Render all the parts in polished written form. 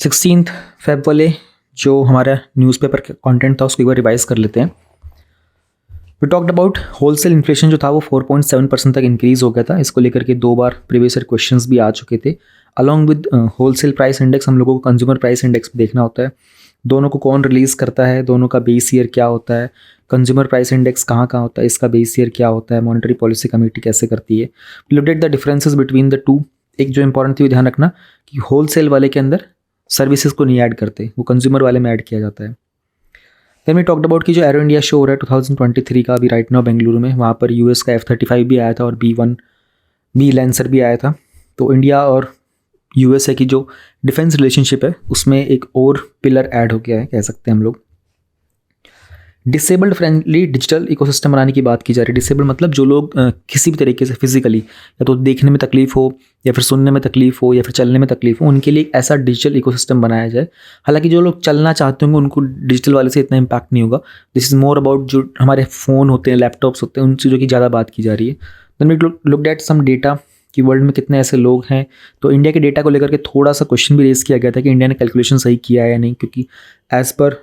16 Feb वाले जो हमारा न्यूज़पेपर का कंटेंट था उसको एक बार रिवाइज कर लेते हैं। We talked about wholesale inflation जो था वो 4.7% तक इंक्रीज़ हो गया था। इसको लेकर के 2 बार प्रीवियस ईयर क्वेश्चंस भी आ चुके थे। Along with wholesale price index हम लोगों को कंज्यूमर प्राइस इंडेक्स भी देखना होता है। दोनों को कौन रिलीज़ करता है, दोनों का बेस ईयर क्या होता है, कंज्यूमर प्राइस इंडेक्स कहाँ कहाँ होता है, इसका बेस ईयर क्या होता है, मॉनेटरी पॉलिसी कमेटी कैसे करती है। Look at the differences between the two. एक जो इंपॉर्टेंट थी वो ध्यान रखना कि होलसेल वाले के अंदर सर्विसेज को नहीं ऐड करते, वो कंज्यूमर वाले में ऐड किया जाता है। देन वी टॉक्ड अबाउट कि जो एरो इंडिया शो हो रहा है 2023 का अभी राइट नाउ बेंगलुरु में, वहाँ पर यूएस का F-35 भी आया था और B लैंसर भी आया था। तो इंडिया और यूएसए की जो डिफेंस रिलेशनशिप है उसमें एक और पिलर ऐड हो गया है, कह सकते हैं हम लोग। डिसेबल्ड फ्रेंडली डिजिटल इकोसिस्टम बनाने की बात की जा रही है। डिसेबल्ड मतलब जो लोग किसी भी तरीके से फिजिकली या तो देखने में तकलीफ हो या फिर सुनने में तकलीफ हो या फिर चलने में तकलीफ हो, उनके लिए एक ऐसा डिजिटल इकोसिस्टम बनाया जाए। हालांकि जो लोग चलना चाहते होंगे उनको डिजिटल वाले से इतना इम्पैक्ट नहीं होगा। दिस इज़ मोर अबाउट जो हमारे फ़ोन होते हैं, लैपटॉप्स होते हैं, उन चीज़ों की ज़्यादा बात की जा रही है। Then we looked at some data कि वर्ल्ड में कितने ऐसे लोग हैं। तो इंडिया के डेटा को लेकर के थोड़ा सा क्वेश्चन भी रेज किया गया था कि इंडिया ने कैलकुलेशन सही किया है या नहीं, क्योंकि एज़ पर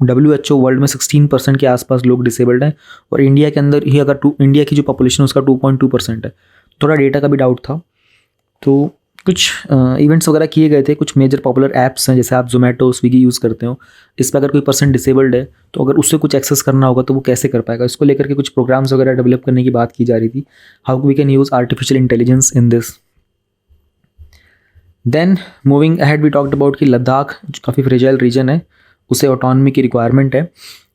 WHO वर्ल्ड में 16% के आसपास लोग डिसेबल्ड हैं और इंडिया के अंदर ही अगर इंडिया की जो पॉपुलेशन उसका 2.2% है। थोड़ा डेटा का भी डाउट था। तो कुछ इवेंट्स वगैरह किए गए थे। कुछ मेजर पॉपुलर ऐप्स हैं, जैसे आप जोमेटो स्विगी यूज़ करते हो, इस पर अगर कोई पर्सन डिसेबल्ड है तो अगर उससे कुछ एक्सेस करना होगा तो वो कैसे कर पाएगा। इसको लेकर के कुछ प्रोग्राम्स वगैरह डेवलप करने की बात की जा रही थी, how we can use artificial intelligence in this. Then moving ahead we talked about कि लद्दाख काफ़ी फ्रेजाइल रीजन है, उसे ऑटोनॉमी की रिक्वायरमेंट है।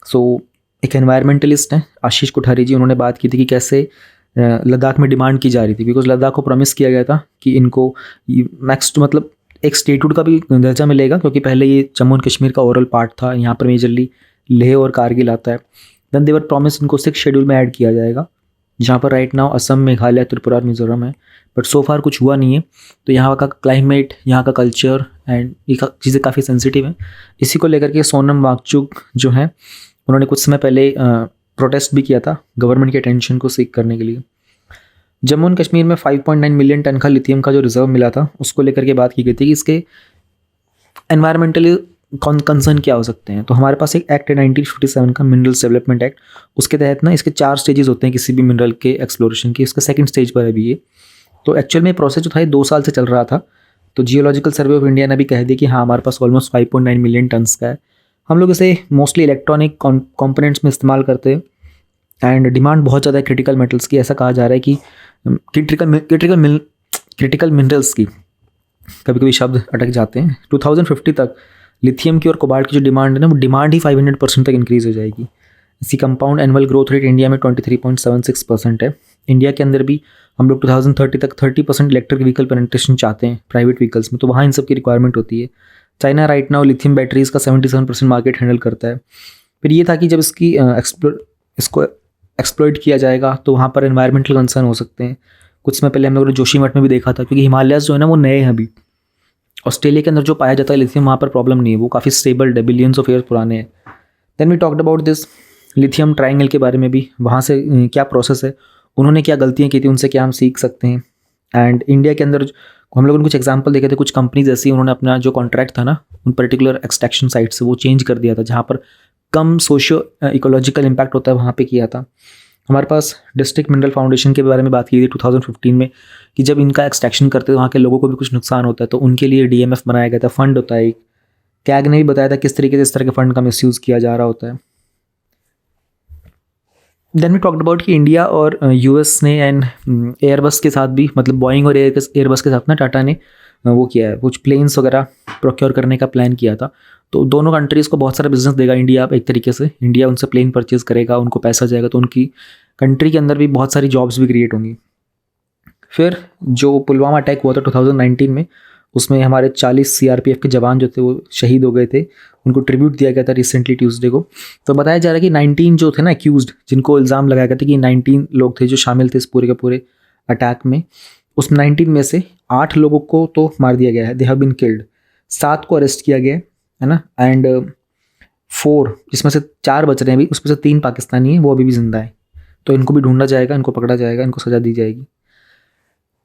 सो एक एनवायरमेंटलिस्ट हैं आशीष कोठारी जी, उन्होंने बात की थी कि कैसे लद्दाख में डिमांड की जा रही थी, बिकॉज लद्दाख को प्रॉमिस किया गया था कि इनको मैक्स मतलब एक स्टेटहुड का भी दर्जा मिलेगा, क्योंकि पहले ये जम्मू एंड कश्मीर का ओवरऑल पार्ट था। यहाँ पर मेजरली लेह और कारगिल आता है। देन देवर प्रॉमिस इनको 6 शेड्यूल में ऐड किया जाएगा, जहाँ पर राइट नाउ असम, मेघालय, त्रिपुरा और मिजोरम है। बट सो फार कुछ हुआ नहीं है। तो यहाँ का क्लाइमेट, यहाँ का कल्चर एंड ये चीज़ें काफ़ी सेंसिटिव हैं। इसी को लेकर के सोनम वांगचुक जो हैं उन्होंने कुछ समय पहले प्रोटेस्ट भी किया था गवर्नमेंट के अटेंशन को सीक करने के लिए। जम्मू एंड कश्मीर में 5.9 मिलियन टन का लिथियम का जो रिजर्व मिला था उसको लेकर के बात की गई थी कि इसके एनवायरमेंटली कंसर्न क्या हो सकते हैं। तो हमारे पास एक एक्ट है 1957 का, मिनरल्स डेवलपमेंट एक्ट। उसके तहत ना इसके 4 स्टेजेस होते हैं किसी भी मिनरल के एक्सप्लोरेशन की। इसका सेकंड स्टेज पर है अभी ये। तो एक्चुअल में प्रोसेस जो था ये 2 साल से चल रहा था। तो जियोलॉजिकल सर्वे ऑफ इंडिया ने भी कह दिया कि हाँ हमारे पास ऑलमोस्ट 5.9 मिलियन टन्स का है। हम लोग इसे मोस्टली इलेक्ट्रॉनिक कंपोनेंट्स में इस्तेमाल करते हैं एंड डिमांड बहुत ज़्यादा है क्रिटिकल मेटल्स की। ऐसा कहा जा रहा है कि क्रिटिकल मिनरल्स की कभी कभी शब्द अटक जाते हैं। 2050 तक लिथियम की और कोबाल्ट की जो डिमांड है ना, वो डिमांड ही 500% तक इंक्रीज़ हो जाएगी। इसी compound annual growth rate India में 23.76% है। इंडिया के अंदर भी हम लोग 2030 तक 30% इलेक्ट्रिक व्हीकल पेनिट्रेशन चाहते हैं प्राइवेट व्हीकल्स में, तो वहाँ इन सब की रिक्वायरमेंट होती है। China right now lithium batteries का 77% मार्केट हैंडल करता है। फिर ये था कि जब इसको एक्सप्लॉइट किया जाएगा तो वहाँ पर एनवायरमेंटल कंसर्न हो सकते हैं। कुछ समय पहले हम लोगों ने जोशीमठ में भी देखा था, क्योंकि हिमालयस जो है ना वो नए हैं अभी। ऑस्ट्रेलिया के अंदर जो पाया जाता है लिथियम, वहाँ पर प्रॉब्लम नहीं है, वो काफ़ी स्टेबल है, बिलियंस ऑफ ईयर्स पुराने हैं। Then we talked about this lithium triangle के बारे में भी, वहाँ से क्या प्रोसेस है, उन्होंने क्या गलतियाँ की थी, उनसे क्या हम सीख सकते हैं। एंड इंडिया के अंदर हम लोगों ने कुछ एग्जांपल देखे थे, कुछ कंपनीज ऐसी उन्होंने अपना जो कॉन्ट्रैक्ट था ना उन पर्टिकुलर एक्सट्रैक्शन साइट से वो चेंज कर दिया था, जहाँ पर कम सोशियो इकोलॉजिकल इम्पैक्ट होता है वहाँ पे किया था। हमारे पास डिस्ट्रिक्ट मिनरल फाउंडेशन के बारे में बात की थी 2015 में कि जब इनका एक्सट्रैक्शन करते हैं वहाँ के लोगों को भी कुछ नुकसान होता है, तो उनके लिए DMF बनाया गया था, फंड होता है। कैग ने भी बताया था किस तरीके से इस तरह के फंड का मिसयूज़ किया जा रहा होता है। देन वी टॉक्ड अबाउट कि इंडिया और US ने एंड एयरबस के साथ भी, मतलब बॉइंग और एयरबस के साथ ना टाटा ने वो किया है, कुछ प्लेन्स वगैरह प्रोक्योर करने का प्लान किया था। तो दोनों कंट्रीज़ को बहुत सारा बिजनेस देगा इंडिया एक तरीके से। इंडिया उनसे प्लेन परचेज़ करेगा, उनको पैसा जाएगा, तो उनकी कंट्री के अंदर भी बहुत सारी जॉब्स भी क्रिएट होंगी। फिर जो पुलवामा अटैक हुआ था 2019 में, उसमें हमारे 40 CRPF के जवान जो थे वो शहीद हो गए थे, उनको ट्रिब्यूट दिया गया था रिसेंटली ट्यूसडे को। तो बताया जा रहा है कि 19 जो थे ना एक्यूज्ड, जिनको इल्ज़ाम लगाया गया था कि 19 लोग थे जो शामिल थे इस पूरे के पूरे अटैक में, उस 19 में से 8 लोगों को तो मार दिया गया है, दे हैव बीन किल्ड। 7 को अरेस्ट किया गया है ना, एंड 4 जिसमें से 4 बच रहे हैं अभी, उसमें से 3 पाकिस्तानी हैं, वो अभी भी जिंदा है। तो इनको भी ढूंढा जाएगा, इनको पकड़ा जाएगा, इनको सज़ा दी जाएगी।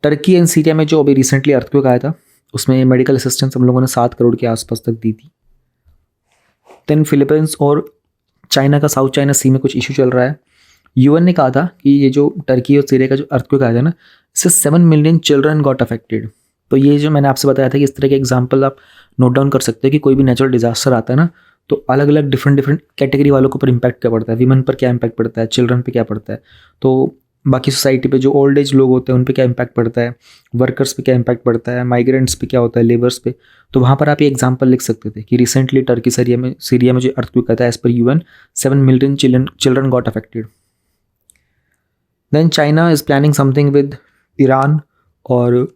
टर्की एंड सीरिया में जो अभी रिसेंटली अर्थक्वेक आया था, उसमें मेडिकल असिस्टेंस हम लोगों ने 7 करोड़ के आसपास तक दी थी। देन फिलीपींस और चाइना का साउथ चाइना सी में कुछ इशू चल रहा है। यूएन ने कहा था कि ये जो टर्की और सीरिया का जो अर्थक्वेक आया था ना, इससे 7 मिलियन चिल्ड्रन गॉट अफेक्टेड। तो ये जो मैंने आपसे बताया था कि इस तरह के एग्जाम्पल आप नोट डाउन कर सकते हो कि कोई भी नेचुरल डिजास्टर आता है ना, तो अलग अलग डिफरेंट कैटेगरी वालों के ऊपर इम्पैक्ट क्या पड़ता है, वीमेन पर क्या इम्पैक्ट पड़ता है, चिल्ड्रन पे क्या पड़ता है, तो बाकी सोसाइटी पे जो ओल्ड एज लोग होते हैं उन पे क्या इम्पैक्ट पड़ता है, वर्कर्स पे क्या इम्पैक्ट पड़ता है, माइग्रेंट्स पे क्या होता है, लेबर्स पे। तो वहाँ पर आप ये एग्जाम्पल लिख सकते थे कि रिसेंटली टर्की सीरिया में जो अर्थक्वेक आता है, as per UN 7 million children got affected. Then China is planning something with Iran, और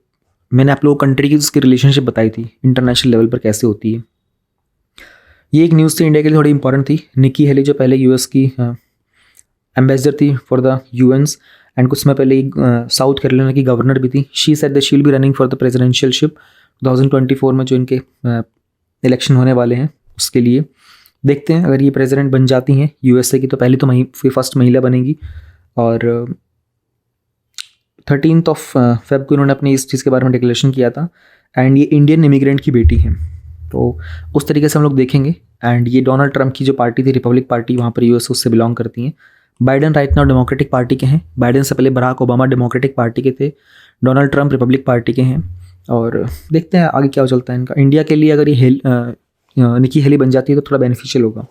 मैंने आप लोगों को कंट्रीज की रिलेशनशिप बताई थी इंटरनेशनल लेवल पर कैसे होती है। ये एक न्यूज़ थी इंडिया के लिए थोड़ी इंपॉर्टेंट थी। निकी हेली जो पहले यूएस की एम्बेसडर थी फॉर द यूएन्स, एंड कुछ समय पहले साउथ कैरोलिना की गवर्नर भी थी। She said that she will be running for the presidentialship 2024 में जो इनके इलेक्शन होने वाले हैं उसके लिए। देखते हैं अगर ये प्रेसिडेंट बन जाती हैं यूएसए की, तो पहली तो फर्स्ट महिला बनेगी। और 13 फेब को इन्होंने अपनी इस चीज़ के बारे में डिक्लेरेशन किया था, एंड ये इंडियन इमिग्रेंट की बेटी है। तो उस तरीके से हम लोग देखेंगे। एंड ये डोनाल्ड ट्रंप की जो पार्टी थी, रिपब्लिक पार्टी, वहाँ पर यूएस उससे बिलोंग करती हैं। Biden right now democratic party के हैं। बाइडन से पहले बराक ओबामा डेमोक्रेटिक पार्टी के थे। डोनाल्ड ट्रंप रिपब्लिक पार्टी के हैं। और देखते हैं आगे क्या चलता है इनका। इंडिया के लिए अगर ये निकी हेली बन जाती है तो थोड़ा बेनिफिशियल होगा।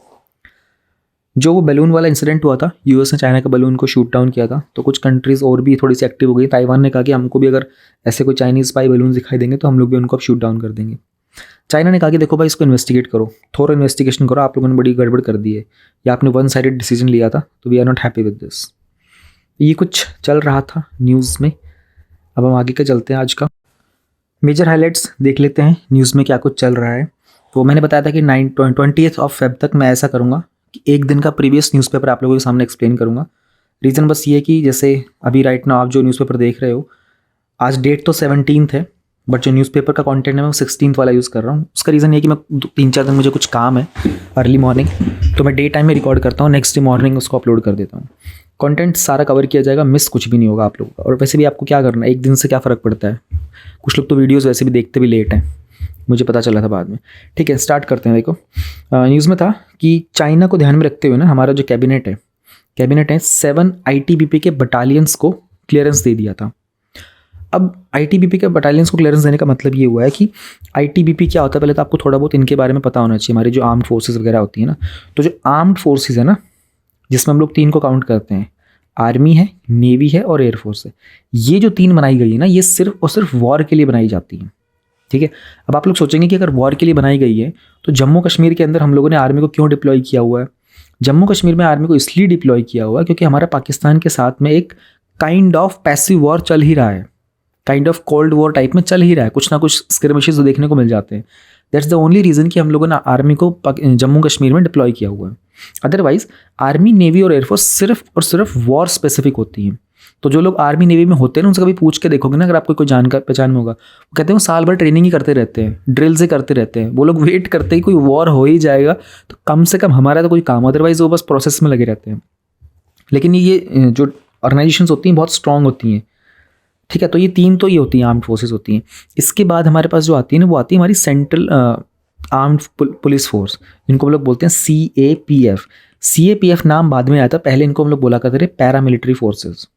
जो वो बैलून वाला इंसिडेंट हुआ था, यूएस ने चाइना के बैलून को शूट डाउन किया था, तो कुछ कंट्रीज़ और भी थोड़ी सी एक्टिव हो गई। ताइवान ने कहा कि हमको भी अगर ऐसे कोई चाइनीज़ स्पाई बैलून दिखाई देंगे तो हम लोग भी उनको अब शूट डाउन कर देंगे। चाइना ने कहा कि देखो भाई, इसको इन्वेस्टिगेट करो, थोड़ा इन्वेस्टिगेशन करो, आप लोगों ने बड़ी गड़बड़ कर दी है, या आपने वन साइडेड डिसीजन लिया था, तो we are not happy with this. ये कुछ चल रहा था न्यूज़ में। अब हम आगे का चलते हैं। आज का मेजर हाईलाइट्स देख लेते हैं न्यूज़ में क्या कुछ चल रहा है। तो मैंने बताया था कि 20 फेब तक मैं ऐसा करूँगा कि एक दिन का प्रीवियस न्यूज़पेपर आप लोगों के सामने एक्सप्लेन करूँगा। रीज़न बस ये है कि जैसे अभी राइट नाउ आप जो न्यूज़पेपर देख रहे हो, आज डेट तो 17 है, बट जो न्यूज़पेपर का कंटेंट है मैं 16 वाला यूज़ कर रहा हूँ। उसका रीज़न ये है कि मैं 3-4 दिन मुझे कुछ काम है अर्ली मॉर्निंग, तो मैं डे टाइम में रिकॉर्ड करता हूँ, नेक्स्ट डे मॉर्निंग उसको अपलोड कर देता हूँ। कंटेंट सारा कवर किया जाएगा, मिस कुछ भी नहीं होगा आप लोगों का। और वैसे भी आपको क्या करना है, एक दिन से क्या फ़र्क पड़ता है। कुछ लोग तो वीडियोज़ वैसे भी देखते भी लेट हैं, मुझे पता चला था बाद में। ठीक है, स्टार्ट करते हैं। देखो न्यूज़ में था कि चाइना को ध्यान में रखते हुए ना हमारा जो कैबिनेट है 7 आईटीबीपी के बटालियंस को क्लियरेंस दे दिया था। अब आईटीबीपी के बटालियंस को क्लियरेंस देने का मतलब ये हुआ है कि आईटीबीपी क्या होता है, पहले तो आपको थोड़ा बहुत इनके बारे में पता होना चाहिए। हमारी जो आर्म्ड फोर्सेस वगैरह होती है ना, तो जो आर्म्ड फोर्सेस है ना, जिसमें हम लोग 3 को काउंट करते हैं, आर्मी है, नेवी है और एयरफोर्स है। ये जो 3 बनाई गई है ना, ये सिर्फ और सिर्फ वॉर के लिए बनाई जाती है। ठीक है, अब आप लोग सोचेंगे कि अगर वॉर के लिए बनाई गई है तो जम्मू कश्मीर के अंदर हम लोगों ने आर्मी को क्यों डिप्लॉय किया हुआ है। जम्मू कश्मीर में आर्मी को इसलिए डिप्लॉय किया हुआ है क्योंकि हमारा पाकिस्तान के साथ में एक काइंड ऑफ पैसिव वॉर चल ही रहा है, kind of cold war type में चल ही रहा है। कुछ ना कुछ स्क्रिमिशेस तो देखने को मिल जाते हैं। दैट्स द ओनली रीज़न कि हम लोगों ने आर्मी को जम्मू कश्मीर में डिप्लॉय किया हुआ है। अदरवाइज आर्मी, नेवी और एयरफोर्स सिर्फ और सिर्फ वॉर स्पेसिफिक होती हैं। तो जो लोग आर्मी नेवी में होते हैं ना, उनसे कभी पूछ के देखोगे ना, अगर आपको कोई जानकार पहचान में होगा, वो कहते हैं वो साल भर ट्रेनिंग ही करते रहते हैं, ड्रिल से करते रहते हैं। वो लोग वेट करते ही कोई वॉर हो ही जाएगा तो कम से कम हमारा तो कोई काम, अदरवाइज वो बस प्रोसेस में लगे रहते हैं। लेकिन ये जो ऑर्गेनाइजेशंस होती हैं बहुत स्ट्रांग होती हैं। ठीक है, तो ये 3 तो ये होती हैं, आर्म्ड फोर्सेस होती हैं। इसके बाद हमारे पास जो आती है ना, वो आती है हमारी सेंट्रल आर्म्ड पुलिस फोर्स, इनको हम लोग बोलते हैं CAPF। CAPF नाम बाद में आया था, पहले इनको हम लोग बोला करते थे पैरामिलिट्री फोर्सेस।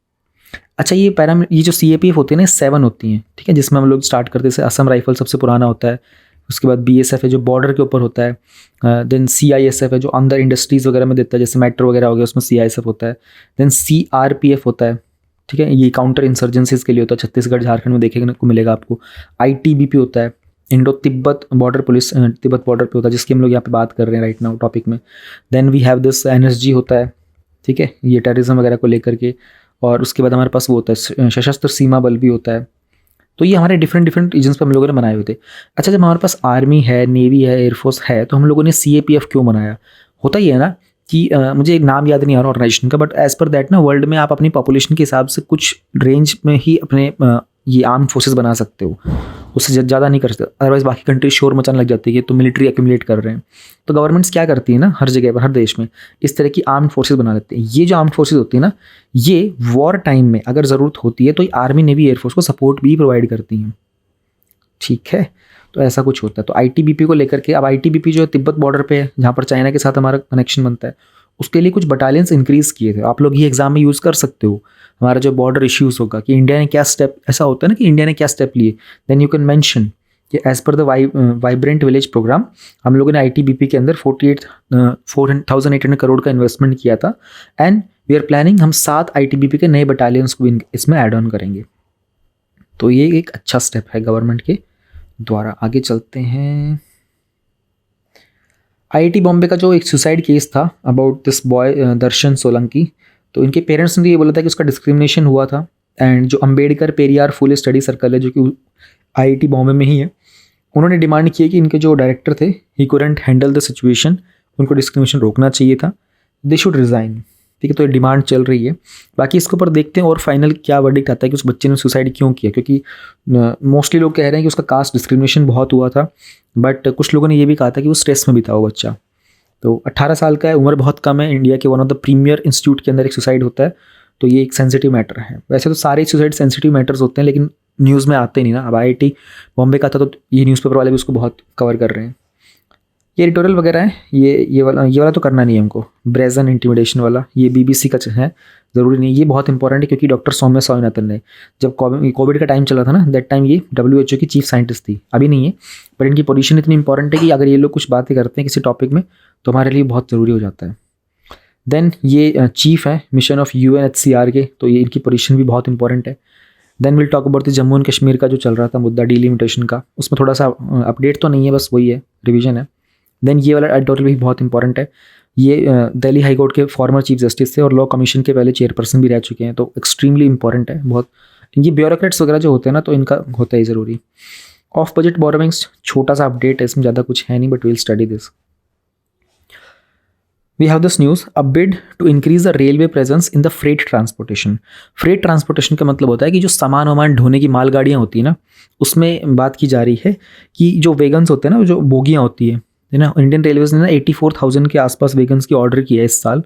अच्छा, ये जो CAPF होती है ना, 7 होती हैं। ठीक है, जिसमें हम लोग स्टार्ट करते हैं, असम राइफल सबसे पुराना होता है, उसके बाद BSF है जो बॉर्डर के ऊपर होता है, देन CISF है जो अंदर इंडस्ट्रीज़ वगैरह में देता है, जैसे मेट्रो वगैरह हो गया उसमें CISF होता है। देन CRPF होता है। ठीक है, ये काउंटर इंसर्जेंसीज के लिए होता है, छत्तीसगढ़ झारखंड में देखने को मिलेगा आपको। ITBP होता है, Indo Tibet border police, Tibet border पे होता है, जिसकी हम लोग यहाँ पे बात कर रहे हैं राइट नाउ टॉपिक में। Then we have this NSG होता है। ठीक है, ये टेररिज्म वगैरह को लेकर के। और उसके बाद हमारे पास वो होता है सशस्त्र सीमा बल भी होता है। तो ये हमारे डिफरेंट रीजन्स पे हम लोगों ने बनाए हुए थे। अच्छा, जब हमारे पास आर्मी है, नेवी है, एयरफोर्स है, तो हम लोगों ने CAPF क्यों बनाया। होता ही है ना कि मुझे एक नाम याद नहीं आ रहा ऑर्गेनाइजेशन का, बट एज पर दैट ना वर्ल्ड में आप अपनी पॉपुलेशन के हिसाब से कुछ रेंज में ही अपने ये आर्म फोर्सेस बना सकते हो, उससे ज़्यादा नहीं कर सकते। अदरवाइज बाकी कंट्री शोर मचाने लग जाती है तो मिलिट्री एक्यूमुलेट कर रहे हैं। तो गवर्नमेंट्स क्या करती है ना, हर जगह पर, हर देश में इस तरह की आर्म्ड फोर्सेस बना लेते हैं। ये जो आर्म्ड फोर्सेस होती है ना, ये वॉर टाइम में अगर ज़रूरत होती है तो ये आर्मी नेवी एयरफोर्स को सपोर्ट भी प्रोवाइड करती हैं। ठीक है, तो ऐसा कुछ होता है। तो आईटीबीपी को लेकर के, अब आईटीबीपी जो है तिब्बत बॉर्डर पे है, जहाँ पर चाइना के साथ हमारा कनेक्शन बनता है, उसके लिए कुछ बटालियंस इंक्रीज किए थे। आप लोग ये एग्जाम में यूज़ कर सकते हो। हमारा जो बॉर्डर इश्यूज होगा कि इंडिया ने क्या स्टेप, ऐसा होता है ना कि इंडिया ने क्या स्टेप लिए, देन यू कैन मेंशन कि as per the vibrant village programme हम लोगों ने आईटीबीपी के अंदर 48,800 करोड़ का इन्वेस्टमेंट किया था, एंड वी आर प्लानिंग हम 7 आईटीबीपी के नए बटालियंस को इसमें ऐड ऑन करेंगे। तो ये एक अच्छा स्टेप है गवर्नमेंट के द्वारा। आगे चलते हैं। आईआईटी बॉम्बे का जो एक सुसाइड केस था अबाउट दिस बॉय दर्शन सोलंकी, तो इनके पेरेंट्स ने ये बोला था कि उसका डिस्क्रिमिनेशन हुआ था, एंड जो अंबेडकर पेरियार फुले स्टडी सर्कल है जो कि आईआईटी बॉम्बे में ही है, उन्होंने डिमांड की है कि इनके जो डायरेक्टर थे he couldn't handle the situation, उनको डिस्क्रिमिनेशन रोकना चाहिए था, दे शुड रिज़ाइन। ठीक है, तो ये डिमांड चल रही है। बाकी इसके ऊपर देखते हैं और फाइनल क्या वर्डिक्ट आता है कि उस बच्चे ने सुसाइड क्यों किया, क्योंकि मोस्टली लोग कह रहे हैं कि उसका कास्ट डिस्क्रिमिनेशन बहुत हुआ था, बट कुछ लोगों ने ये भी कहा था कि वो स्ट्रेस में भी था वो बच्चा। तो 18 साल का है, उम्र बहुत कम है, इंडिया के one of the premier institute के अंदर एक सुसाइड होता है, तो ये एक सेंसिटिव मैटर है। वैसे तो सारे सुसाइड सेंसिटिव मैटर्स होते हैं, लेकिन न्यूज़ में आते नहीं ना। अब आईआईटी बॉम्बे का था तो ये न्यूज़पेपर वाले भी उसको बहुत कवर कर रहे हैं। ये एडिटोरियल वगैरह है, ये वाला तो करना नहीं है हमको, ब्रेजन इंटिमिडेशन वाला, ये बीबीसी का है, ज़रूरी नहीं। ये बहुत इंपॉर्टेंट है क्योंकि डॉक्टर सौम्या स्वामीनाथन ने, जब कोविड का टाइम चला था ना, दैट टाइम ये WHO की चीफ साइंटिस्ट थी, अभी नहीं है, पर इनकी पोजीशन इतनी इंपॉर्टेंट है कि अगर ये लोग कुछ बातें करते हैं किसी टॉपिक में तो हमारे लिए बहुत ज़रूरी हो जाता है। देन ये चीफ है मिशन ऑफ UNHCR के, तो ये इनकी पोजीशन भी बहुत इंपॉर्टेंट है। Then will talk about the Jammu and Kashmir का जो चल रहा था मुद्दा डिलिमिटेशन का, उसमें थोड़ा सा अपडेट तो नहीं है, बस वही है, रिवीजन है। देन ये वाला एडिटोरियल भी बहुत इंपॉर्टेंट है। ये दिल्ली हाई कोर्ट के फॉर्मर चीफ जस्टिस थे और लॉ कमीशन के पहले चेयरपर्सन भी रह चुके हैं, तो एक्सट्रीमली इंपॉर्टेंट है बहुत। ये ब्यूरोक्रेट्स वगैरह जो होते हैं ना, तो इनका होता है ज़रूरी। ऑफ बजट बोरोविंग्स, छोटा सा अपडेट है, इसमें ज़्यादा कुछ है नहीं, but will study this. We have this news, a bid to increase the railway presence in the freight transportation. Freight transportation का मतलब होता है कि जो सामान वामान ढोने की मालगाड़ियाँ होती है ना, उसमें बात की जा रही है कि जो वेगन्स होते हैं ना, जो बोगियाँ होती है ना, इंडियन रेलवेज ने ना 84,000 के आसपास वेगन्स की ऑर्डर किया है इस साल।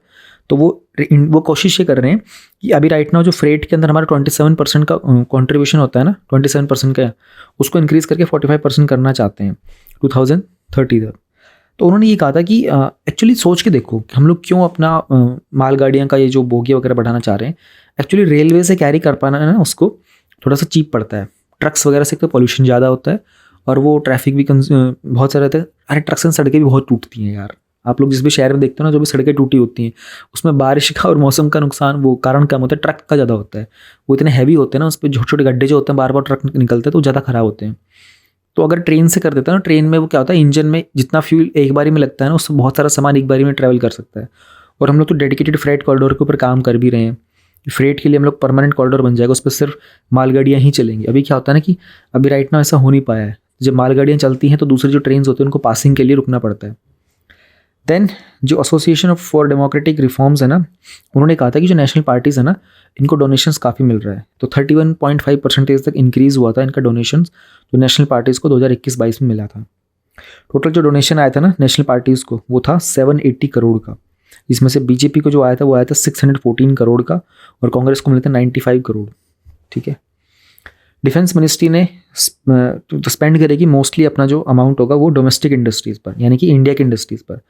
तो वो कोशिश ये कर रहे हैं कि अभी राइट नाउ जो फ्रेट के अंदर हमारा 27% का कॉन्ट्रीब्यूशन होता है ना, 27% का, उसको इंक्रीज़ करके 45% करना चाहते हैं 2030 तक। तो उन्होंने ये कहा था कि एक्चुअली सोच के देखो कि हम लोग क्यों अपना मालगाड़ियाँ का ये जो बोगिया वगैरह बढ़ाना चाह रहे हैं। एक्चुअली रेलवे से कैरी कर पाना है ना, उसको थोड़ा सा चीप पड़ता है। ट्रक्स वगैरह से तो पॉल्यूशन ज़्यादा होता है और वो ट्रैफिक भी बहुत सारे रहते हैं। अरे ट्रक्स एंड सड़कें भी बहुत टूटती हैं यार, आप लोग जिस भी शहर में देखते हो ना, जो भी सड़कें टूटी होती हैं, उसमें बारिश का और मौसम का नुकसान वो कारण कम होता है, ट्रक का ज़्यादा होता है। वो इतने हैवी होते हैं ना, उस पर छोटे छोटे गड्ढे जो होते हैं, बार बार ट्रक निकलते हैं तो ज़्यादा ख़राब होते हैं। तो अगर ट्रेन से कर देता है ना, ट्रेन में वो क्या होता है, इंजन में जितना फ्यूल एक बारी में लगता है ना, उससे बहुत सारा सामान एक बारी में ट्रैवल कर सकता है। और हम लोग तो डेडिकेटेड फ्रेट कॉरिडोर के ऊपर काम कर भी रहे हैं। फ्रेट के लिए हम लोग परमानेंट कॉरिडोर बन जाएगा, उस पर सिर्फ मालगाड़ियाँ ही चलेंगी। अभी क्या होता है ना कि अभी राइट नाउ ऐसा हो नहीं पाया है। जब मालगाड़ियाँ चलती हैं तो दूसरी जो ट्रेन होती हैं उनको पासिंग के लिए रुकना पड़ता है। देन जो association of for democratic reforms है ना, उन्होंने कहा था कि जो नेशनल पार्टीज़ है ना, इनको डोनेशंस काफ़ी मिल रहा है। तो 31.5% तक इंक्रीज़ हुआ था इनका डोनेशंस, जो नेशनल पार्टीज़ को 2021-22 में मिला था। टोटल जो डोनेशन आया था ना नेशनल पार्टीज़ को, वो था 780 करोड़ का। इसमें से बीजेपी को जो आया था वो आया था 614 करोड़ का, और कांग्रेस को मिले थे 95 करोड़। ठीक है, डिफेंस मिनिस्ट्री ने स्पेंड करेगी मोस्टली अपना जो अमाउंट होगा वो डोमेस्टिक इंडस्ट्रीज़ पर, यानी कि इंडिया की इंडस्ट्रीज़ पर।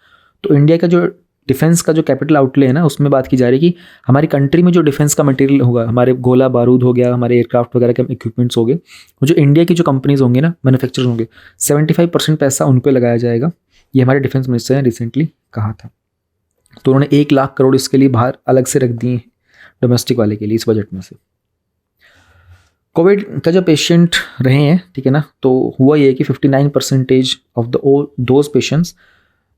तो इंडिया का जो डिफेंस का जो कैपिटल आउटले है ना, उसमें बात की जा रही है कि हमारी कंट्री में जो डिफेंस का मटेरियल होगा, हमारे गोला बारूद हो गया, हमारे एयरक्राफ्ट वगैरह के इक्विपमेंट्स हो गए, वो जो इंडिया की जो कंपनीज होंगी ना, मैन्युफैक्चरर्स होंगे, 75% पैसा उन पर लगाया जाएगा। ये हमारे डिफेंस मिनिस्टर ने रिसेंटली कहा था। तो उन्होंने 1 लाख करोड़ इसके लिए बाहर अलग से रख दिए डोमेस्टिक वाले के लिए इस बजट में से। कोविड का जो पेशेंट रहे हैं, ठीक है ना, तो हुआ ये कि 59% of those patients,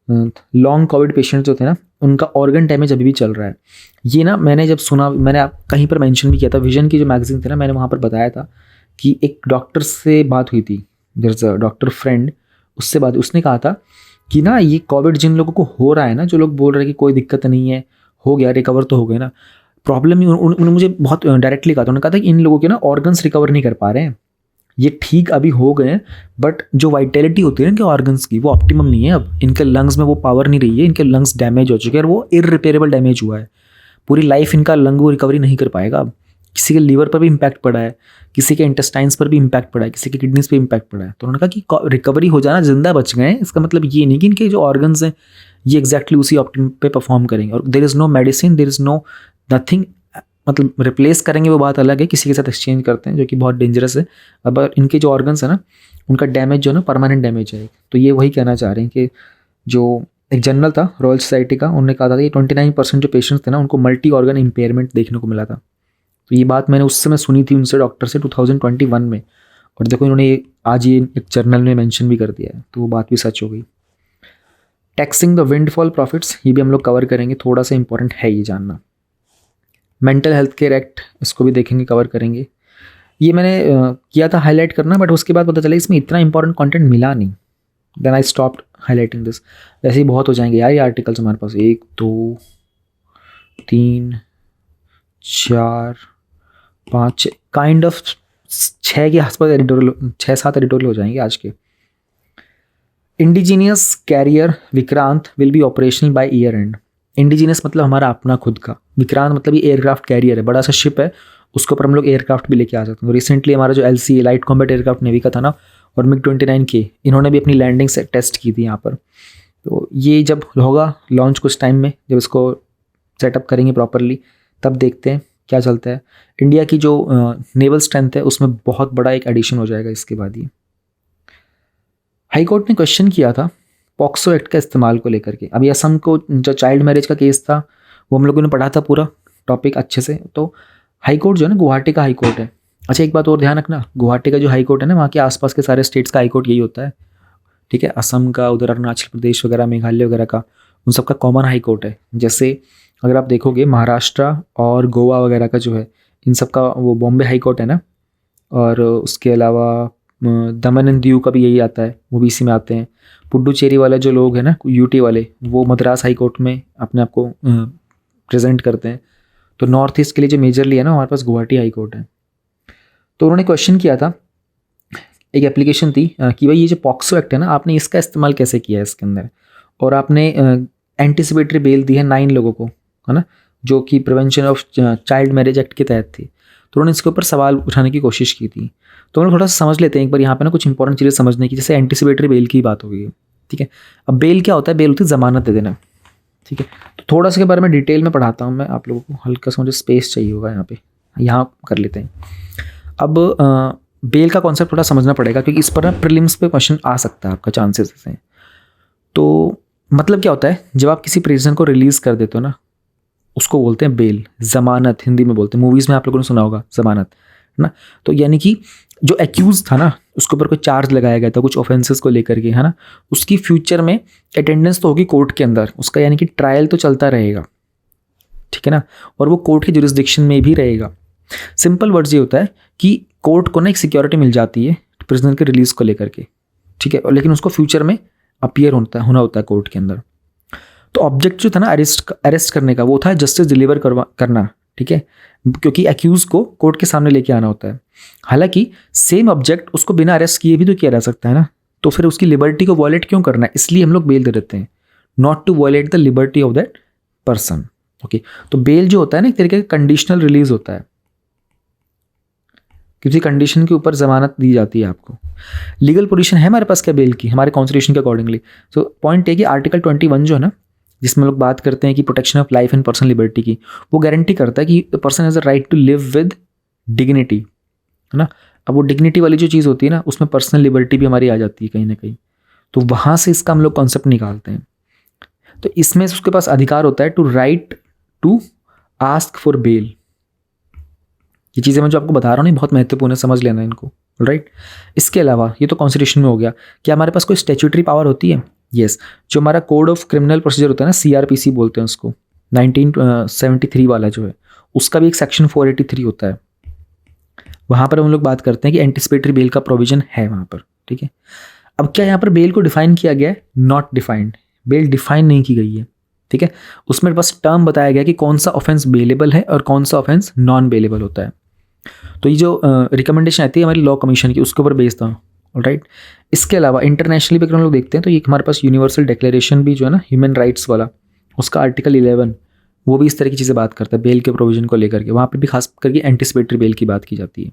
long Covid patients जो थे ना, उनका ऑर्गन डैमेज अभी भी चल रहा है। ये ना मैंने जब सुना, मैंने आप कहीं पर मेंशन भी किया था, विजन की जो मैगजीन थे ना, मैंने वहाँ पर बताया था कि एक डॉक्टर से बात हुई थी, there is a doctor friend, उससे बात, उसने कहा था कि ना ये कोविड जिन लोगों को हो रहा है ना, जो लोग बोल रहे हैं कि कोई दिक्कत नहीं है, हो गया, रिकवर तो हो गए ना, प्रॉब्लम उन्होंने मुझे बहुत डायरेक्टली कहा था। उन्होंने कहा था कि इन लोगों के ना ऑर्गन्स रिकवर नहीं कर पा रहे हैं, ये ठीक अभी हो गए हैं, बट जो वाइटैलिटी होती है ना इनके ऑर्गन्स की, वो ऑप्टिमम नहीं है। अब इनके लंग्स में वो पावर नहीं रही है, इनके लंग्स डैमेज हो चुके हैं और वो इररिपेयरेबल डैमेज हुआ है। पूरी लाइफ इनका लंग वो रिकवरी नहीं कर पाएगा अब। किसी के लीवर पर भी इम्पैक्ट पड़ा है, किसी के इंटेस्टाइन्स पर भी इम्पैक्ट पड़ा है, किसी के किडनीज पे इम्पैक्ट पड़ा है। तो उन्होंने कहा कि रिकवरी हो जाना, जिंदा बच गए हैं, इसका मतलब ये नहीं कि इनके जो ऑर्गन्स हैं ये एग्जैक्टली उसी ऑप्टिमम पे परफॉर्म करेंगे। और there is no medicine, there is no nothing, मतलब रिप्लेस करेंगे वो बात अलग है, किसी के साथ एक्सचेंज करते हैं जो कि बहुत डेंजरस है। अब इनके जो ऑर्गन्स है ना, उनका डैमेज जो है ना परमानेंट डैमेज है। तो ये वही कहना चाह रहे हैं कि जो एक जर्नल था रॉयल सोसाइटी का, उन्होंने कहा था कि 29% जो पेशेंट्स थे ना उनको मल्टी ऑर्गन इम्पेयरमेंट देखने को मिला था। तो ये बात मैंने उस समय सुनी थी उनसे, डॉक्टर से, 2021 में। और देखो इन्होंने आज ये एक जर्नल में मेंशन भी कर दिया है, तो वो बात भी सच हो गई। टैक्सिंग द विंडफॉल प्रॉफिट्स, ये भी हम लोग कवर करेंगे, थोड़ा सा इंपॉर्टेंट है ये जानना। मेंटल हेल्थ केयर एक्ट, इसको भी देखेंगे, कवर करेंगे। ये मैंने किया था हाईलाइट करना, बट उसके बाद पता चला इसमें इतना इंपॉर्टेंट कंटेंट मिला नहीं। Then I stopped highlighting this. ऐसे ही बहुत हो जाएंगे यार ये आर्टिकल्स हमारे पास, 1 2 3 4 5 काइंड ऑफ 6 के आसपास एडिटोरियल, 6-7 एडिटोरियल हो जाएंगे आज के। Indigenous carrier Vikrant will be operational by year end. Indigenous मतलब हमारा अपना खुद का, विक्रांत मतलब ये एयरक्राफ्ट कैरियर है, बड़ा सा शिप है, उसके ऊपर हम लोग एयरक्राफ्ट भी लेके आ सकते हैं। रिसेंटली हमारा जो LCA light combat aircraft navy का था ना, और MiG-29K, इन्होंने भी अपनी लैंडिंग से टेस्ट की थी यहाँ पर। तो ये जब होगा लॉन्च कुछ टाइम में, जब इसको सेटअप करेंगे प्रॉपरली, तब देखते हैं क्या चलता है। इंडिया की जो नेवल स्ट्रेंथ है उसमें बहुत बड़ा एक एडिशन हो जाएगा इसके बाद। ये हाई कोर्ट ने क्वेश्चन किया था पॉक्सो एक्ट का इस्तेमाल को लेकर के। अभी असम को जो चाइल्ड मैरिज का केस था वो हम लोगों ने पढ़ा था पूरा टॉपिक अच्छे से। तो हाई कोर्ट जो है ना, गुवाहाटी का हाई कोर्ट है। अच्छा एक बात और ध्यान रखना, गुवाहाटी का जो हाई कोर्ट है ना, वहाँ के आसपास के सारे स्टेट्स का हाई कोर्ट यही होता है, ठीक है। असम का, उधर अरुणाचल प्रदेश वगैरह, मेघालय वगैरह का, उन सबका कॉमन हाई कोर्ट है। जैसे अगर आप देखोगे महाराष्ट्र और गोवा वगैरह का जो है, इन सब का वो बॉम्बे हाई कोर्ट है ना। और उसके अलावा दमन एंड दीव का भी यही आता है, वो भी इसी में आते हैं। पुडुचेरी वाले जो लोग हैं ना, यूटी वाले, वो मद्रास हाई कोर्ट में अपने आप को प्रेजेंट करते हैं। तो नॉर्थ ईस्ट के लिए जो मेजरली है ना, हमारे पास गुवाहाटी हाई कोर्ट है। तो उन्होंने क्वेश्चन किया था, एक एप्लीकेशन थी कि भाई ये जो पॉक्सो एक्ट है ना, आपने इसका इस्तेमाल कैसे किया है इसके अंदर, और आपने एंटिसिपेटरी बेल दी है 9 लोगों को, है ना, जो कि prevention of child marriage act के तहत थी। तो उन्होंने इसके ऊपर सवाल उठाने की कोशिश की थी। तो हम लोग थोड़ा सा समझ लेते हैं एक बार यहाँ पे ना, कुछ इंपॉर्टेंट चीज़ें समझने की। जैसे एंटिसिपेटरी बेल की बात हो गई है, ठीक है। अब बेल क्या होता है? बेल होती है ज़मानत दे देना, ठीक है। तो थोड़ा सा के बारे में डिटेल में पढ़ाता हूँ मैं आप लोगों को, हल्का सा मुझे स्पेस चाहिए होगा यहाँ पे, यहाँ कर लेते हैं। अब बेल का कॉन्सेप्ट थोड़ा समझना पड़ेगा, क्योंकि इस पर ना प्रीलिम्स पे क्वेश्चन आ सकता है, आपका चांसेस हैं। तो मतलब क्या होता है, जब आप किसी प्रिजनर को रिलीज़ कर देते हो ना, उसको बोलते हैं बेल, ज़मानत हिंदी में बोलते हैं। मूवीज़ में आप लोगों ने सुना होगा ज़मानत, है ना। तो यानी कि जो एक्यूज था ना, उसके ऊपर कोई चार्ज लगाया गया था कुछ ऑफेंसेस को लेकर के, है ना, उसकी फ्यूचर में अटेंडेंस तो होगी कोर्ट के अंदर, उसका यानी कि ट्रायल तो चलता रहेगा, ठीक है ना, और वो कोर्ट की जुरिस्डिक्शन में भी रहेगा। सिंपल वर्ड्स ये होता है कि कोर्ट को ना एक सिक्योरिटी मिल जाती है प्रिजनर के रिलीज को लेकर के, ठीक है, लेकिन उसको फ्यूचर में अपीयर होना होता है कोर्ट के अंदर। तो ऑब्जेक्ट जो था ना अरेस्ट करने का, वो था जस्टिस डिलीवर करना, ठीक है, क्योंकि एक्यूज को कोर्ट के सामने लेके आना होता है। हालांकि सेम ऑब्जेक्ट उसको बिना अरेस्ट किए भी तो किया जा सकता है ना, तो फिर उसकी लिबर्टी को वॉयलेट क्यों करना है? इसलिए हम लोग बेल दे देते हैं, not to violate the liberty of that person. Okay, तो बेल जो होता है ना, एक तरीके का कंडीशनल रिलीज होता है, किसी कंडीशन के ऊपर जमानत दी जाती है आपको। लीगल पोजीशन है हमारे पास क्या बेल की, हमारे कॉन्स्टिट्यूशन के अकॉर्डिंगली। सो पॉइंट है कि आर्टिकल 21 जो है ना, जिसमें लोग बात करते हैं कि protection of life and personal liberty की, वो गारंटी करता है कि the person has a right to live with dignity, है ना। अब वो डिग्निटी वाली जो चीज़ होती है ना, उसमें पर्सनल लिबर्टी भी हमारी आ जाती है कहीं ना कहीं, तो वहाँ से इसका हम लोग कॉन्सेप्ट निकालते हैं। तो इसमें उसके पास अधिकार होता है to right to ask for bail. ये चीज़ें मैं जो आपको बता रहा हूँ नहीं, बहुत महत्वपूर्ण है, समझ लेना इनको, राइट। इसके अलावा ये तो कॉन्स्टिट्यूशन में हो गया। क्या हमारे पास कोई स्टैट्यूटरी पावर होती है? यस, जो हमारा कोड ऑफ क्रिमिनल प्रोसीजर होता है ना, CRPC बोलते हैं उसको, 1973 वाला जो है, उसका भी एक सेक्शन 483 होता है। वहाँ पर हम लोग बात करते हैं कि एंटिसिपेटरी बेल का प्रोविजन है वहाँ पर, ठीक है। अब क्या यहाँ पर बेल को डिफाइन किया गया है? नॉट डिफाइंड, बेल डिफाइन नहीं की गई है, ठीक है। उसमें बस टर्म बताया गया कि कौन सा ऑफेंस बेलेबल है और कौन सा ऑफेंस नॉन बेलेबल होता है। तो ये जो रिकमेंडेशन आती है हमारी लॉ कमीशन की, उसके ऊपर बेस्ड था, राइट। इसके अलावा इंटरनेशनली भी अगर हम लोग देखते हैं तो ये हमारे पास यूनिवर्सल डिक्लेरेशन भी जो है ना ह्यूमन राइट्स वाला, उसका आर्टिकल 11 वो भी इस तरह की चीज़ें बात करता है बेल के प्रोविजन को लेकर के, वहाँ पे भी खास करके एंटिसिपेटरी बेल की बात की जाती है।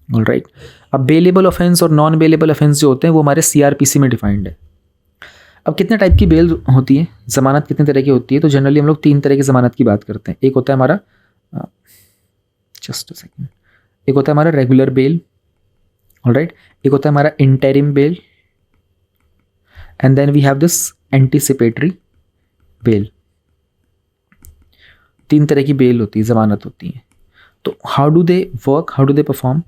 ऑलराइट, अब बेलेबल ऑफेंस और नॉन बेलेबल ऑफेंस जो होते हैं वो हमारे सीआरपीसी में डिफाइंड है। अब कितने टाइप की बेल होती है, ज़मानत कितने तरह की होती है, तो जनरली हम लोग 3 तरह की ज़मानत की बात करते हैं। एक होता है हमारा जस्ट अ सेकेंड, एक होता है हमारा रेगुलर बेल, ऑलराइट, एक होता है हमारा interim bail, and then we have this anticipatory bail. 3 तरह की बेल होती है, ज़मानत होती है। तो how do they work, how do they perform?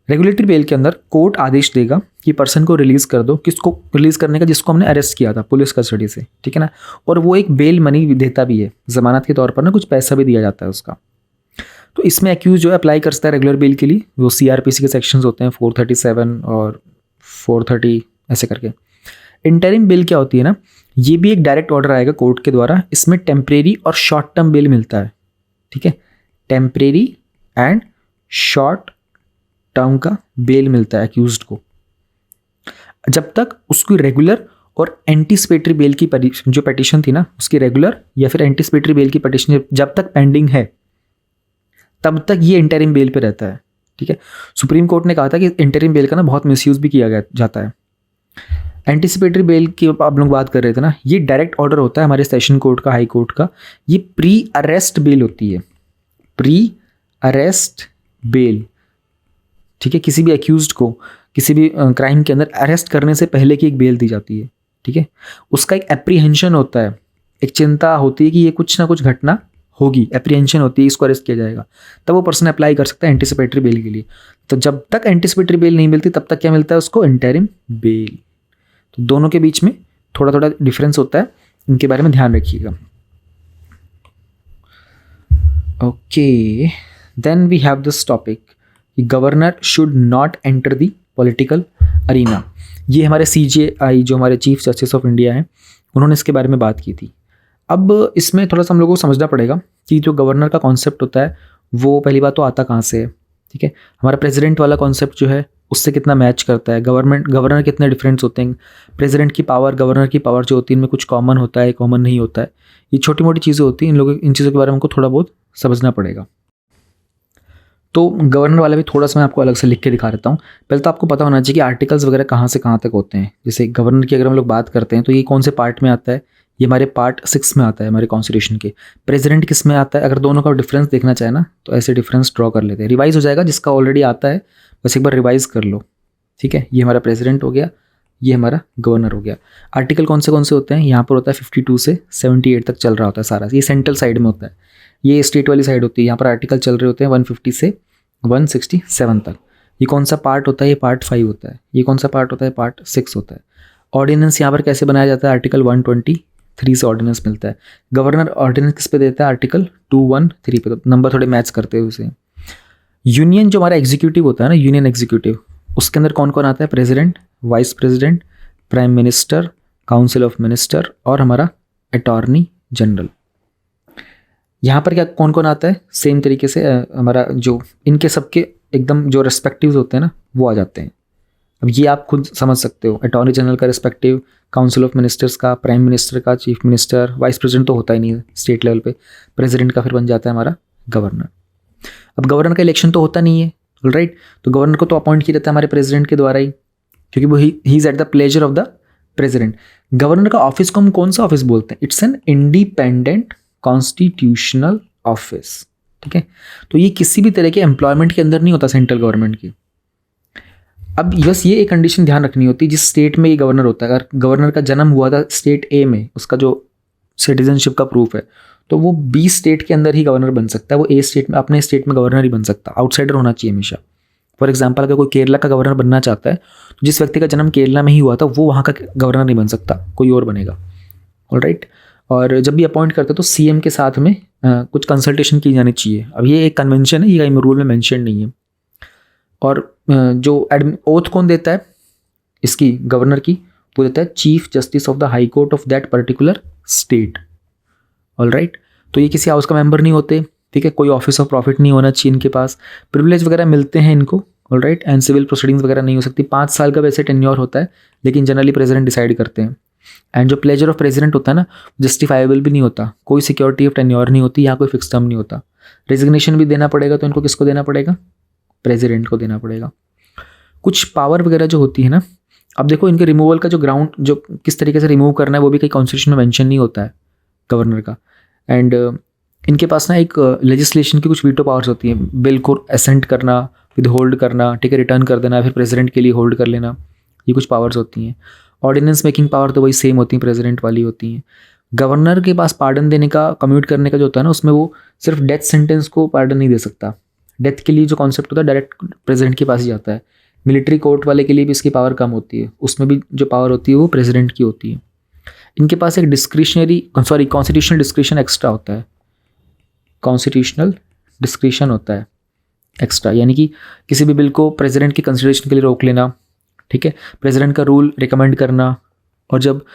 Regulatory bail के अंदर कोर्ट आदेश देगा कि पर्सन को रिलीज़ कर दो, किसको रिलीज़ करने का, जिसको हमने अरेस्ट किया था पुलिस कस्टडी से, ठीक है ना, और वो एक बेल मनी देता भी है, ज़मानत के तौर पर ना कुछ पैसा भी दिया जाता है उसका। तो इसमें एक्यूज जो है अप्लाई कर सकता है रेगुलर बेल के लिए, वो सीआरपीसी के सेक्शंस होते हैं 437 और 430 ऐसे करके। इंटरिम बेल क्या होती है ना, ये भी एक डायरेक्ट ऑर्डर आएगा कोर्ट के द्वारा, इसमें टेम्परेरी और शॉर्ट टर्म बेल मिलता है, ठीक है, टेम्परेरी एंड शॉर्ट टर्म का बेल मिलता है एक्यूज्ड को, जब तक उसकी रेगुलर और एंटिसिपेटरी बेल की जो पिटीशन थी ना, उसकी रेगुलर या फिर एंटिसिपेटरी बेल की पिटीशन जब तक पेंडिंग है तब तक ये इंटरिम बेल पे रहता है, ठीक है। सुप्रीम कोर्ट ने कहा था कि इंटरिम बेल का ना बहुत मिसयूज भी किया जाता है। एंटिसिपेटरी बेल की आप लोग बात कर रहे थे ना, ये डायरेक्ट ऑर्डर होता है हमारे सेशन कोर्ट का, हाई कोर्ट का। ये प्री अरेस्ट बेल होती है, प्री अरेस्ट बेल, ठीक है। किसी भी एक्यूज्ड को किसी भी क्राइम के अंदर अरेस्ट करने से पहले की एक बेल दी जाती है, ठीक है। उसका एक एप्रीहेंशन होता है, एक चिंता होती है कि ये कुछ ना कुछ घटना होगी, एप्रीहेंशन होती है, इसको अरेस्ट किया जाएगा, तब वो पर्सन अप्लाई कर सकता है एंटिसिपेटरी बेल के लिए। तो जब तक एंटिसिपेटरी बेल नहीं मिलती तब तक क्या मिलता है उसको, इंटरिम बेल। तो दोनों के बीच में थोड़ा थोड़ा डिफरेंस होता है, इनके बारे में ध्यान रखिएगा। Okay, then we have this topic, governor should not enter the political arena. ये हमारे CJI जो हमारे चीफ जस्टिस ऑफ इंडिया हैं, उन्होंने इसके बारे में बात की थी। अब इसमें थोड़ा सा हम लोगों को समझना पड़ेगा कि जो गवर्नर का कॉन्सेप्ट होता है वो पहली बात तो आता कहाँ से है, ठीक है। हमारा प्रेसिडेंट वाला कॉन्सेप्ट जो है उससे कितना मैच करता है, गवर्नर कितने डिफरेंस होते हैं, प्रेसिडेंट की पावर, गवर्नर की पावर जो होती है इनमें कुछ कॉमन होता है, कॉमन नहीं होता है, ये छोटी मोटी चीज़ें होती हैं। इन चीज़ों के बारे में हमको थोड़ा बहुत समझना पड़ेगा। तो गवर्नर वाला भी थोड़ा सा मैं आपको अलग से लिख के दिखा देता हूँ। पहले तो आपको पता होना चाहिए कि आर्टिकल्स वगैरह कहाँ से कहाँ तक होते हैं। जैसे गवर्नर की अगर हम लोग बात करते हैं तो ये कौन से पार्ट में आता है, ये हमारे पार्ट 6 में आता है हमारे कॉन्स्टिट्यूशन के। प्रेसिडेंट किस में आता है, अगर दोनों का डिफरेंस देखना चाहे ना तो ऐसे डिफरेंस ड्रॉ कर लेते हैं, रिवाइज हो जाएगा, जिसका ऑलरेडी आता है बस एक बार रिवाइज कर लो, ठीक है। ये हमारा प्रेसिडेंट हो गया, ये हमारा गवर्नर हो गया। आर्टिकल कौन से होते हैं, यहाँ पर होता है 52 से 78 तक चल रहा होता है सारा, ये सेंट्रल साइड में होता है, ये स्टेट वाली साइड होती है, यहाँ पर आर्टिकल चल रहे होते हैं 150 से 167 तक। ये कौन सा पार्ट होता है, ये पार्ट 5 होता है। ये कौन सा पार्ट होता है, पार्ट 6 होता है। ऑर्डिनेंस यहाँ पर कैसे बनाया जाता है, आर्टिकल 123 से ऑर्डिनेंस मिलता है। गवर्नर ऑर्डिनेंस किस पे देता है, आर्टिकल 213 पे। तो नंबर थोड़े मैच करते हैं उसे। यूनियन जो हमारा एग्जीक्यूटिव होता है ना, यूनियन एग्जीक्यूटिव, उसके अंदर कौन कौन आता है, president, vice president, prime minister, council of minister और हमारा अटॉर्नी जनरल। यहाँ पर क्या कौन कौन आता है, सेम तरीके से हमारा जो इनके सबके एकदम जो रेस्पेक्टिव्स होते हैं ना वो आ जाते हैं। अब ये आप खुद समझ सकते हो, अटॉर्नी जनरल का रेस्पेक्टिव, काउंसिल ऑफ मिनिस्टर्स का, प्राइम मिनिस्टर का, चीफ मिनिस्टर, वाइस प्रेसिडेंट तो होता ही नहीं है स्टेट लेवल पे, प्रेसिडेंट का फिर बन जाता है हमारा गवर्नर। अब गवर्नर का इलेक्शन तो होता नहीं है, राइट, तो गवर्नर को तो अपॉइंट किया जाता है हमारे प्रेसिडेंट के द्वारा ही, क्योंकि वो he is at the pleasure of the president. Governor का ऑफिस को हम कौन सा ऑफिस बोलते हैं, it's an independent constitutional office, ठीक है। तो ये किसी भी तरह के एम्प्लॉयमेंट के अंदर नहीं होता सेंट्रल गवर्नमेंट की। अब बस ये एक कंडीशन ध्यान रखनी होती है, जिस स्टेट में ये गवर्नर होता है, अगर गवर्नर का जन्म हुआ था स्टेट A में, उसका जो सिटीजनशिप का प्रूफ है, तो वो B स्टेट के अंदर ही गवर्नर बन सकता है, वो A स्टेट में, अपने स्टेट में गवर्नर ही बन सकता, आउटसाइडर होना चाहिए हमेशा। फॉर एग्जाम्पल, अगर कोई केरला का गवर्नर बनना चाहता है तो जिस व्यक्ति का जन्म केरला में ही हुआ था वो वहाँ का गवर्नर नहीं बन सकता, कोई और बनेगा, ऑलराइट। और जब भी अपॉइंट करते तो CM के साथ में कुछ कंसल्टेशन की जानी चाहिए। अब ये एक कन्वेंशन है, ये कहीं रूल में मेंशन नहीं है। और जो ओथ कौन देता है इसकी, गवर्नर की, वो देता है chief justice of the high court of that particular state, alright. तो ये किसी हाउस का मेंबर नहीं होते, ठीक है, कोई ऑफिस ऑफ प्रॉफिट नहीं होना चाहिए इनके पास, प्रिविलेज वगैरह मिलते हैं इनको, ऑलराइट, एंड सिविल प्रोसीडिंग्स वगैरह नहीं हो सकती। 5 साल का वैसे टेन्योर होता है, लेकिन जनरली प्रेसिडेंट डिसाइड करते हैं। एंड जो प्लेजर ऑफ प्रेसिडेंट होता है ना, जस्टिफाइबल भी नहीं होता, कोई सिक्योरिटी ऑफ टेन्योर नहीं होती, यहाँ कोई फिक्स टर्म नहीं होता। रेजिग्नेशन भी देना पड़ेगा तो इनको किसको देना पड़ेगा? प्रेसिडेंट को देना पड़ेगा। कुछ पावर वगैरह जो होती है ना, अब देखो इनके रिमूवल का जो ग्राउंड, जो किस तरीके से रिमूव करना है वो भी कहीं कॉन्स्टिट्यूशन में मेंशन नहीं होता है गवर्नर का। एंड इनके पास ना एक लेजिस्लेशन की कुछ वीटो पावर्स होती हैं, बिल को असेंट करना, विद होल्ड करना, ठीक है, रिटर्न कर देना, फिर प्रेसिडेंट के लिए होल्ड कर लेना, ये कुछ पावर्स होती हैं। ऑर्डिनेंस मेकिंग पावर तो वही सेम होती हैं, प्रेसिडेंट वाली होती हैं। गवर्नर के पास पार्डन देने का, कम्यूट करने का जो होता है ना, उसमें वो सिर्फ डेथ सेंटेंस को पार्डन नहीं दे सकता। डेथ के लिए जो कॉन्सेप्ट होता है डायरेक्ट प्रेसिडेंट के पास ही जाता है। मिलिट्री कोर्ट वाले के लिए भी इसकी पावर कम होती है, उसमें भी जो पावर होती है वो प्रेसिडेंट की होती है। इनके पास एक कॉन्स्टिट्यूशनल डिस्क्रिशन एक्स्ट्रा होता है, कॉन्स्टिट्यूशनल डिस्क्रिशन होता है एक्स्ट्रा, यानी कि किसी भी बिल को प्रेसिडेंट की कंसिडरेशन के लिए रोक लेना, ठीक है, प्रेसिडेंट का रूल रिकमेंड करना, और जब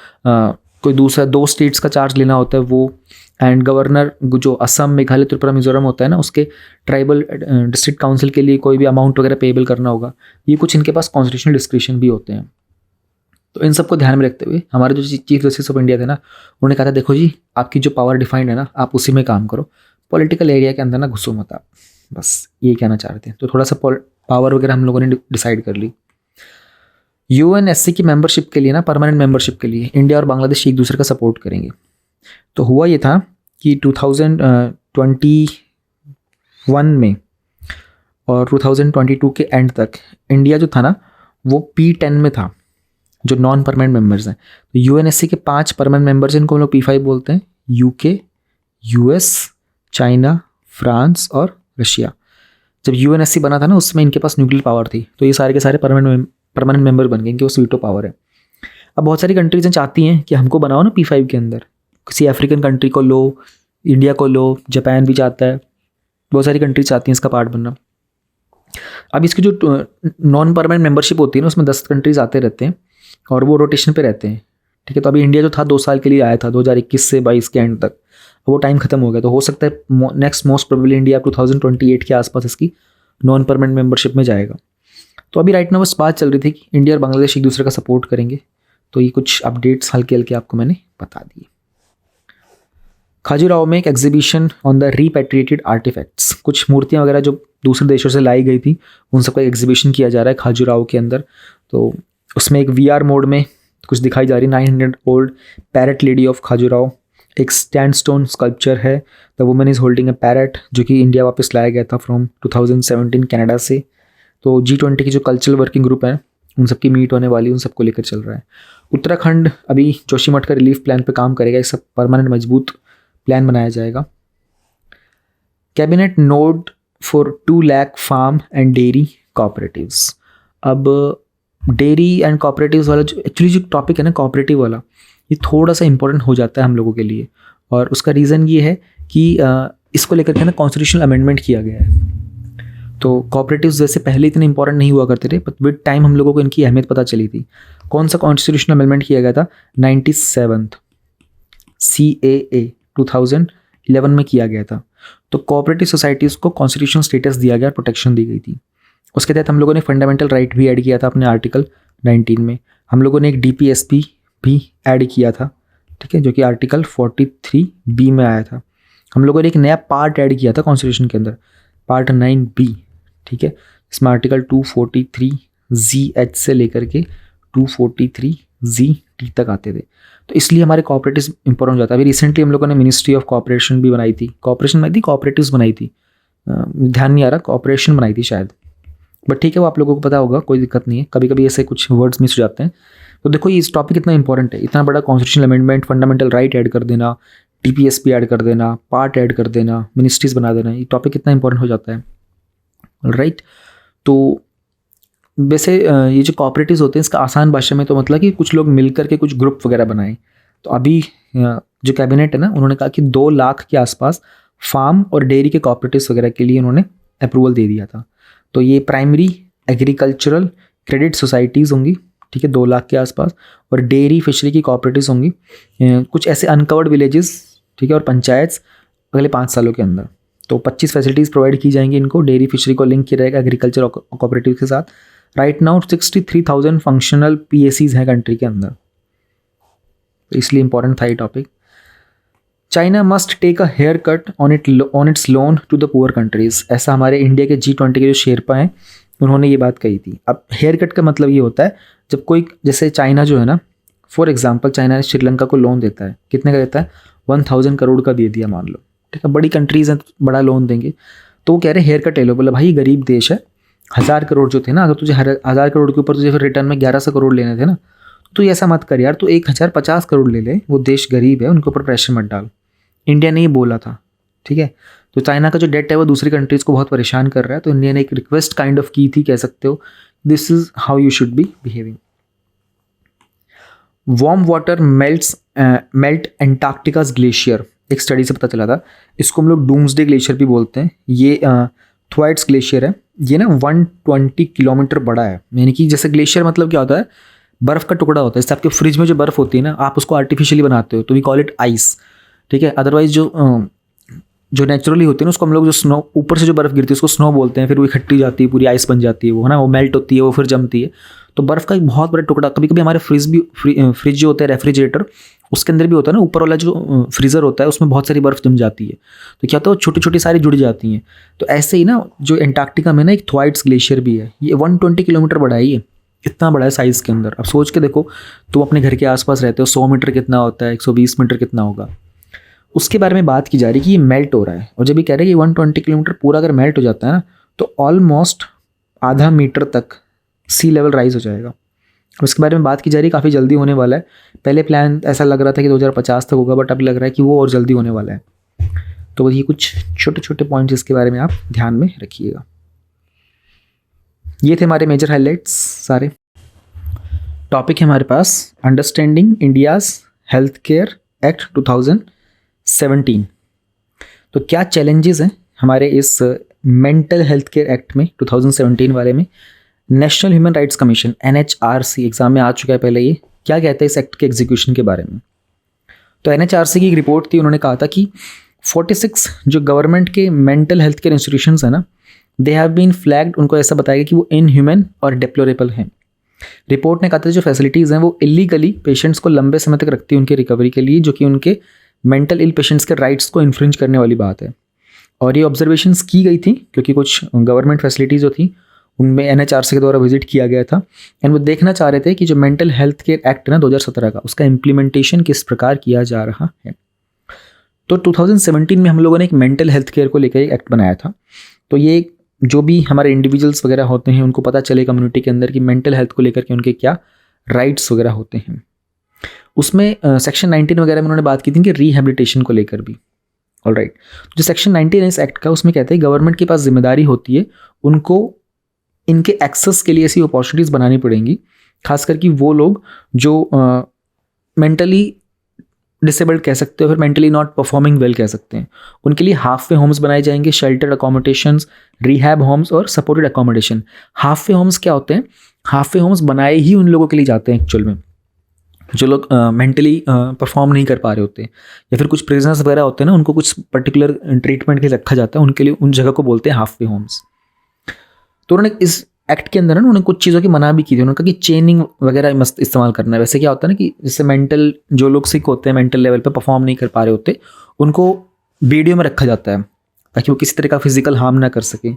कोई दूसरा 2 स्टेट्स का चार्ज लेना होता है वो, एंड गवर्नर जो असम, मेघालय, त्रिपुरा, मिजोरम होता है ना, उसके ट्राइबल डिस्ट्रिक्ट काउंसिल के लिए कोई भी अमाउंट वगैरह पेबल करना होगा, ये कुछ इनके पास कॉन्स्टिट्यूशनल डिस्क्रिशन भी होते हैं। तो इन सबको ध्यान में रखते हुए हमारे जो चीफ जस्टिस ऑफ इंडिया थे ना, उन्होंने कहा था देखो जी, आपकी जो पावर डिफाइंड है ना, आप उसी में काम करो, पॉलिटिकल एरिया के अंदर ना घुसो मत आप, बस ये कहना चाहते हैं। तो थोड़ा सा पावर वगैरह हम लोगों ने डिसाइड कर ली। यूएनएससी की मेंबरशिप के लिए ना, परमानेंट मेंबरशिप के लिए इंडिया और बांग्लादेश एक दूसरे का सपोर्ट करेंगे। तो हुआ ये था कि 2021 में और 2022 के एंड तक इंडिया जो था ना वो P10 में था, जो नॉन परमानेंट मेंबर्स हैं। तो यूएनएससी के 5 परमानेंट मेंबर्स, इनको हम लोग P5 बोलते हैं, यूके, यूएस, चाइना, फ्रांस और रशिया। जब यूएनएससी बना था ना, उसमें इनके पास न्यूक्लियर पावर थी, तो ये सारे के सारे परमानेंट मेंबर बन गए, इनके पास वीटो पावर है। अब बहुत सारी कंट्रीज़ चाहती हैं कि हमको बनाओ ना P5 के अंदर, किसी अफ्रीकन कंट्री को लो, इंडिया को लो, जापान भी चाहता है, बहुत सारी कंट्रीज चाहती हैं इसका पार्ट बनना। अब इसकी जो नॉन परमानेंट मेंबरशिप होती है ना, उसमें 10 कंट्रीज आते रहते हैं और वो रोटेशन पे रहते हैं, ठीक है। तो अभी इंडिया जो था 2 साल के लिए आया था, 2021 से 22 के एंड तक, वो टाइम खत्म हो गया। तो हो सकता है नेक्स्ट मोस्ट प्रोबेबली इंडिया 2028 के आसपास इसकी नॉन परमानेंट मेंबरशिप में जाएगा। तो अभी राइट नाउ बस बात चल रही थी कि इंडिया और बांग्लादेश एक दूसरे का सपोर्ट करेंगे। तो ये कुछ अपडेट्स हल्के हल्के आपको मैंने बता दिए। खाजुराहो में एक एग्जीबिशन ऑन द रीपैट्रिएटेड आर्टिफैक्ट्स, कुछ मूर्तियाँ वगैरह जो दूसरे देशों से लाई गई थी, उन सबका एग्जीबिशन किया जा रहा है खाजुराहो के अंदर। तो उसमें एक VR मोड में कुछ दिखाई जा रही है। 900 old parrot lady of Khajuraho, एक स्टैंडस्टोन स्कल्पचर है, the woman is holding a parrot, जो कि इंडिया वापस लाया गया था फ्रॉम 2017 कनाडा से। तो G20 की जो कल्चरल वर्किंग ग्रुप है, उन सबकी मीट होने वाली, उन सबको लेकर चल रहा है। उत्तराखंड अभी जोशीमठ का रिलीफ प्लान पे काम करेगा, एक सब परमानेंट मजबूत प्लान बनाया जाएगा। Cabinet nod for 2 lakh farm and dairy cooperatives. अब डेयरी एंड कोऑपरेटिव्स वाला जो एक्चुअली जो टॉपिक है ना, कोऑपरेटिव वाला, ये थोड़ा सा इंपॉर्टेंट हो जाता है हम लोगों के लिए, और उसका रीज़न ये है कि इसको लेकर के ना कॉन्स्टिट्यूशनल अमेंडमेंट किया गया है। तो कोऑपरेटिव्स जैसे पहले इतने इंपॉर्टेंट नहीं हुआ करते थे, बट विद टाइम हम लोगों को इनकी अहमियत पता चली थी। कौन सा कॉन्स्टिट्यूशनल अमेंडमेंट किया गया था? 97th CAA 2011 में किया गया था। तो कोऑपरेटिव सोसाइटीज़ को कॉन्स्टिट्यूशनल स्टेटस दिया गया, प्रोटेक्शन दी गई थी। उसके तहत हम लोगों ने फंडामेंटल राइट भी ऐड किया था अपने आर्टिकल 19 में। हम लोगों ने एक DPSP भी ऐड किया था, ठीक है, जो कि आर्टिकल 43B में आया था। हम लोगों ने एक नया पार्ट ऐड किया था कॉन्स्टिट्यूशन के अंदर, पार्ट 9B, ठीक है। इसमें आर्टिकल 243ZH से लेकर के 243ZT तक आते थे। तो इसलिए हमारे कोऑपरेटिव्स इंपॉर्टेंट हो जाता है। अभी रिसेंटली हम लोगों ने मिनिस्ट्री ऑफ कोऑपरेशन भी बनाई थी, कोऑपरेटिव्स बनाई थी, ध्यान नहीं आ रहा, कोऑपरेशन बनाई थी शायद, बट ठीक है, वो आप लोगों को पता होगा, कोई दिक्कत नहीं है। कभी कभी ऐसे कुछ वर्ड्स मिस हो जाते हैं। तो देखो ये इस टॉपिक इतना इंपॉर्टेंट है, इतना बड़ा constitutional amendment, fundamental right add कर देना, DPSP ऐड कर देना, पार्ट ऐड कर देना, मिनिस्ट्रीज बना देना, ये टॉपिक कितना इंपॉर्टेंट हो जाता है, राइट। तो वैसे ये जो कोऑपरेटिव्स होते हैं, इसका आसान भाषा में तो मतलब कि कुछ लोग मिलकर के कुछ ग्रुप वगैरह बनाएं। तो अभी जो कैबिनेट है ना, उन्होंने कहा कि 2 लाख के आसपास फार्म और डेयरी के कोऑपरेटिव्स वगैरह के लिए उन्होंने अप्रूवल दे दिया था। तो ये प्राइमरी एग्रीकल्चरल क्रेडिट सोसाइटीज़ होंगी, ठीक है, 2 लाख के आसपास, और डेयरी फिशरी की कोऑपरेटिव्स होंगी, कुछ ऐसे अनकवर्ड विलेजेस, ठीक है, और पंचायत अगले 5 सालों के अंदर। तो 25 फैसिलिटीज़ प्रोवाइड की जाएंगी इनको, डेयरी फिशरी को लिंक किया जाएगा एग्रीकल्चर कोऑपरेटिव के साथ। राइट नाउ 63,000 फंक्शनल PACs हैं कंट्री के अंदर। तो इसलिए इंपॉर्टेंट था ये topic. China must take a haircut on its loan to the poor countries, ऐसा हमारे इंडिया के G20 के जो शेरपा हैं उन्होंने ये बात कही थी। अब हेयर कट का मतलब ये होता है जब कोई, जैसे चाइना जो है ना, फॉर एग्जांपल चाइना ने श्रीलंका को लोन देता है, कितने का देता है, 1000 करोड़ का दे दिया मान लो, ठीक है, बड़ी कंट्रीज हैं बड़ा लोन देंगे, तो वो कह रहे हैं हेयर कट ले लो। बोला भाई गरीब देश है, 1000 करोड़ जो थे ना, अगर तुझे 1000 करोड़ के ऊपर तुझे फिर रिटर्न में 1100 करोड़ लेने थे ना, तो ऐसा मत कर यार, तो 1050 करोड़ ले ले, वो देश गरीब है, उनके ऊपर प्रेशर मत डाल। इंडिया ने ही बोला था, ठीक है। तो चाइना का जो डेट है वो दूसरी कंट्रीज़ को बहुत परेशान कर रहा है, तो इंडिया ने एक रिक्वेस्ट काइंड ऑफ की थी, कह सकते हो, this is how you should be behaving. Warm water melt Antarctica's glacier, एक स्टडी से पता चला था, इसको हम लोग डूम्सडे ग्लेशियर भी बोलते हैं। ये थ्वाइट्स ग्लेशियर है, ये ना 120 किलोमीटर बड़ा है, यानी कि जैसे ग्लेशियर मतलब क्या होता है, बर्फ़ का टुकड़ा होता है। जैसे आपके फ्रिज में जो बर्फ़ होती है ना, आप उसको आर्टिफिशियली बनाते हो तो वी कॉल इट आइस, ठीक है। अदरवाइज जो नेचुरली होती है ना, उसको हम लोग जो स्नो, ऊपर से जो बर्फ़ गिरती है उसको स्नो बोलते हैं, फिर वो इकट्ठी जाती है, पूरी आइस बन जाती है, वो है ना, वो मेल्ट होती है, वो फिर जमती है। तो बर्फ़ का एक बहुत बड़ा टुकड़ा, कभी कभी हमारे फ्रिज जो होता है, रेफ्रिजरेटर, उसके अंदर भी होता है ना, ऊपर वाला जो फ्रीज़र होता है उसमें बहुत सारी बर्फ़ जम जाती है, तो क्या होता है, छोटी छोटी सारी जुड़ जाती हैं। तो ऐसे ही ना जो एंटार्क्टिका में ना एक थ्वाइट्स ग्लेशियर भी है, ये 120 किलोमीटर बड़ा है, ये इतना बड़ा है साइज़ के अंदर। अब सोच के देखो, तुम अपने घर के आसपास रहते हो, 100 मीटर कितना होता है, 120 मीटर कितना होगा, उसके बारे में बात की जा रही है कि ये मेल्ट हो रहा है। और जब ये कह रहे हैं कि 120 किलोमीटर पूरा अगर मेल्ट हो जाता है ना, तो ऑलमोस्ट आधा मीटर तक सी लेवल राइज हो जाएगा। उसके बारे में बात की जा रही है, काफ़ी जल्दी होने वाला है। पहले प्लान ऐसा लग रहा था कि 2050 तक होगा, बट अब लग रहा है कि वो और जल्दी होने वाला है। तो ये कुछ छोटे छोटे पॉइंट्स इसके बारे में आप ध्यान में रखिएगा। ये थे हमारे मेजर हाइलाइट्स सारे। टॉपिक है हमारे पास understanding India's health care act 2017। तो क्या चैलेंजेस हैं हमारे इस मेंटल हेल्थ केयर एक्ट में 2017 वाले में। National human rights commission NHRC exam में आ चुका है पहले, ये क्या कहता है इस एक्ट के एग्जीक्यूशन के बारे में। तो NHRC की एक रिपोर्ट थी, उन्होंने कहा था कि 46 जो गवर्नमेंट के मेंटल हेल्थ केयर इंस्टीट्यूशंस हैं ना, दे हैव बीन फ्लैग्ड, उनको ऐसा बताया गया कि वो इनह्यूमन और डिप्लोरेबल हैं। रिपोर्ट ने कहा था जो फैसिलिटीज़ हैं वो इलीगली पेशेंट्स को लंबे समय तक रखती है उनकी रिकवरी के लिए, जो कि उनके मेंटल इल पेशेंट्स के राइट्स को इन्फ्रिंज करने वाली बात है। और ये ऑब्जर्वेशंस की गई थी क्योंकि कुछ गवर्नमेंट फैसिलिटीज़ जो थी उनमें NHRC के द्वारा विजिट किया गया था, एंड वो देखना चाह रहे थे कि जो मेंटल हेल्थ केयर एक्ट है ना 2017 का, उसका इम्प्लीमेंटेशन किस प्रकार किया जा रहा है। तो 2017 में हम लोगों ने एक मेंटल हेल्थ केयर को लेकर एक एक्ट बनाया था। तो ये जो भी हमारे इंडिविजुअल्स वगैरह होते हैं उनको पता चले कम्युनिटी के अंदर कि मेंटल हेल्थ को लेकर के उनके क्या राइट्स वगैरह होते हैं। उसमें सेक्शन 19 वगैरह में उन्होंने बात की थी कि रिहेबिलिटेशन को लेकर भी। ऑलराइट, जो सेक्शन 19 है इस एक्ट का, उसमें कहते हैं गवर्नमेंट के पास जिम्मेदारी होती है उनको इनके एक्सेस के लिए ऐसी अपॉर्चुनिटीज़ बनानी पड़ेंगी, खासकर कि वो लोग जो मेंटली डिसेबल्ड कह सकते हो, फिर मेंटली नॉट परफॉर्मिंग वेल कह सकते हैं, उनके लिए हाफ वे होम्स बनाए जाएंगे, शेल्टर्ड अकोमोडेशंस, रिहैब होम्स और supported accommodation. Halfway homes क्या होते हैं? हाफ वे होम्स बनाए ही उन लोगों के लिए जाते हैं एक्चुअल में जो लोग मेंटली परफॉर्म नहीं कर पा रहे होते, या फिर कुछ प्रिजनर्स वगैरह होते हैं ना, उनको कुछ पर्टिकुलर ट्रीटमेंट के लिए रखा जाता है, उनके लिए उन जगह को बोलते हैं हाफ वे होम्स। तो उन्होंने इस एक्ट के अंदर ना उन्होंने कुछ चीज़ों की मना भी की थी। उन्होंने कहा कि चेनिंग वगैरह मस्त इस्तेमाल करना है। वैसे क्या होता है ना कि जैसे मेंटल जो लोग सिक होते हैं, मेंटल लेवल पे परफॉर्म नहीं कर पा रहे होते, उनको वीडियो में रखा जाता है ताकि वो किसी तरह का फिजिकल हार्म ना कर सके,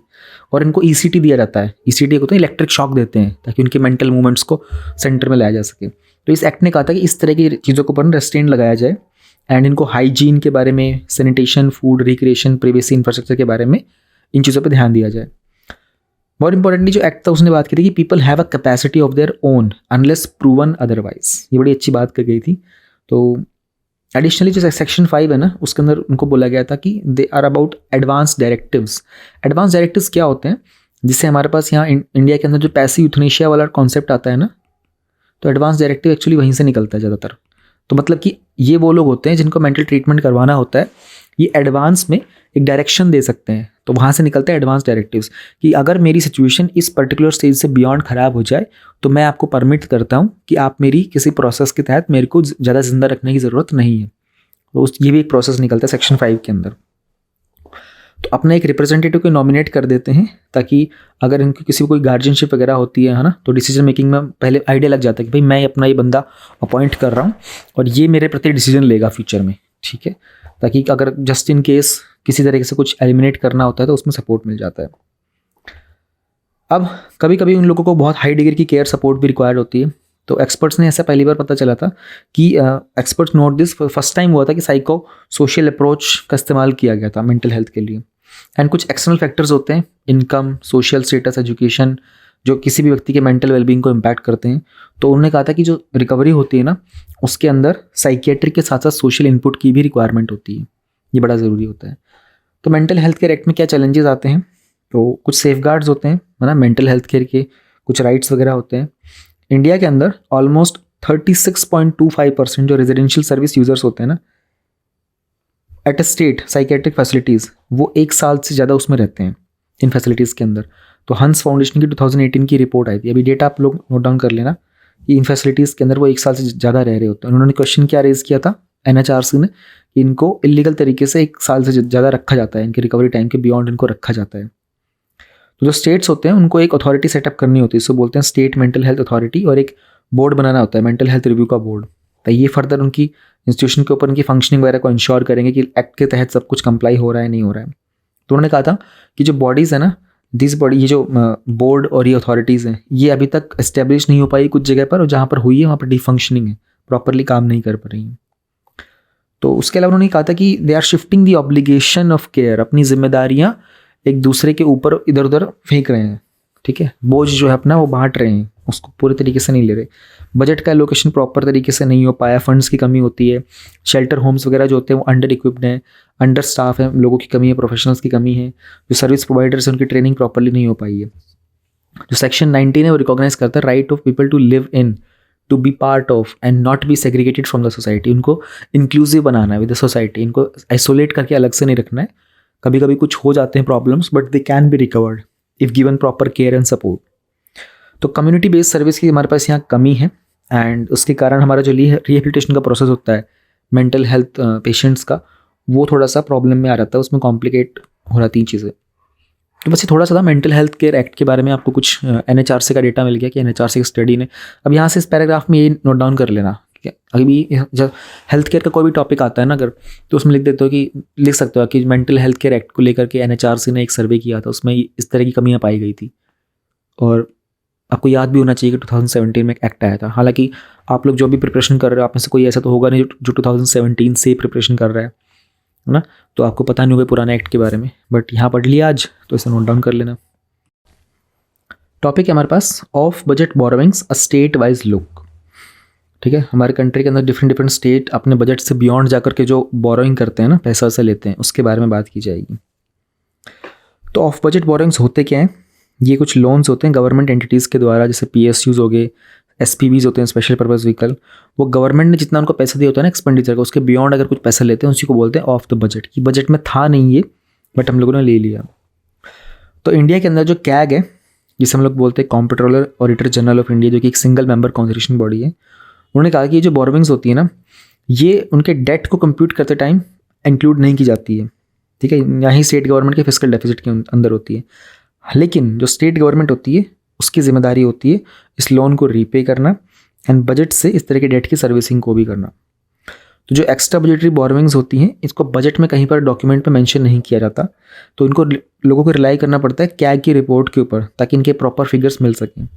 और इनको ECT दिया जाता है। ECT होता है इलेक्ट्रिक शॉक देते हैं ताकि उनके मेंटल मूवमेंट्स को सेंटर में लाया जा सके। तो इस एक्ट ने कहा था कि इस तरह की चीज़ों के ऊपर रेस्ट्रेंट लगाया जाए, एंड इनको हाइजीन के बारे में, sanitation, food, recreation, privacy, infrastructure के बारे में, इन चीज़ों पर ध्यान दिया जाए। मोर इंपॉर्टेंटली जो एक्ट था उसने बात की थी कि people have a capacity of their own unless proven otherwise. ये बड़ी अच्छी बात कर गई थी। तो एडिशनली जो सेक्शन 5 है ना, उसके अंदर उनको बोला गया था कि they are about advance directives. Advance directives क्या होते हैं? जिससे हमारे पास यहाँ इंडिया के अंदर जो पैसिव यूथनेशिया वाला कॉन्सेप्ट आता है ना, तो एडवांस डायरेक्टिव एक्चुअली वहीं से निकलता है ज़्यादातर। तो मतलब कि ये वो लोग होते हैं जिनको मेंटल ट्रीटमेंट करवाना होता है, ये एडवांस में एक डायरेक्शन दे सकते हैं। तो वहाँ से निकलते हैं एडवांस डायरेक्टिव्स कि अगर मेरी सिचुएशन इस पर्टिकुलर स्टेज से बियॉन्ड ख़राब हो जाए तो मैं आपको परमिट करता हूँ कि आप मेरी किसी प्रोसेस के तहत मेरे को ज़्यादा जिंदा रखने की ज़रूरत नहीं है। तो ये भी एक प्रोसेस निकलता है सेक्शन 5 के अंदर। तो अपना एक रिप्रेजेंटेटिव को नॉमिनेट कर देते हैं, ताकि अगर इनकी किसी को कोई गार्जियनशिप वगैरह होती है ना, तो डिसीजन मेकिंग में पहले आइडिया लग जाता है कि भाई मैं अपना ये बंदा अपॉइंट कर रहा हूँ और ये मेरे प्रति डिसीजन लेगा फ्यूचर में, ठीक है, ताकि अगर जस्ट इन केस किसी तरीके से कुछ एलिमिनेट करना होता है तो उसमें सपोर्ट मिल जाता है। अब कभी कभी उन लोगों को बहुत हाई डिग्री की केयर सपोर्ट भी रिक्वायर्ड होती है। तो एक्सपर्ट्स ने ऐसा पहली बार पता चला था कि experts note this, first time हुआ था कि साइको सोशल अप्रोच का इस्तेमाल किया गया था मेंटल हेल्थ के लिए। एंड कुछ एक्सटर्नल फैक्टर्स होते हैं, इनकम, सोशल स्टेटस, एजुकेशन, जो किसी भी व्यक्ति के मेंटल वेलबींग को इम्पैक्ट करते हैं। तो उन्होंने कहा था कि जो रिकवरी होती है ना, उसके अंदर साइकियाट्रिक के साथ साथ सोशल इनपुट की भी रिक्वायरमेंट होती है, ये बड़ा ज़रूरी होता है। तो मेंटल हेल्थ केयर एक्ट में क्या चैलेंजेस आते हैं, तो कुछ सेफ गार्ड्स होते हैं, है ना, मेंटल हेल्थ केयर के कुछ राइट्स वगैरह होते हैं। इंडिया के अंदर ऑलमोस्ट 36.25% जो रेजिडेंशियल सर्विस यूजर्स होते हैं ना at a state psychiatric facilities, वो 1 साल से ज़्यादा उसमें रहते हैं इन फैसिलिटीज़ के अंदर। तो हंस फाउंडेशन की 2018 की रिपोर्ट आई थी, अभी डेटा आप लोग नोट डाउन कर लेना, कि इन फैसिलिटीज़ के अंदर वो 1 साल से ज़्यादा रह रहे होते हैं। उन्होंने क्वेश्चन क्या रेज़ किया था NHRC ने, कि इनको इलीगल तरीके से 1 साल से ज़्यादा रखा जाता है, इनके रिकवरी टाइम के बियॉन्ड इनको रखा जाता है। तो जो स्टेट्स होते हैं उनको एक अथॉरिटी सेटअप करनी होती है, इसको बोलते हैं स्टेट मेंटल हेल्थ अथॉरिटी, और एक बोर्ड बनाना होता है मेंटल हेल्थ रिव्यू का बोर्ड। तो ये फर्दर उनकी इंस्टीट्यूशन के ऊपर उनकी फंक्शनिंग वगैरह को इंश्योर करेंगे कि एक्ट के तहत सब कुछ कंप्लाई हो रहा है नहीं हो रहा है। तो उन्होंने कहा था कि जो बॉडीज़ है ना, दिस बॉडी, ये जो बोर्ड और ये अथॉरिटीज़ हैं, ये अभी तक एस्टेब्लिश नहीं हो पाई कुछ जगह पर, और जहाँ पर हुई है वहाँ पर डिफंक्शनिंग है, प्रॉपरली काम नहीं कर पा रही हैं। तो उसके अलावा उन्होंने कहा था कि they are shifting the obligation of care, अपनी जिम्मेदारियाँ एक दूसरे के ऊपर इधर उधर फेंक रहे हैं, ठीक है, बोझ जो है अपना वो बांट रहे हैं, उसको पूरे तरीके से नहीं ले रहे। बजट का एलोकेशन प्रॉपर तरीके से नहीं हो पाया, फंड्स की कमी होती है, शेल्टर होम्स वगैरह जो होते हैं वो अंडर इक्विप्ड हैं, अंडर स्टाफ है, लोगों की कमी है, प्रोफेशनल्स की कमी है, जो सर्विस प्रोवाइडर्स हैं उनकी ट्रेनिंग प्रॉपरली नहीं हो पाई है। जो सेक्शन 19 है वो रिकॉग्नाइज करता है right of people to live in, to be part of and not be segregated from the society. उनको इंक्लूसिव बनाना है विद द सोसाइटी, इनको आइसोलेट करके अलग से नहीं रखना है। कभी कभी कुछ हो जाते हैं problems, but they can be recovered if given proper care and support. तो कम्युनिटी बेस्ड सर्विस की हमारे पास यहाँ कमी है, एंड उसके कारण हमारा जो रिहेबिलिटेशन का प्रोसेस होता है मेंटल हेल्थ पेशेंट्स का, वो थोड़ा सा प्रॉब्लम में आ जाता है, उसमें कॉम्प्लिकेट हो जाती हैं चीज़ें। तो बस ये थोड़ा सा था मेंटल हेल्थ केयर एक्ट के बारे में, आपको कुछ NHRC का डेटा मिल गया कि NHRC की स्टडी ने। अब यहाँ से इस पैराग्राफ में ये नोट डाउन कर लेना, ठीक है, अभी जब हेल्थ केयर का कोई भी टॉपिक आता है ना अगर, तो उसमें लिख देते हो कि, लिख सकते हो कि मेंटल हेल्थ केयर एक्ट को लेकर के NHRC ने एक सर्वे किया था, उसमें इस तरह की कमियाँ पाई गई थी। और आपको याद भी होना चाहिए कि 2017 में एक एक्ट आया था। हालांकि आप लोग जो भी प्रिपरेशन कर रहे हो, आप में से कोई ऐसा तो होगा नहीं जो 2017 से प्रिपरेशन कर रहा है ना, तो आपको पता नहीं होगा पुराने एक्ट के बारे में, बट यहाँ पढ़ लिया आज, तो इसे नोट डाउन कर लेना। टॉपिक है हमारे पास of budget borrowings, a state wise look, ठीक है। हमारे कंट्री के अंदर डिफरेंट स्टेट अपने बजट से बियॉन्ड जाकर के जो बोरोइंग करते हैं ना, पैसा से लेते हैं, उसके बारे में बात की जाएगी। तो ऑफ बजट बोरोइंग्स होते क्या हैं, ये कुछ लोन्स होते हैं गवर्नमेंट एंटिटीज़ के द्वारा, जैसे PSUs हो गए, SPVs होते हैं, स्पेशल पर्पस व्हीकल। वो गवर्नमेंट ने जितना उनको पैसा दिया होता है ना एक्सपेंडिचर का, उसके बियॉन्ड अगर कुछ पैसा लेते हैं उसी को बोलते हैं ऑफ द बजट, कि बजट में था नहीं ये, बट हम लोगों ने ले लिया। तो इंडिया के अंदर जो कैग है, जिसे हम लोग बोलते हैं comptroller auditor general of India, जो कि एक सिंगल मेंबर कॉन्स्टिट्यूशन बॉडी है, उन्होंने कहा कि ये जो बोरोविंग्स होती है ना, ये उनके डेट को कंप्यूट करते टाइम इंक्लूड नहीं की जाती है, ठीक है, यहाँ ही स्टेट गवर्नमेंट के फिस्कल डेफिसिट के अंदर होती है। लेकिन जो स्टेट गवर्नमेंट होती है उसकी जिम्मेदारी होती है इस लोन को रीपे करना, एंड बजट से इस तरह के डेट की सर्विसिंग को भी करना। तो जो एक्स्ट्रा बजटरी बोरोविंग्स होती हैं, इसको बजट में कहीं पर डॉक्यूमेंट पे मेंशन नहीं किया जाता, तो इनको लोगों को रिलाई करना पड़ता है कैग की रिपोर्ट के ऊपर, ताकि इनके प्रॉपर फिगर्स मिल सकें।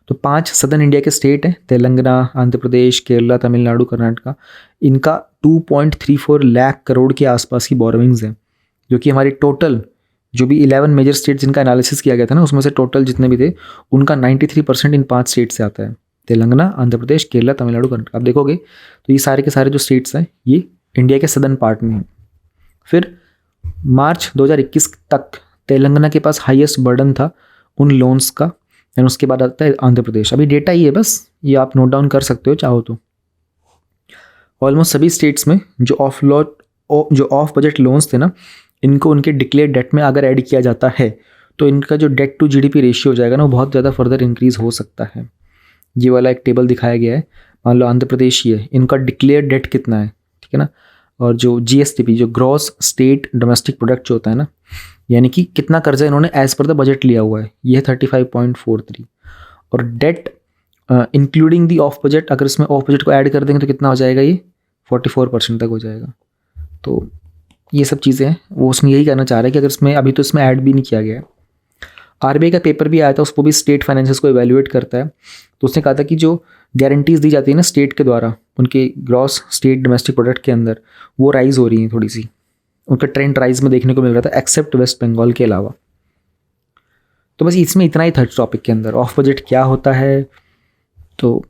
तो 5 सदर्न इंडिया के स्टेट हैं, तेलंगाना, आंध्र प्रदेश, केरला, तमिलनाडु, कर्नाटका, इनका 2.34 लाख करोड़ के आसपास की बोरोविंग्स हैं, जो कि हमारी टोटल जो भी 11 मेजर स्टेट जिनका एनालिसिस किया गया था ना, उसमें से टोटल जितने भी थे उनका 93% इन 5 स्टेट से आता है, तेलंगाना, आंध्र प्रदेश, केरला, तमिलनाडु, कर्नाटक। आप देखोगे तो ये सारे के सारे जो स्टेट्स हैं ये इंडिया के सदर्न पार्ट में हैं। फिर मार्च 2021 तक तेलंगाना के पास हाईएस्ट बर्डन था उन लोन्स का, एंड उसके बाद आता है आंध्र प्रदेश। अभी डेटा ही है बस, ये आप नोट डाउन कर सकते हो चाहो तो। ऑलमोस्ट सभी स्टेट्स में जो ऑफ बजट लोन्स थे ना, इनको उनके डिक्लेयर डेट में अगर ऐड किया जाता है तो इनका जो डेट टू GDP रेशियो हो जाएगा ना, वो बहुत ज़्यादा फर्दर इंक्रीज़ हो सकता है। ये वाला एक टेबल दिखाया गया है, मान लो आंध्र प्रदेश ही है, इनका डिक्लेयर डेट कितना है, ठीक है ना, और जो GSDP जो ग्रॉस स्टेट डोमेस्टिक प्रोडक्ट जो होता है ना, यानी कि कितना कर्जा इन्होंने एज पर द बजट लिया हुआ है, ये है 35.43। और debt including the of budget, अगर इसमें ऑफ बजट को ऐड कर देंगे तो कितना हो जाएगा, ये 44% तक हो जाएगा। तो ये सब चीज़ें हैं, वो उसमें यही कहना चाह रहा है कि अगर इसमें अभी तो इसमें ऐड भी नहीं किया गया है। RBI का पेपर भी आया था, उसको भी स्टेट फाइनेंसेस को इवेल्युएट करता है, तो उसने कहा था कि जो गारंटीज़ दी जाती है ना स्टेट के द्वारा उनके ग्रॉस स्टेट डोमेस्टिक प्रोडक्ट के अंदर, वो राइज़ हो रही हैं थोड़ी सी, उनका ट्रेंड राइज में देखने को मिल रहा था, एक्सेप्ट वेस्ट बंगाल के अलावा। तो बस इसमें इतना ही था टॉपिक के अंदर। ऑफ बजट क्या होता है, तो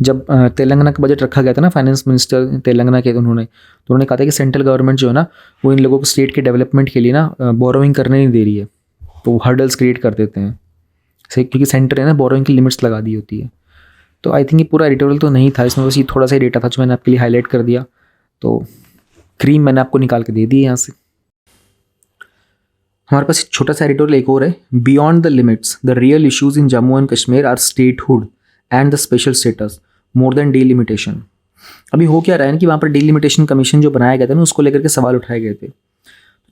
जब तेलंगाना का बजट रखा गया था ना, फाइनेंस मिनिस्टर तेलंगाना के, तो उन्होंने कहा था कि सेंट्रल गवर्नमेंट जो है ना, वो इन लोगों को स्टेट के डेवलपमेंट के लिए ना बोरोइंग करने नहीं दे रही है, तो हर्डल्स क्रिएट कर देते हैं क्योंकि सेंटर है ना, बोरोइंग की लिमिट्स लगा दी होती है। तो आई थिंक ये पूरा एडिटोरियल तो नहीं था इसमें, बस ये थोड़ा सा ही डेटा था जो मैंने आपके लिए हाईलाइट कर दिया। तो क्रीम मैंने आपको निकाल के दे दी यहाँ से। हमारे पास एक छोटा सा एडिटोरियल एक और है, beyond the limits the real issues in Jammu and Kashmir are statehood and the special status more than delimitation. अभी हो क्या रहा है ना कि वहाँ पर डिलिमिटेशन कमीशन जो बनाया गया था ना, उसको लेकर के सवाल उठाए गए थे।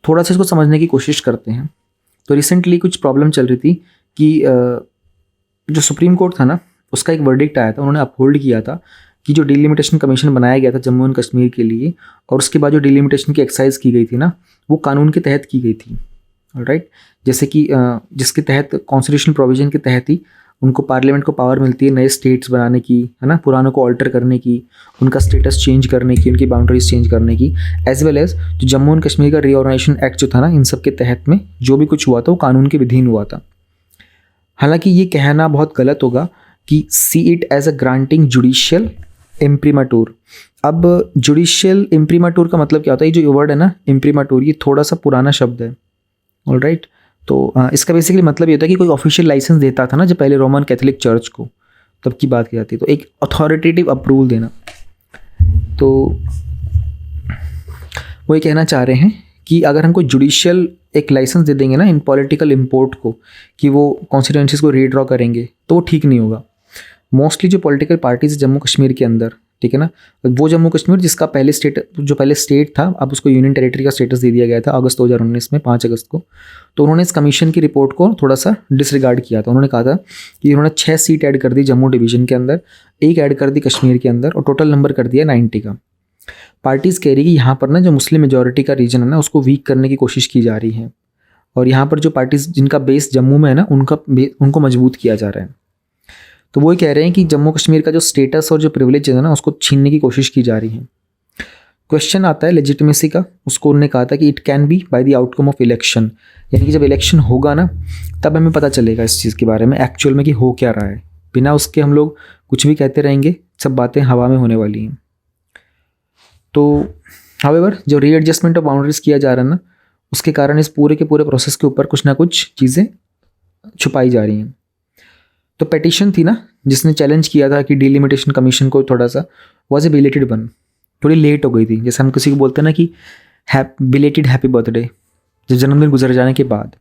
थोड़ा सा इसको समझने की कोशिश करते हैं। तो रिसेंटली कुछ प्रॉब्लम चल रही थी कि जो सुप्रीम कोर्ट था ना, उसका एक वर्डिक्ट आया था, उन्होंने अपहोल्ड किया था कि जो डिलिमिटेशन कमीशन बनाया गया था जम्मू एंड कश्मीर के लिए, और उसके बाद जो डिलिमिटेशन की एक्सरसाइज की गई थी ना, वो कानून के तहत की गई थी। राइट, जैसे कि जिसके तहत कॉन्स्टिट्यूशनल प्रोविजन के तहत ही उनको पार्लियामेंट को पावर मिलती है नए स्टेट्स बनाने की, है ना, पुरानों को ऑल्टर करने की, उनका स्टेटस चेंज करने की, उनकी बाउंड्रीज चेंज करने की, एज वेल एज जो जम्मू एंड कश्मीर का रीऑर्गेनाइजेशन एक्ट जो था ना, इन सब के तहत में जो भी कुछ हुआ था वो कानून के विधीन हुआ था। हालांकि ये कहना बहुत गलत होगा कि see it as a granting judicial imprimatur. अब जुडिशियल इम्प्रीमाटूर का मतलब क्या होता है, ये जो वर्ड है ना इम्प्रीमाटूर, ये थोड़ा सा पुराना शब्द है। ऑलराइट, तो इसका बेसिकली मतलब ये होता है कि कोई ऑफिशियल लाइसेंस देता था ना जब पहले रोमन कैथोलिक चर्च को, तब की बात की जाती है, तो एक अथॉरिटेटिव अप्रूवल देना। तो वो ये कहना चाह रहे हैं कि अगर हम कोई जुडिशियल एक लाइसेंस दे देंगे ना इन पॉलिटिकल इम्पोर्ट को, कि वो कॉन्स्टिट्यूएंसीज को रीड्रॉ करेंगे, तो वो ठीक नहीं होगा। मोस्टली जो पॉलिटिकल पार्टीज जम्मू कश्मीर के अंदर, ठीक है ना, वो जम्मू कश्मीर जिसका पहले स्टेट था, अब उसको यूनियन टेरिटरी का स्टेटस दे दिया गया था अगस्त 2019 में, 5 अगस्त को। तो उन्होंने इस कमीशन की रिपोर्ट को थोड़ा सा डिसरिगार्ड किया था। उन्होंने कहा था कि उन्होंने 6 सीट ऐड कर दी जम्मू डिवीजन के अंदर, 1 ऐड कर दी कश्मीर के अंदर, और टोटल नंबर कर दिया 90 का। पार्टीज़ कह रही कि यहाँ पर ना जो मुस्लिम मेजॉरिटी का रीजन है ना, उसको वीक करने की कोशिश की जा रही है, और यहाँ पर जो पार्टीज़ जिनका बेस जम्मू में है ना, उनको मजबूत किया जा रहा है। तो वो कह रहे हैं कि जम्मू कश्मीर का जो स्टेटस और जो प्रिविलेज है ना, उसको छीनने की कोशिश की जा रही है। क्वेश्चन आता है लेजिटिमेसी का, उसको उन्होंने कहा था कि it can be by the outcome of election, यानी कि जब इलेक्शन होगा ना, तब हमें पता चलेगा इस चीज़ के बारे में एक्चुअल में कि हो क्या रहा है। बिना उसके हम लोग कुछ भी कहते रहेंगे, सब बातें हवा में होने वाली हैं। तो हाउएवर जो रीएडजस्टमेंट ऑफ बाउंड्रीज किया जा रहा है ना, उसके कारण इस पूरे के पूरे प्रोसेस के ऊपर कुछ ना कुछ चीज़ें छुपाई जा रही हैं। तो पेटिशन थी ना जिसने चैलेंज किया था कि डिलिमिटेशन कमीशन को थोड़ा सा वॉज ए बिलेटेड वन, थोड़ी लेट हो गई थी। जैसे हम किसी को बोलते हैं ना कि बिलेटेड हैप्पी बर्थडे, जब जन्मदिन गुजर जाने के बाद।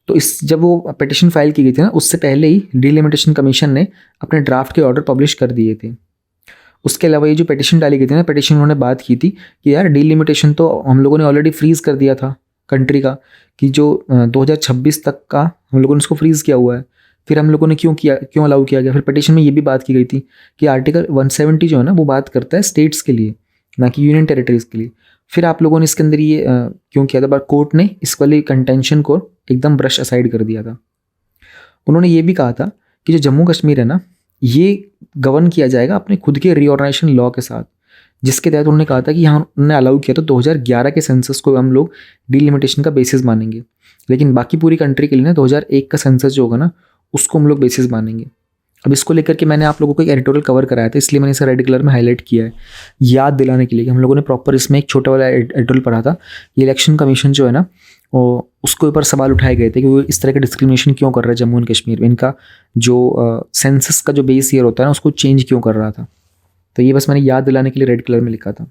तो जब वो पेटिशन फाइल की गई थी ना, उससे पहले ही डिलिमिटेशन कमीशन ने अपने ड्राफ्ट के ऑर्डर पब्लिश कर दिए थे। उसके अलावा ये जो पेटिशन डाली गई थी ना, पेटिशन उन्होंने बात की थी कि यार डिलिमिटेशन तो हम लोगों ने ऑलरेडी फ्रीज़ कर दिया था कंट्री का, कि जो 2026 तक का हम लोगों ने उसको फ्रीज़ किया हुआ है, फिर हम लोगों ने क्यों अलाउ किया गया। फिर पिटीशन में ये भी बात की गई थी कि आर्टिकल 170 जो है ना, वो बात करता है स्टेट्स के लिए, ना कि यूनियन टेरिटरीज़ के लिए। फिर आप लोगों ने इसके अंदर ये क्यों किया था, बट कोर्ट ने इस वाली कंटेंशन को एकदम ब्रश असाइड कर दिया था। उन्होंने ये भी कहा था कि जो जम्मू कश्मीर है ना, ये गवर्न किया जाएगा अपने खुद के रीऑर्गेनाइजेशन लॉ के साथ, जिसके तहत उन्होंने कहा था कि यहाँ उन्होंने अलाउ किया था 2011 के सेंसस को हम लोग डिलिमिटेशन का बेसिस मानेंगे, लेकिन बाकी पूरी कंट्री के लिए ना 2001 का सेंसस जो होगा ना, उसको हम लोग बेसिस मानेंगे। अब इसको लेकर के मैंने आप लोगों को एक एडिटोरियल कवर कराया था, इसलिए मैंने इसे रेड कलर में हाईलाइट किया है, याद दिलाने के लिए कि हम लोगों ने प्रॉपर इसमें एक छोटा वाला एडिटोरियल पढ़ा था। ये इलेक्शन कमीशन जो है ना, उसके ऊपर सवाल उठाए गए थे कि वो इस तरह का डिस्क्रिमिनेशन क्यों कर रहा है जम्मू एंड कश्मीर में, इनका जो सेंसस का जो बेस ईयर होता है ना, उसको चेंज क्यों कर रहा था। तो ये बस मैंने याद दिलाने के लिए रेड कलर में लिखा था।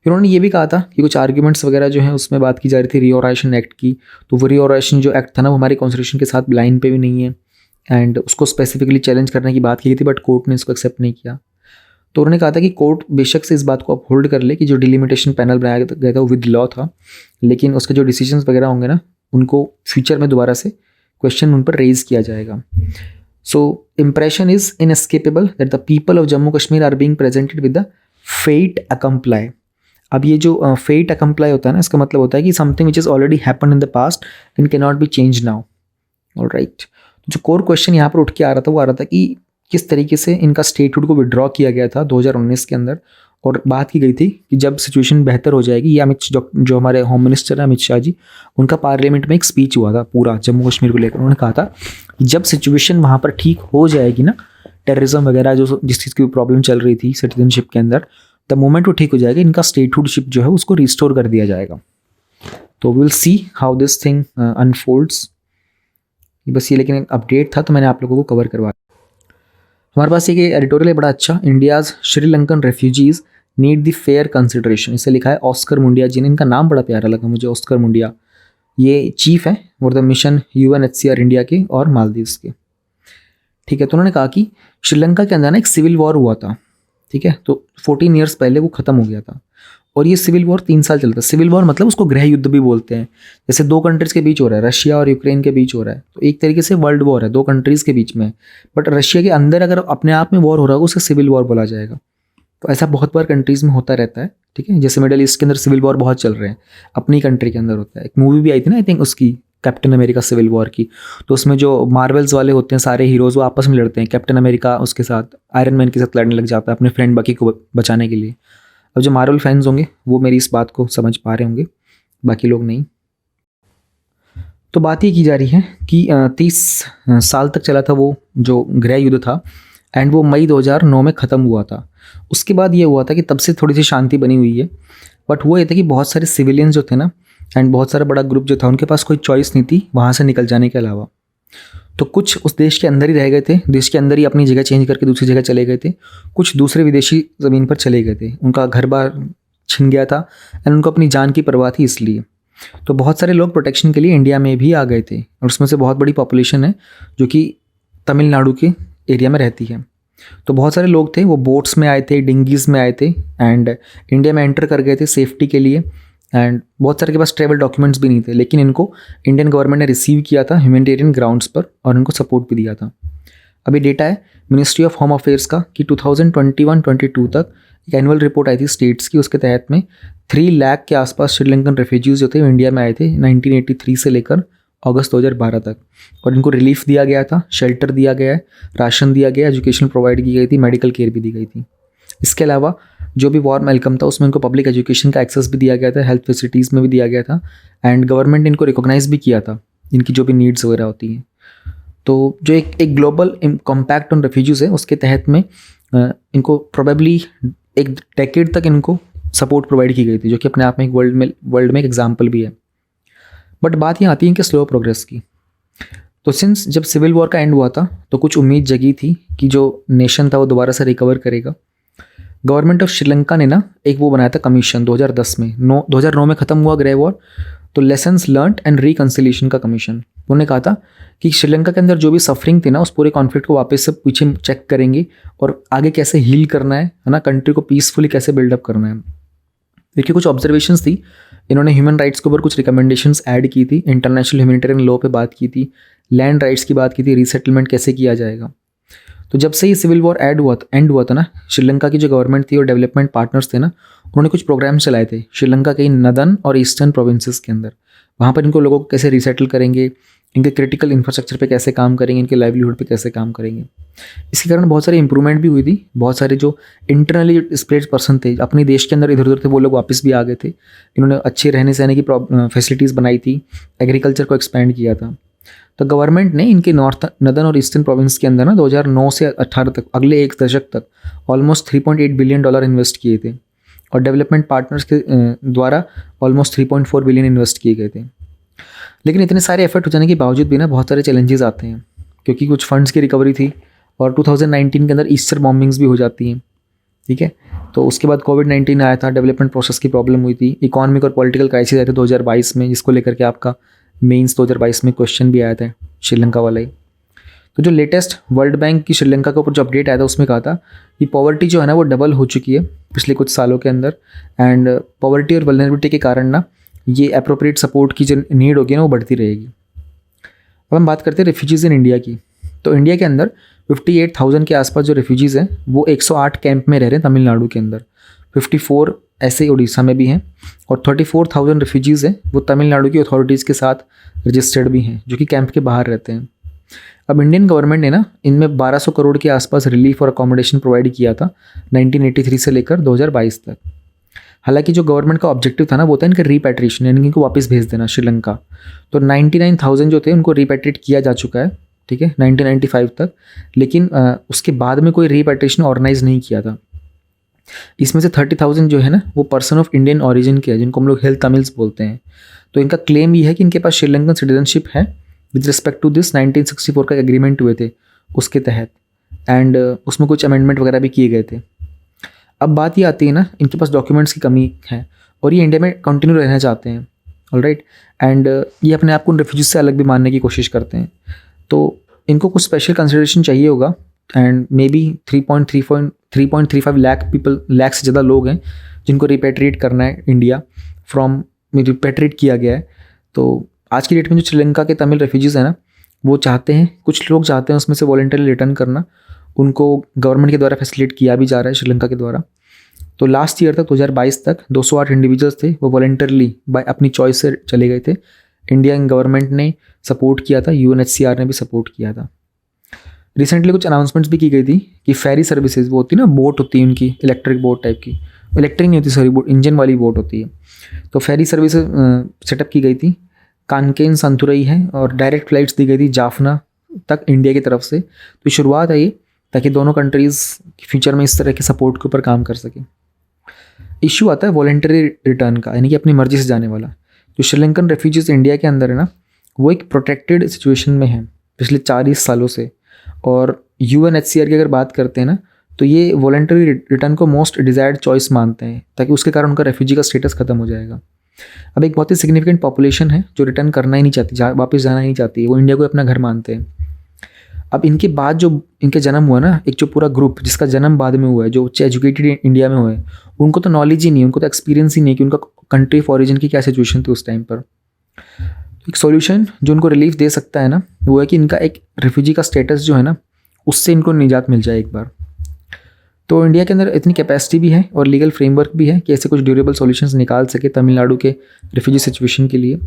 फिर उन्होंने ये भी कहा था कि कुछ आर्ग्यूमेंट्स वगैरह जो हैं उसमें बात की जा रही थी रीऑर्गेनाइजेशन एक्ट की, तो वो रीऑर्गेनाइजेशन जो एक्ट था ना, वो हमारी कॉन्स्टिट्यूशन के साथ लाइन पे भी नहीं है, एंड उसको स्पेसिफिकली चैलेंज करने की बात की गई थी, बट कोर्ट ने इसको एक्सेप्ट नहीं किया। तो उन्होंने कहा था कि कोर्ट बेशक से इस बात को अपहोल्ड कर ले कि जो डिलिमिटेशन पैनल बनाया गया था वो विद लॉ था, लेकिन उसके जो डिसीजंस वगैरह होंगे ना उनको फ्यूचर में दोबारा से क्वेश्चन उन पर रेज किया जाएगा। So impression is inescapable that the people of Jammu Kashmir are being presented with the fait accompli. अब ये जो फेट अकम्प्लाई होता है ना, इसका मतलब होता है कि something which is already happen in the past and can not be change now. Alright, जो कोर क्वेश्चन यहाँ पर उठ के आ रहा था वो आ रहा था कि किस तरीके से इनका स्टेटहुड को विड्रॉ किया गया था 2019 के अंदर, और बात की गई थी कि जब सिचुएशन बेहतर हो जाएगी, ये जो हमारे होम मिनिस्टर हैं अमित शाह जी, उनका पार्लियामेंट में एक स्पीच हुआ था पूरा जम्मू कश्मीर को लेकर। उन्होंने कहा था कि जब सिचुएशन वहाँ पर ठीक हो जाएगी ना, टेररिज्म वगैरह जो जिस चीज़ की प्रॉब्लम चल रही थी सिटीजनशिप के अंदर, द मोमेंट वो ठीक हो जाएगा, इनका स्टेटहुडशिप जो है उसको रिस्टोर कर दिया जाएगा। तो will see how this thing unfolds. बस ये लेकिन एक अपडेट था तो मैंने आप लोगों को कवर करवा। हमारे पास एक एडिटोरियल है बड़ा अच्छा, India's Sri Lankan refugees need the fair consideration. इसे लिखा है ऑस्कर मुंडिया जी ने। इनका नाम बड़ा प्यारा लगा मुझे, ऑस्कर मुंडिया। ये चीफ है for the mission UNHCR India के और मालदीव्स के। ठीक है, तो उन्होंने कहा कि श्रीलंका के अंदर ना एक सिविल वॉर हुआ था। ठीक है, तो 14 ईयर्स पहले वो ख़त्म हो गया था, और ये सिविल वॉर 3 साल चलता है। सिविल वॉर मतलब उसको गृह युद्ध भी बोलते हैं। जैसे 2 कंट्रीज़ के बीच हो रहा है, रशिया और यूक्रेन के बीच हो रहा है, तो एक तरीके से वर्ल्ड वॉर है 2 कंट्रीज़ के बीच में। बट रशिया के अंदर अगर अपने आप में वॉर हो रहा होगा उसे सिविल वॉर बोला जाएगा। तो ऐसा बहुत बार कंट्रीज़ में होता रहता है। ठीक है, जैसे मिडल ईस्ट के अंदर सिविल वॉर बहुत चल रहे हैं, अपनी कंट्री के अंदर होता है। एक मूवी भी आई थी ना आई थिंक उसकी, कैप्टन अमेरिका सिविल वॉर की। तो उसमें जो मार्वल्स वाले होते हैं सारे हीरोज़ वो आपस में लड़ते हैं। कैप्टन अमेरिका उसके साथ आयरन मैन के साथ लड़ने लग जाता है अपने फ्रेंड बकी को बचाने के लिए। अब जो मार्वल फैंस होंगे वो मेरी इस बात को समझ पा रहे होंगे, बाकी लोग नहीं। तो बात ये की जा रही है कि 30 साल तक चला था वो जो गृह युद्ध था, एंड वो मई 2009 में ख़त्म हुआ था। उसके बाद ये हुआ था कि तब से थोड़ी सी शांति बनी हुई है। बट हुआ ये था कि बहुत सारे सिविलियंस जो थे ना, एंड बहुत सारा बड़ा ग्रुप जो था, उनके पास कोई चॉइस नहीं थी वहाँ से निकल जाने के अलावा। तो कुछ उस देश के अंदर ही रह गए थे, देश के अंदर ही अपनी जगह चेंज करके दूसरी जगह चले गए थे। कुछ दूसरे विदेशी ज़मीन पर चले गए थे, उनका घर बार छिन गया था एंड उनको अपनी जान की परवाह थी इसलिए। तो बहुत सारे लोग प्रोटेक्शन के लिए इंडिया में भी आ गए थे, और उसमें से बहुत बड़ी पॉपुलेशन है जो कि तमिलनाडु के एरिया में रहती है। तो बहुत सारे लोग थे, वो बोट्स में आए थे, डिंगीज़ में आए थे, एंड इंडिया में एंटर कर गए थे सेफ्टी के लिए। एंड बहुत सारे के पास ट्रैवल डॉक्यूमेंट्स भी नहीं थे, लेकिन इनको इंडियन गवर्नमेंट ने रिसीव किया था ह्यूमैनिटेरियन ग्राउंड्स पर, और इनको सपोर्ट भी दिया था। अभी डेटा है मिनिस्ट्री ऑफ होम अफेयर्स का कि 2021-22 तक एक एनुअल रिपोर्ट आई थी स्टेट्स की। उसके तहत में 3 लाख के आसपास श्रीलंकन रेफ्यूजीज जो थे वो इंडिया में आए थे 1983 से लेकर अगस्त 2012 तक, और इनको रिलीफ दिया गया था, शेल्टर दिया गया है, राशन दिया गया, एजुकेशन प्रोवाइड की गई थी, मेडिकल केयर भी दी गई थी। इसके अलावा जो भी वॉर वेलकम था उसमें इनको पब्लिक एजुकेशन का एक्सेस भी दिया गया था, हेल्थ फैसिलिटीज़ में भी दिया गया था, एंड गवर्नमेंट ने इनको रिकॉग्नाइज भी किया था इनकी जो भी नीड्स वगैरह होती हैं। तो जो एक ग्लोबल कॉम्पैक्ट ऑन रेफ्यूजीज़ है उसके तहत में इनको प्रोबेबली एक डेकेड तक इनको सपोर्ट प्रोवाइड की गई थी, जो कि अपने आप में एक वर्ल्ड में एक एग्जाम्पल भी है। बट बात यहाँ आती है कि स्लो प्रोग्रेस की। तो सिंस जब सिविल वॉर का एंड हुआ था तो कुछ उम्मीद जगी थी कि जो नेशन था वो दोबारा से रिकवर करेगा। गवर्नमेंट ऑफ श्रीलंका ने ना एक वो बनाया था कमीशन 2010 में, 2009 में ख़त्म हुआ गृह वॉर, तो लेसन्स लर्नड एंड रिकन्सिलिएशन का कमीशन। उन्होंने कहा था कि श्रीलंका के अंदर जो भी सफरिंग थी ना उस पूरे कॉन्फ्लिक्ट को वापस से पीछे चेक करेंगे और आगे कैसे हील करना है ना, कंट्री को पीसफुली कैसे बिल्डअप करना है। देखिए कुछ ऑब्जर्वेशंस थी, इन्होंने ह्यूमन राइट्स के ऊपर कुछ रिकमेंडेशंस ऐड की थी, इंटरनेशनल ह्यूमैनिटेरियन लॉ पे बात की थी, लैंड राइट्स की बात की थी, रीसेटलमेंट कैसे किया जाएगा। तो जब से ये सिविल वॉर एंड हुआ था ना, श्रीलंका की जो गवर्नमेंट थी और डेवलपमेंट पार्टनर्स थे ना, उन्होंने कुछ प्रोग्राम चलाए थे श्रीलंका के नदर्न और ईस्टर्न प्रोविंसेस के अंदर। वहाँ पर इनको लोगों को कैसे रीसेटल करेंगे, इनके क्रिटिकल इंफ्रास्ट्रक्चर पे कैसे काम करेंगे, इनके लाइवलीहुड पे कैसे काम करेंगे। इसके कारण बहुत सारी इंप्रूवमेंट भी हुई थी। बहुत सारे जो इंटरनली डिस्प्लेस्ड पर्सन थे अपने देश के अंदर इधर उधर थे, वो लोग वापस भी आ गए थे। इन्होंने अच्छे रहने सहने की फैसिलिटीज़ बनाई थी, एग्रीकल्चर को एक्सपेंड किया था। तो गवर्नमेंट ने इनके नदर्न और ईस्टर्न प्रोविंस के अंदर ना 2009 से 18 तक, अगले 1 दशक तक ऑलमोस्ट $3.8 बिलियन इन्वेस्ट किए थे, और डेवलपमेंट पार्टनर्स के द्वारा ऑलमोस्ट 3.4 बिलियन इन्वेस्ट किए गए थे। लेकिन इतने सारे एफर्ट हो जाने के बावजूद भी ना बहुत सारे चैलेंजेस आते हैं, क्योंकि कुछ फंड्स की रिकवरी थी और 2019 के अंदर ईस्टर बॉम्बिंग्स भी हो जाती हैं। ठीक है, तो उसके बाद कोविड-19 आया था, डेवलपमेंट प्रोसेस की प्रॉब्लम हुई थी, इकोनॉमिक और पॉलिटिकल क्राइसिस आए थे 2022 में, जिसको लेकर के आपका मेंस 2022 में क्वेश्चन भी आया था श्रीलंका वाला ही। तो जो लेटेस्ट वर्ल्ड बैंक की श्रीलंका के ऊपर जो अपडेट आया था उसमें कहा था कि पॉवर्टी जो है ना वो डबल हो चुकी है पिछले कुछ सालों के अंदर, एंड पॉवर्टी और वल्नरेबिलिटी के कारण ना ये अप्रोप्रिएट सपोर्ट की जो नीड होगी ना वो बढ़ती रहेगी। अब हम बात करते हैं रेफ्यूजीज़ इन इंडिया की। तो इंडिया के अंदर 58,000 के आसपास जो रेफ्यूजीज़ हैं वो 108 कैंप में रह रहे हैं तमिलनाडु के अंदर, 54 ऐसे उड़ीसा में भी हैं, और 34,000 रेफ्यूजीज़ हैं वो तमिलनाडु की अथॉरिटीज़ के साथ रजिस्टर्ड भी हैं जो कि कैंप के बाहर रहते हैं। अब इंडियन गवर्नमेंट ने ना इनमें 1200 करोड़ के आसपास रिलीफ और अकोमोडेशन प्रोवाइड किया था 1983 से लेकर 2022 तक। हालांकि जो गवर्नमेंट का ऑब्जेक्टिव था ना वो था इनका रीपैट्रिएशन, यानी कि इनको वापस भेज देना श्रीलंका। तो 99,000 जो थे उनको रीपैट्रिएट किया जा चुका है, ठीक है, 1995 तक, लेकिन उसके बाद में कोई रीपैट्रिएशन ऑर्गेनाइज नहीं किया था। इसमें से 30,000 जो है ना वो पर्सन ऑफ इंडियन ऑरिजिन के हैं, जिनको हम लोग हेल्थ तमिल्स बोलते हैं। तो इनका क्लेम ये है कि इनके पास श्रीलंकन सिटीजनशिप है विद रिस्पेक्ट टू दिस 1964 का एग्रीमेंट हुए थे उसके तहत, एंड उसमें कुछ अमेंडमेंट वगैरह भी किए गए थे। अब बात ये आती है ना, इनके पास डॉक्यूमेंट्स की कमी है और ये इंडिया में कंटिन्यू रहना चाहते हैं, ऑलराइट, एंड ये अपने आप को उन रेफ्यूजीज से अलग भी मानने की कोशिश करते हैं। तो इनको कुछ स्पेशल कंसिडरेशन चाहिए होगा, एंड मे बी 3.35 लाख से ज़्यादा लोग हैं जिनको रिपेट्रिएट करना है इंडिया फ्रॉम, रिपेट्रिएट किया गया है। तो आज की डेट में जो श्रीलंका के तमिल रेफ्यूजीज़ हैं ना वो चाहते हैं, कुछ लोग चाहते हैं उसमें से वॉलंटरी रिटर्न करना, उनको गवर्नमेंट के द्वारा फैसिलिटेट किया भी जा रहा है श्रीलंका के द्वारा। तो लास्ट ईयर तक 2022 तक 208 इंडिविजुअल्स थे वो वॉलंटरली बाय अपनी चॉइस से चले गए थे। इंडियन गवर्नमेंट ने सपोर्ट किया था, UNHCR ने भी सपोर्ट किया था। रिसेंटली कुछ अनाउंसमेंट्स भी की गई थी कि फेरी सर्विसेज, वो होती है ना बोट होती है उनकी, इलेक्ट्रिक बोट टाइप की, इलेक्ट्रिक नहीं होती सॉरी, बोट इंजन वाली बोट होती है। तो फेरी सर्विसेज सेटअप की गई थी, कानकेन संतुरई है, और डायरेक्ट फ्लाइट्स दी गई थी जाफना तक इंडिया की तरफ से। तो शुरुआत है ये, ताकि दोनों कंट्रीज़ फ्यूचर में इस तरह के सपोर्ट के ऊपर काम कर सकें। इशू आता है वॉलंटरी रिटर्न का, यानी कि अपनी मर्जी से जाने वाला। जो श्रीलंकन रेफ्यूजीज़ इंडिया के अंदर है ना वो एक प्रोटेक्टेड सिचुएशन में है पिछले 40 सालों से, और UNHCR की अगर बात करते हैं ना तो ये वॉलंटरी रिटर्न को मोस्ट डिज़ायर्ड चॉइस मानते हैं, ताकि उसके कारण उनका रेफ्यूजी का स्टेटस खत्म हो जाएगा। अब एक बहुत ही सिग्निफिकेंट पॉपुलेशन है जो रिटर्न करना ही नहीं चाहती, वापस जाना ही नहीं चाहती, वो इंडिया को अपना घर मानते हैं। अब इनके बाद जो इनके जन्म हुआ ना, एक जो पूरा ग्रुप जिसका जन्म बाद में हुआ है, जो बच्चे एजुकेटेड इंडिया में हुए हैं, उनको तो नॉलेज ही नहीं है, उनको तो एक्सपीरियंस ही नहीं है कि उनका कंट्री ऑफ ओरिजिन की क्या सिचुएशन थी उस टाइम पर। एक सॉल्यूशन जो उनको रिलीफ दे सकता है ना वो है कि इनका एक रेफ्यूजी का स्टेटस जो है ना उससे इनको निजात मिल जाए एक बार। तो इंडिया के अंदर इतनी कैपेसिटी भी है और लीगल फ्रेमवर्क भी है कि ऐसे कुछ ड्यूरेबल सॉल्यूशंस निकाल सके तमिलनाडु के रेफ्यूजी सिचुएशन के लिए।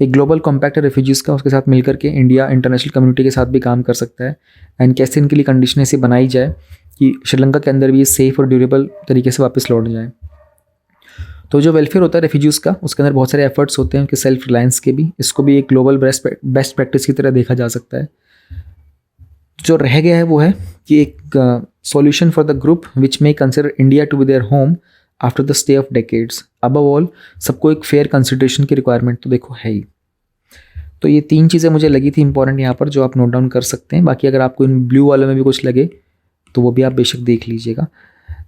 एक ग्लोबल कॉम्पैक्ट है रेफ्यूजीज़ का, उसके साथ मिलकर के इंडिया इंटरनेशनल कम्युनिटी के साथ भी काम कर सकता है, एंड कैसे इनके लिए कंडीशन ऐसी बनाई जाए कि श्रीलंका के अंदर भी ये सेफ़ और ड्यूरेबल तरीके से वापस लौट जाए। तो जो वेलफेयर होता है रेफ्यूजीज़ का, उसके अंदर बहुत सारे एफर्ट्स होते हैं उनके सेल्फ रिलायंस के भी। इसको भी एक ग्लोबल बेस्ट प्रैक्टिस की तरह देखा जा सकता है। जो रह गया है वो है कि एक solution for the group which may consider India to be their home after the stay of decades. Above all सबको एक फेयर कंसिडरेशन की रिक्वायरमेंट तो देखो है ही। तो ये 3 चीज़ें मुझे लगी थी इंपॉर्टेंट यहाँ पर, जो आप नोट डाउन कर सकते हैं। बाकी अगर आपको इन ब्लू वालों में भी कुछ लगे तो वो भी आप बेशक देख लीजिएगा।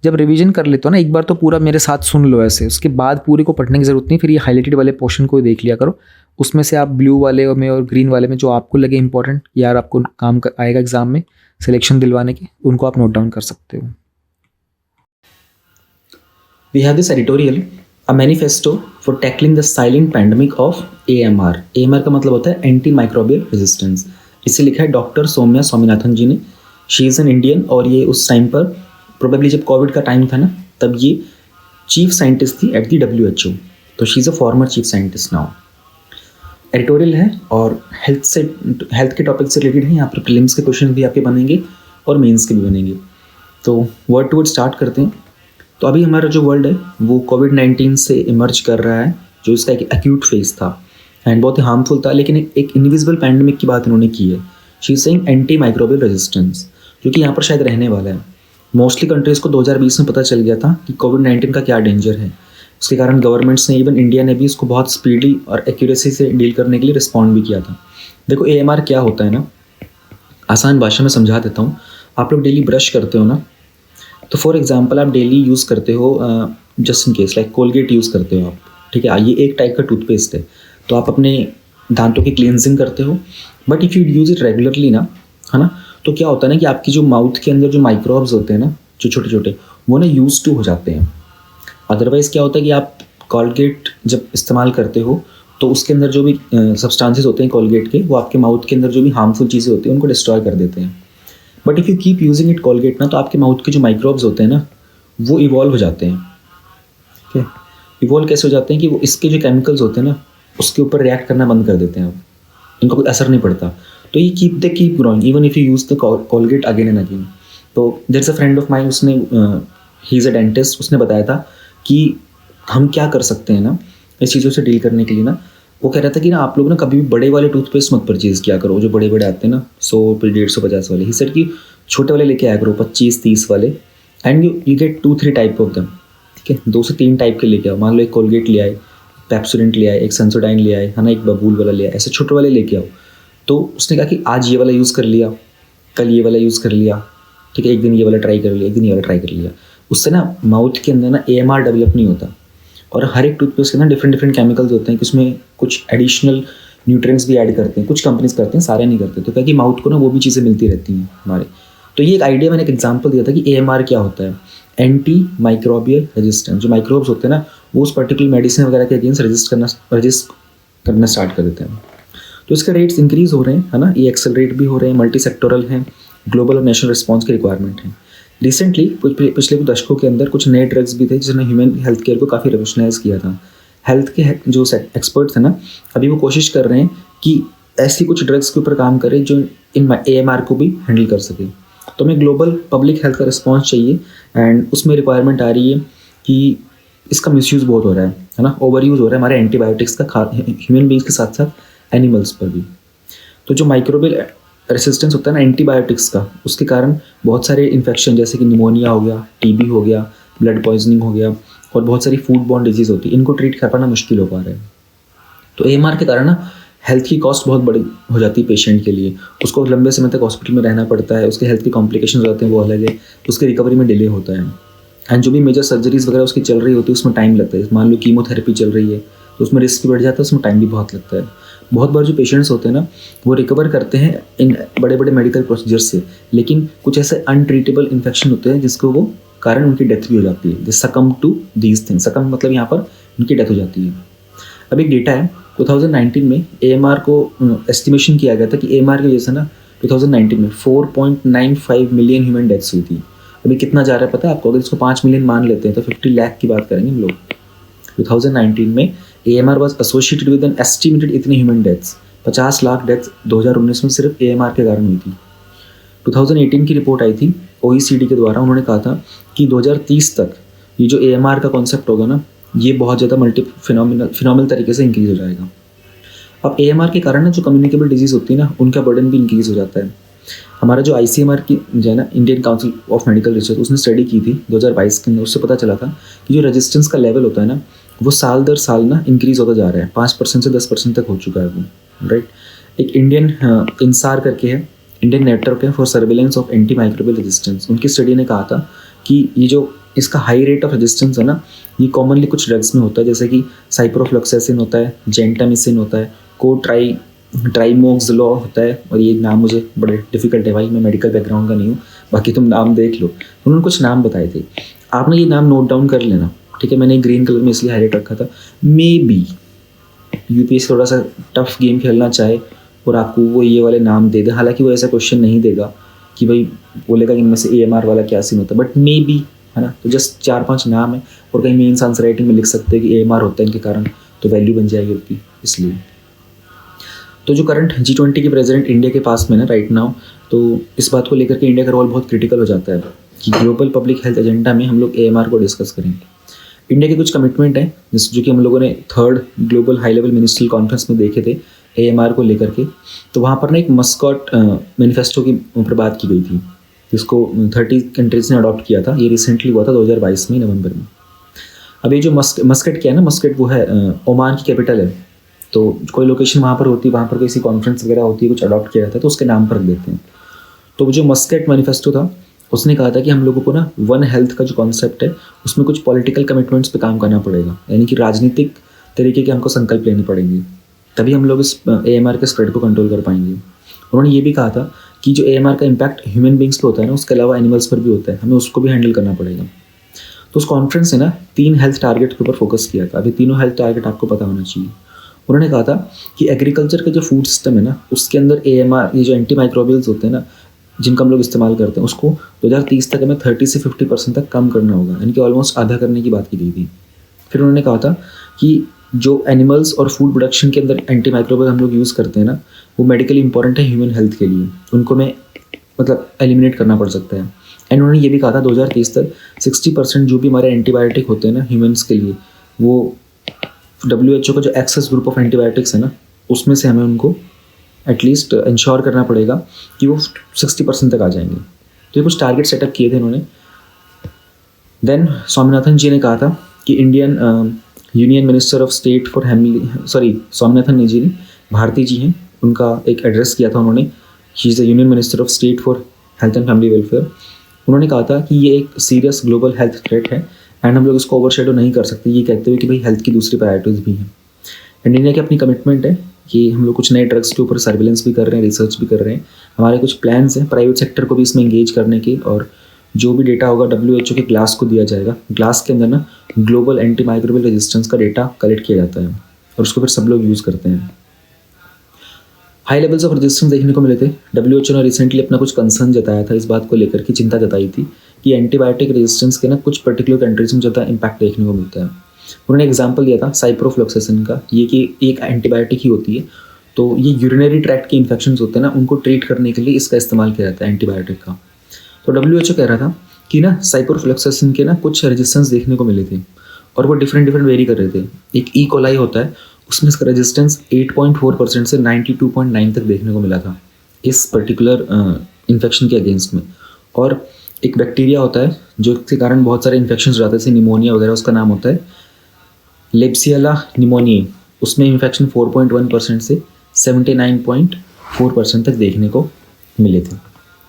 जब रिवीजन कर लेते हो ना एक बार तो पूरा मेरे साथ सुन लो ऐसे, उसके बाद पूरे को पढ़ने की ज़रूरत नहीं, फिर ये हाईलाइटेड वाले पोर्शन को देख लिया करो। उसमें से आप ब्लू वाले में और ग्रीन वाले में जो आपको लगे इंपॉर्टेंट, यार आपको काम आएगा एग्जाम में सिलेक्शन दिलवाने के, उनको आप नोट डाउन कर सकते हो। We have this editorial, a manifesto for tackling the silent pandemic of AMR। AMR का मतलब होता है एंटी माइक्रोबियल रेजिस्टेंस। इसे लिखा है डॉक्टर सौम्या स्वामीनाथन जी ने। शी इज़ एन इंडियन, और ये उस टाइम पर प्रोबेबली जब कोविड का टाइम था ना तब ये चीफ साइंटिस्ट थी एट दी WHO। तो she is a former chief scientist now. Editorial है और हेल्थ के टॉपिक से रिलेटेड है। यहाँ पर प्रीलिम्स के क्वेश्चन भी आपके बनेंगे और मेंस के भी बनेंगे। तो वर्ड टू वर्ड स्टार्ट करते हैं। तो अभी हमारा जो वर्ल्ड है वो कोविड-19 से इमर्ज कर रहा है, जो इसका एक एक्यूट फेज था एंड बहुत ही हार्मफुल था, लेकिन एक इनविजिबल पैंडेमिक की बात इन्होंने की है। She is saying anti microbial resistance, जो कि यहाँ पर शायद रहने वाला है। मोस्टली कंट्रीज़ को 2020 में पता चल गया था कि कोविड-19 का क्या डेंजर है। उसके कारण गवर्नमेंट्स ने, इवन इंडिया ने भी इसको बहुत स्पीडली और एक्यूरेसी से डील करने के लिए रिस्पॉन्ड भी किया था। देखो AMR क्या होता है ना, आसान भाषा में समझा देता हूँ। आप लोग डेली ब्रश करते हो ना, तो फॉर एग्जांपल आप डेली यूज़ करते हो just in case like Colgate use करते हो आप, ठीक है, ये एक टाइप का टूथपेस्ट है। तो आप अपने दांतों की क्लींजिंग करते हो, but if you use it regularly ना, है ना, तो क्या होता है ना कि आपकी जो माउथ के अंदर जो माइक्रोब्स होते हैं ना, जो छोटे छोटे, वो ना यूज टू हो जाते हैं। अदरवाइज़ क्या होता है कि आप कोलगेट जब इस्तेमाल करते हो तो उसके अंदर जो भी सब्सटेंसेस होते हैं कोलगेट के, वो आपके माउथ के अंदर जो भी हार्मफुल चीज़ें होती हैं उनको डिस्ट्रॉय कर देते हैं। But if you keep using it Colgate ना, तो आपके माउथ के जो माइक्रोब्स होते हैं ना, वो इवॉल्व हो जाते हैं। ठीक है, इवॉल्व कैसे हो जाते हैं कि वो इसके जो केमिकल्स होते हैं ना, उसके ऊपर रिएक्ट करना बंद कर देते हैं। अब इनका कोई असर नहीं पड़ता, तो ये keep growing even if you use the Colgate again and again. तो there is a friend of mine, उसने ही इज़ अ डेंटिस्ट, उसने बताया था कि हम क्या कर सकते हैं ना इस चीज़ों से डील करने के लिए ना। वो कह रहा था कि ना आप लोग ना कभी भी बड़े वाले टूथपेस्ट मत परचेज़ किया करो, जो बड़े बड़े आते हैं ना 100 रुपये 150 वाले। ही सेड कि छोटे वाले लेके आया करो 25-30 वाले, and you get 2-3 type of them. ठीक है, 2 से 3 टाइप के लेके आओ। मान लो एक कोलगेट ले आए, पेप्सोडेंट ले आए, एक सेंसोडाइन ले आए, है ना, एक बबूल वाला ले आए, ऐसे छोटे वाले लेके आओ। तो उसने कहा कि आज ये वाला यूज़ कर लिया, कल ये वाला यूज़ कर लिया, ठीक है, एक दिन ये वाला ट्राई कर लिया, एक दिन ये वाला ट्राई कर लिया। उससे ना माउथ के अंदर ना AMR डेवलप नहीं होता। और हर एक टूथपेस्ट के अंदर डिफरेंट डिफरेंट केमिकल्स होते हैं कि उसमें कुछ एडिशनल न्यूट्रिएंट्स भी ऐड करते हैं, कुछ कंपनीज करते हैं, सारे नहीं करते। तो क्या कि माउथ को ना वो भी चीज़ें मिलती रहती हैं हमारे। तो ये एक आइडिया, मैंने एक एग्जांपल दिया था कि AMR क्या होता है, एंटी माइक्रोबियल रेजिस्टेंस। जो माइक्रोब्स होते हैं ना, वो उस पर्टिकुलर मेडिसिन वगैरह के अगेंस्ट रजिस्ट करना स्टार्ट कर देते हैं। तो इसके रेट्स इंक्रीज़ हो रहे हैं, है ना, ये एक्सेलरेट भी हो रहे हैं, मल्टी सेक्टोरल हैं, ग्लोबल और नेशनल रिस्पॉन्स की रिक्वायरमेंट है। रिसेंटली पिछले कुछ दशकों के अंदर कुछ नए ड्रग्स भी थे जिन्होंने ह्यूमन हेल्थ केयर को काफ़ी रेवोल्यूशनाइज किया था। हेल्थ के जो एक्सपर्ट्स हैं ना, अभी वो कोशिश कर रहे हैं कि ऐसी कुछ ड्रग्स के ऊपर काम करें जो इन AMR को भी हैंडल कर सके। तो हमें ग्लोबल पब्लिक हेल्थ का रिस्पॉन्स चाहिए, एंड उसमें रिक्वायरमेंट आ रही है कि इसका मिसयूज़ बहुत हो रहा है ना, ओवर यूज़ हो रहा है हमारे एंटीबायोटिक्स का ह्यूमन बींग्स के साथ साथ एनिमल्स पर भी। तो जो माइक्रोबियल रेसिस्टेंस होता है ना एंटीबायोटिक्स का, उसके कारण बहुत सारे इन्फेक्शन जैसे कि निमोनिया हो गया, TB हो गया, ब्लड पॉइजनिंग हो गया, और बहुत सारी फूड बॉर्न डिजीज़ होती है, इनको ट्रीट कर पाना मुश्किल हो पा रहा है। तो AMR के कारण ना हेल्थ की कॉस्ट बहुत बड़ी हो जाती है पेशेंट के लिए। उसको लंबे समय तक हॉस्पिटल में रहना पड़ता है, उसके हेल्थ के कॉम्प्लिकेशन हो जाते हैं, वो अलग है, उसके रिकवरी में डिले होता है। एंड जो भी मेजर सर्जरीज वगैरह उसकी चल रही होती है उसमें टाइम लगता है। मान लो कीमोथेरेपी चल रही है तो उसमें रिस्क भी बढ़ जाता है, उसमें टाइम भी बहुत लगता है। बहुत बार जो पेशेंट्स होते हैं ना, वो रिकवर करते हैं इन बड़े बड़े मेडिकल प्रोसीजर से, लेकिन कुछ ऐसे अनट्रीटेबल इन्फेक्शन होते हैं जिसको वो कारण उनकी डेथ भी हो जाती है। दिस सकम टू दीज थिंग्स, सकम मतलब यहाँ पर उनकी डेथ हो जाती है। अब एक डेटा है 2019 में AMR को एस्टिमेशन किया गया था कि AMR की वजह से ना 2019 में 4.95 मिलियन ह्यूमन डेथ्स हुई थी। अभी कितना जा रहा है पता है आपको? अगर इसको 5 मिलियन मान लेते हैं तो 50 लाख की बात करेंगे हम लोग। 2019 में AMR was associated with an estimated इतने ह्यूमन डेथ्स, 50 लाख डेथ्स 2019 में सिर्फ AMR के कारण हुई थी। 2018 की रिपोर्ट आई थी OECD के द्वारा, उन्होंने कहा था कि 2030 तक ये जो AMR का कॉन्सेप्ट होगा ना, ये बहुत ज़्यादा फिनोमिनल तरीके से इंक्रीज़ हो जाएगा। अब AMR के कारण ना जो कम्युनिकेबल डिजीज़ होती है ना, उनका बर्डन भी इंक्रीज़ हो जाता है। हमारा जो ICMR की जो है ना, Indian council of medical research, उसने स्टडी की थी 2022 के अंदर। उससे पता चला था कि जो रेजिस्टेंस का लेवल होता है ना, वो साल दर साल ना इंक्रीज़ होता जा रहा है। 5% से 10% तक हो चुका है वो, राइट। एक इंडियन INSAR करके है, इंडियन नेटवर्क है for surveillance of anti microbial resistance. उनकी स्टडी ने कहा था कि ये जो इसका हाई रेट ऑफ रेजिस्टेंस है ना, ये कॉमनली कुछ ड्रग्स में होता है, जैसे कि साइप्रोफ्लॉक्सासिन होता है, जेंटामिसिन होता है, ट्राइमोक्सिलो होता है, और ये नाम मुझे बड़े डिफिकल्ट है भाई, मैं मेडिकल बैकग्राउंड का नहीं हूँ, बाकी तुम नाम देख लो। उन्होंने कुछ नाम बताए थे, आपने ये नाम नोट डाउन कर लेना, ठीक है। मैंने ग्रीन कलर में इसलिए हाईलाइट रखा था। मे बी UPSC थोड़ा सा टफ गेम खेलना चाहे और आपको वो ये वाले नाम दे दे, हालांकि वो ऐसा क्वेश्चन नहीं देगा कि भाई बोलेगा कि इनमें से AMR वाला क्या सीन होता है, बट मे बी, है ना। तो जस्ट 4-5 नाम है, और कहीं मेंस आंसर राइटिंग में लिख सकते हैं कि AMR होता है इनके कारण, तो वैल्यू बन जाएगी उसकी, इसलिए। तो जो करंट G20 के प्रेसिडेंट इंडिया के पास में ना राइट नाउ, तो इस बात को लेकर के इंडिया का रोल बहुत क्रिटिकल हो जाता है कि ग्लोबल पब्लिक हेल्थ एजेंडा में हम लोग AMR को डिस्कस करेंगे। इंडिया के कुछ कमिटमेंट हैं जो कि हम लोगों ने 3rd global high level ministerial conference में देखे थे AMR को लेकर के। तो वहाँ पर ना एक मस्कट मैनिफेस्टो की ऊपर बात की गई थी, जिसको 30 कंट्रीज़ ने अडॉप्ट किया था। ये रिसेंटली हुआ था 2022 में नवंबर में। अब ये जो मस्कट क्या है ना, मस्कट वो है ओमान की कैपिटल है। तो कोई लोकेशन वहाँ पर होती है, वहाँ पर किसी कॉन्फ्रेंस वगैरह होती है, कुछ अडॉप्ट किया जाता है तो उसके नाम पर रख देते हैं। तो जो मस्कट मैनिफेस्टो था, उसने कहा था कि हम लोगों को ना वन हेल्थ का जो कॉन्सेप्ट है, उसमें कुछ पॉलिटिकल कमिटमेंट्स पे काम करना पड़ेगा, यानी कि राजनीतिक तरीके के हमको संकल्प लेने पड़ेंगे, तभी हम लोग इस AMR के स्प्रेड को कंट्रोल कर पाएंगे। उन्होंने ये भी कहा था कि जो AMR का इम्पैक्ट ह्यूमन बींग्स पे होता है ना, उसके अलावा एनिमल्स पर भी होता है, हमें उसको भी हैंडल करना पड़ेगा। तो उस कॉन्फ्रेंस ने ना 3 हेल्थ टारगेट के ऊपर फोकस किया था। अभी तीनों हेल्थ टारगेट आपको पता होना चाहिए। उन्होंने कहा था कि एग्रीकल्चर का जो फूड सिस्टम है ना, उसके अंदर AMR, ये जो एंटी माइक्रोबियल्स होते हैं ना, जिनका हम लोग इस्तेमाल करते हैं, उसको 2030 तक हमें 30 से 50% तक कम करना होगा, यानी कि ऑलमोस्ट आधा करने की बात की गई थी। फिर उन्होंने कहा था कि जो एनिमल्स और फूड प्रोडक्शन के अंदर एंटी माइक्रोबियल हम लोग यूज़ करते हैं ना, वो मेडिकली इंपॉर्टेंट है ह्यूमन हेल्थ के लिए, उनको में मतलब एलिमिनेट करना पड़ सकता है। एंड उन्होंने ये भी कहा था 2030 तक 60% जो भी हमारे एंटीबायोटिक होते हैं ना ह्यूमन्स के लिए, वो WHO का जो एक्सेस ग्रुप ऑफ एंटीबायोटिक्स है ना, उसमें से हमें उनको एटलीस्ट इंश्योर करना पड़ेगा कि वो 60% तक आ जाएंगे। तो ये कुछ टारगेट सेटअप किए थे उन्होंने। देन स्वामीनाथन जी ने कहा था कि Indian union minister of state for Swaminathan ji नहीं, भारती जी हैं, उनका एक एड्रेस किया था उन्होंने। He is the union minister of state for health and family welfare. उन्होंने कहा था कि ये एक सीरियस ग्लोबल हेल्थ थ्रेट है एंड हम लोग इसको ओवरशैडो नहीं कर सकते, ये कहते हुए कि भाई हेल्थ की दूसरी प्रायोरिटीज़ भी हैं। एंड इंडिया की अपनी कमिटमेंट है कि हम लोग कुछ नए ड्रग्स के ऊपर सर्विलेंस भी कर रहे हैं, रिसर्च भी कर रहे हैं। हमारे कुछ प्लान्स हैं प्राइवेट सेक्टर को भी इसमें इंगेज करने के, और जो भी डेटा होगा WHO के ग्लास को दिया जाएगा। ग्लास के अंदर ना ग्लोबल एंटी माइक्रोबियल रेजिस्टेंस का डेटा कलेक्ट किया जाता है और उसको फिर सब लोग यूज़ करते हैं। हाई लेवल्स ऑफ रेजिस्टेंस देखने को मिले थे। WHO ने रिसेंटली अपना कुछ कंसर्न जताया था, इस बात को लेकर की चिंता जताई थी कि एंटीबायोटिक रेजिस्टेंस के ना कुछ पर्टिकुलर कंट्रीज में ज़्यादा इम्पैक्ट देखने को मिलता है। उन्होंने एग्जाम्पल दिया था साइप्रोफ्लॉक्सासिन का, ये कि एक एंटीबायोटिक ही होती है, तो ये यूरिनरी ट्रैक्ट के इन्फेक्शन होते हैं ना, उनको ट्रीट करने के लिए इसका इस्तेमाल किया जाता है एंटीबायोटिक का। तो WHO कह रहा था कि ना साइप्रोफ्लॉक्सासिन के ना कुछ रेजिस्टेंस देखने को मिले थे और वो डिफरेंट वेरी कर रहे थे। एक ई कोलाई होता है, उसमें इसका रेजिस्टेंस 8.4% से 92.9 तक देखने को मिला था इस पर्टिकुलर इन्फेक्शन के अगेंस्ट में। और एक बैक्टीरिया होता है जो के कारण बहुत सारे इन्फेक्शन हो जाते हैं, जैसे निमोनिया वगैरह, उसका नाम होता है लेब्सियला निमोनिया। उसमें इन्फेक्शन 4.1% से 79.4% तक देखने को मिले थे।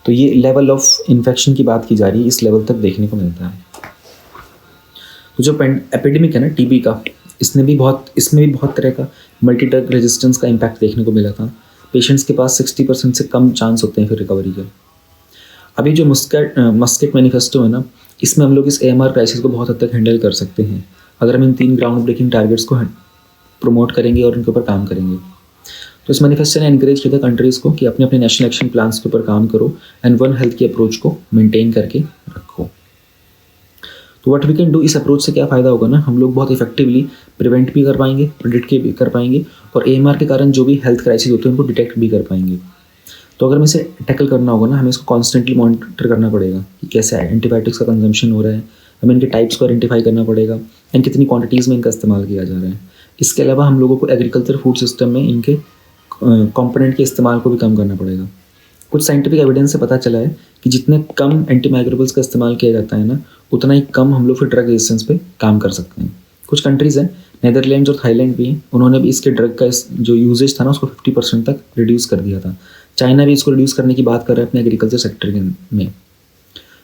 तो ये लेवल ऑफ इन्फेक्शन की बात की जा रही है, इस लेवल तक देखने को मिलता है। तो जो एपिडेमिक है ना TB का, इसमें भी बहुत तरह का मल्टी ड्रग रेजिस्टेंस का इम्पैक्ट देखने को मिला था। पेशेंट्स के पास 60% से कम चांस होते हैं फिर रिकवरी के। अभी जो मस्केट मैनिफेस्टो है ना, इसमें हम लोग इस AMR क्राइसिस को बहुत हद तक हैंडल कर सकते हैं अगर हम इन 3 ग्राउंड ब्रेकिंग टारगेट्स को प्रमोट करेंगे और उनके ऊपर काम करेंगे। तो इस मैनिफेस्टो ने एनकरेज किया था कंट्रीज़ को कि अपने अपने नेशनल एक्शन प्लान्स के ऊपर काम करो एंड वन हेल्थ की अप्रोच को मेंटेन करके रखो। तो व्हाट वी कैन डू, इस अप्रोच से क्या फ़ायदा होगा ना, हम लोग बहुत इफेक्टिवली प्रिवेंट भी कर पाएंगे, प्रिडिक्ट भी कर पाएंगे, और AMR के कारण जो भी हेल्थ क्राइसिस होते हैं उनको डिटेक्ट भी कर पाएंगे। तो अगर हमें इसे टैकल करना होगा ना, हमें इसको कॉन्स्टेंटली मॉनिटर करना पड़ेगा कि कैसे एंटीबायोटिक्स का कंजम्पशन हो रहा है, हमें इनके टाइप्स को आइडेंटिफाई करना पड़ेगा एंड कितनी क्वांटिटीज़ में इनका इस्तेमाल किया जा रहा है। इसके अलावा हम लोगों को एग्रीकल्चर फूड सिस्टम में इनके कंपोनेंट के इस्तेमाल को भी कम करना पड़ेगा। कुछ साइंटिफिक एविडेंस से पता चला है कि जितने कम एंटीमाइक्रोबियल्स का इस्तेमाल किया जाता है ना, उतना ही कम हम लोग फिर ड्रग रेजिस्टेंस पे काम कर सकते हैं। कुछ कंट्रीज़ हैं, नीदरलैंड्स और थाईलैंड भी हैं, उन्होंने भी इसके ड्रग का जो यूजेज था ना, उसको 50% तक रिड्यूस कर दिया था। चाइना भी इसको रिड्यूस करने की बात कर रहा है अपने एग्रीकल्चर सेक्टर में।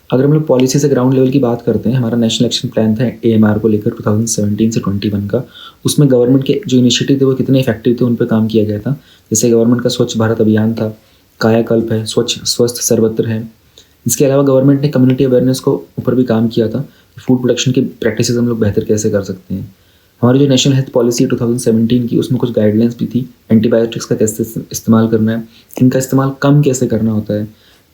अगर हम लोग पॉलिसी से ग्राउंड लेवल की बात करते हैं, हमारा नेशनल एक्शन प्लान था AMR को लेकर 2017 से 21 का। उसमें गवर्नमेंट के जो इनिशिएटिव थे वो कितने इफेक्टिव थे, उन पर काम किया गया था। जैसे गवर्नमेंट का स्वच्छ भारत अभियान था, कायाकल्प है, स्वच्छ स्वस्थ सर्वत्र है। इसके अलावा गवर्नमेंट ने कम्युनिटी अवेयरनेस को ऊपर भी काम किया था कि फूड प्रोडक्शन की प्रैक्टिसेस हम लोग बेहतर कैसे कर सकते हैं। हमारी जो नेशनल हेल्थ पॉलिसी 2017 की, उसमें कुछ गाइडलाइंस भी थी, एंटीबायोटिक्स का कैसे इस्तेमाल करना है, इनका इस्तेमाल कम कैसे करना होता है,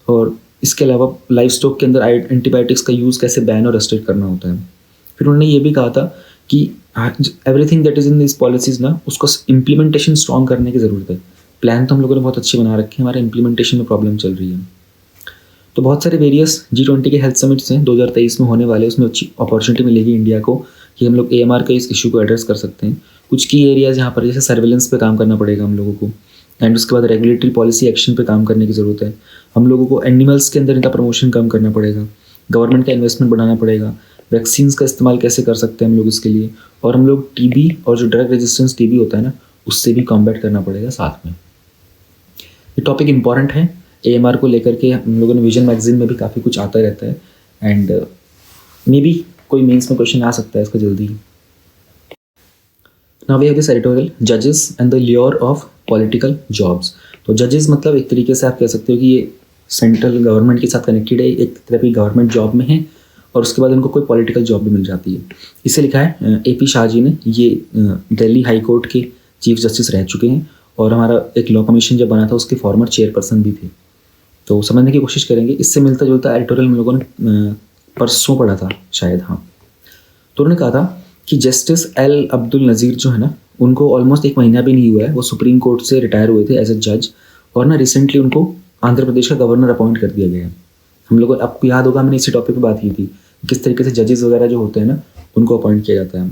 और इसके अलावा लाइफ स्टॉक के अंदर एंटीबायोटिक्स का यूज़ कैसे बैन और रेस्ट्रिक्ट करना होता है। फिर उन्होंने ये भी कहा था कि everything that is in this policies ना, उसको इम्प्लीमेंटेशन स्ट्रॉन्ग करने की ज़रूरत है। प्लान तो हम लोगों ने बहुत अच्छे बना रखे हैं, हमारे इम्प्लीमेंटेशन में प्रॉब्लम चल रही है। तो बहुत सारे वेरियस G20 के हेल्थ समिट्स हैं 2023 में होने वाले, उसमें अच्छी अपॉर्चुनिटी मिलेगी इंडिया को कि हम लोग AMR के इस इशू को एड्रेस कर सकते हैं। कुछ की एरियाज़ यहाँ पर, जैसे सर्विलेंस पे काम करना पड़ेगा हम लोगों को, एंड उसके बाद रेगुलेटरी पॉलिसी एक्शन पे काम करने की ज़रूरत है। हम लोगों को एनिमल्स के अंदर इनका प्रमोशन कम करना पड़ेगा, गवर्नमेंट का इन्वेस्टमेंट बढ़ाना पड़ेगा, वैक्सीन्स का इस्तेमाल कैसे कर सकते हैं हम लोग इसके लिए, और हम लोग TB और जो ड्रग रेजिस्टेंस TB होता है ना, उससे भी कॉम्बैट करना पड़ेगा साथ में। ये टॉपिक इंपॉर्टेंट है, AMR को लेकर के हम लोगों ने विजन मैगजीन में भी काफ़ी कुछ आता रहता है, एंड मे बी कोई मेंस में क्वेश्चन आ सकता है इसका जल्दी ही। Now we have this editorial, जजेस and the lure of political jobs. तो जजेस मतलब एक तरीके से आप कह सकते हो कि ये सेंट्रल गवर्नमेंट के साथ कनेक्टेड है, एक तरह की गवर्नमेंट जॉब में है और उसके बाद उनको कोई पॉलिटिकल जॉब भी मिल जाती है। इसे लिखा है AP शाह जी ने। ये दिल्ली हाई कोर्ट के चीफ जस्टिस रह चुके हैं और हमारा एक लॉ कमीशन जब बना था उसके फॉर्मर चेयरपर्सन भी थे। तो समझने की कोशिश करेंगे। इससे मिलता जुलता एडिटोरियल हम लोगों ने परसों पढ़ा था शायद, हाँ। तो उन्होंने कहा था कि जस्टिस L अब्दुल नज़ीर जो है ना, उनको ऑलमोस्ट 1 महीना भी नहीं हुआ है, वो सुप्रीम कोर्ट से रिटायर हुए थे एज ए जज और ना रिसेंटली उनको आंध्र प्रदेश का गवर्नर अपॉइंट कर दिया गया है। हम लोग, आपको याद होगा मैंने इसी टॉपिक पे बात की थी, किस तरीके से जजेस वगैरह जो होते हैं ना उनको अपॉइंट किया जाता है।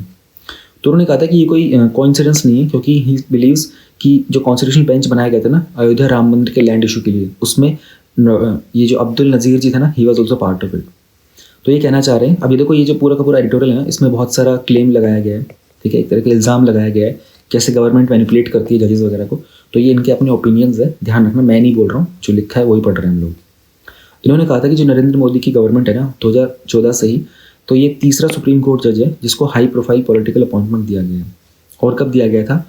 तो उन्होंने कहा था कि ये कोई कोइंसिडेंस नहीं है, क्योंकि ही बिलीव्स कि जो कॉन्स्टिट्यूशनल बेंच बनाया गया था ना अयोध्या राम मंदिर के लैंड इशू के लिए, उसमें ये जो अब्दुल नज़ीर जी था ना, he was also part of it. तो ये कहना चाह रहे हैं, अब ये देखो ये जो पूरा का पूरा एडिटोरियल है ना, इसमें बहुत सारा क्लेम लगाया गया है, ठीक है, एक तरह का इल्ज़ाम लगाया गया है कैसे गवर्नमेंट मैनिपुलेट करती है जजेस वगैरह को। तो ये इनके अपने ओपिनियंस है, ध्यान रखना, मैं नहीं बोल रहा हूँ, जो लिखा है वही पढ़ रहे हैं हम लोग। इन्होंने कहा था कि जो नरेंद्र मोदी की गवर्नमेंट है ना 2014 से ही, तो ये तीसरा सुप्रीम कोर्ट जज है जिसको हाई प्रोफाइल पॉलिटिकल अपॉइंटमेंट दिया गया है। और कब दिया गया था?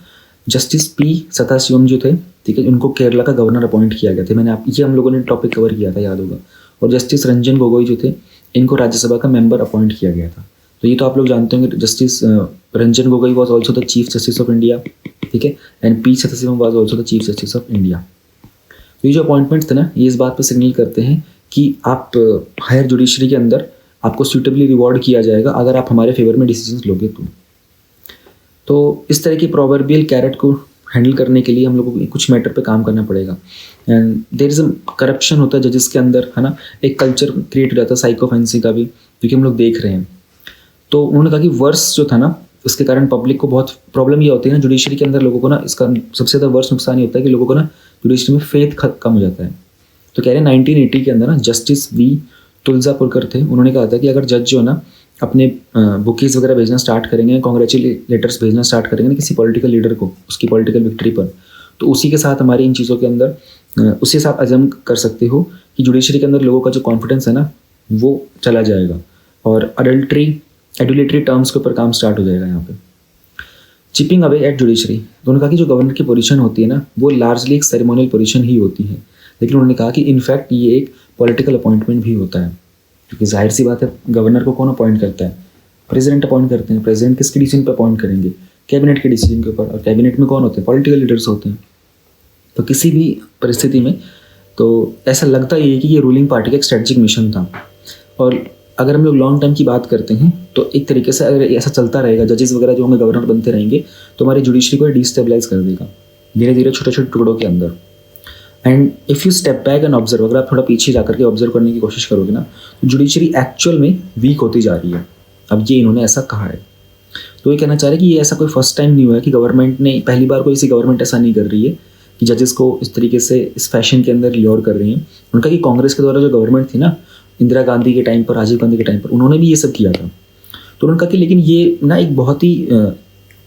जस्टिस P सदाशिवम जो थे, ठीक है, उनको केरला का गवर्नर अपॉइंट किया गया था। मैंने ये हम लोगों ने टॉपिक कवर किया था, याद होगा। और जस्टिस रंजन गोगोई जो थे, इनको राज्यसभा का मेंबर अपॉइंट किया गया था। तो ये तो आप लोग जानते होंगे, justice Ranjan Gogoi was also the chief justice of India, ठीक है, and P Sathasivam was also the chief justice of India. तो ये जो अपॉइंटमेंट्स थे ना, ये इस बात पर सिग्नल करते हैं कि आप हायर जुडिशरी के अंदर आपको सूटेबली रिवॉर्ड किया जाएगा अगर आप हमारे फेवर में डिसीजंस लोगे तो इस तरह की प्रोवर्बियल कैरेट को हैंडल करने के लिए हम लोगों को कुछ मैटर पे काम करना पड़ेगा। And there is a corruption होता है जजेस के अंदर, है ना, एक कल्चर क्रिएट हो जाता है साइकोफेंसी का भी, क्योंकि हम लोग देख रहे हैं। तो उन्होंने कहा कि वर्स जो था ना, उसके कारण पब्लिक को बहुत प्रॉब्लम ये होती है ना जुडिशरी के अंदर, लोगों को ना इसका सबसे ज़्यादा वर्स नुकसान ये होता है कि लोगों को ना जुडिशरी में फेथ कम हो जाता है। तो कह रहे हैं 1980 के अंदर ना जस्टिस V तुलजापुरकर थे, उन्होंने कहा था कि अगर जज जो है ना अपने बुकीज़ वगैरह भेजना स्टार्ट करेंगे, कॉन्ग्रेचुलेट लेटर्स भेजना स्टार्ट करेंगे ना किसी पॉलिटिकल लीडर को उसकी पॉलिटिकल विक्ट्री पर, तो उसी के साथ हमारी इन चीज़ों के अंदर उसी से आप अजम कर सकते हो कि जुडिशरी के अंदर लोगों का जो कॉन्फिडेंस है ना वो चला जाएगा और एडुलेटरी टर्म्स के ऊपर काम स्टार्ट हो जाएगा यहाँ पे। चिपिंग अवे एट जुडिशरी, तो उन्होंने कहा कि जो गवर्नर की पोजीशन होती है ना वो लार्जली एक सेरेमोनियल पोजीशन ही होती है, लेकिन उन्होंने कहा कि इनफैक्ट ये एक पॉलिटिकल अपॉइंटमेंट भी होता है, क्योंकि जाहिर सी बात है गवर्नर को कौन अपॉइंट करता है? प्रेसिडेंट अपॉइंट करते हैं। प्रेसिडेंट किसके डिसीजन पर अपॉइंट करेंगे? कैबिनेट के डिसीजन के ऊपर, और कैबिनेट में कौन होते हैं? पॉलिटिकल लीडर्स होते हैं। तो किसी भी परिस्थिति में तो ऐसा लगता ही है कि ये रूलिंग पार्टी का एक स्ट्रेटजिक मिशन था। और अगर हम लोग लॉन्ग टर्म की बात करते हैं तो एक तरीके से अगर ऐसा चलता रहेगा, जजेस वगैरह जो हमें गवर्नर बनते रहेंगे, तो हमारी जुडिशरी को डिस्टेबलाइज कर देगा धीरे धीरे छोटे छोटे टुकड़ों के अंदर। And if you step back and observe, अगर आप थोड़ा पीछे जाकर के ऑब्जर्व करने की कोशिश करोगे ना, तो जुडिशरी एक्चुअल में वीक होती जा रही है। अब ये इन्होंने ऐसा कहा है, तो ये कहना चाह रहे हैं कि ये ऐसा कोई फर्स्ट टाइम नहीं हुआ है कि गवर्नमेंट ने, पहली बार कोई ऐसी गवर्नमेंट ऐसा नहीं कर रही है कि जजेस को इस तरीके से इस फैशन के अंदर ल्योर कर रही हैं। उनका कि कांग्रेस के द्वारा जो गवर्नमेंट थी ना, इंदिरा गांधी के टाइम पर, राजीव गांधी के टाइम पर, उन्होंने भी ये सब किया था। तो उन्होंने कहा कि लेकिन ये ना एक बहुत ही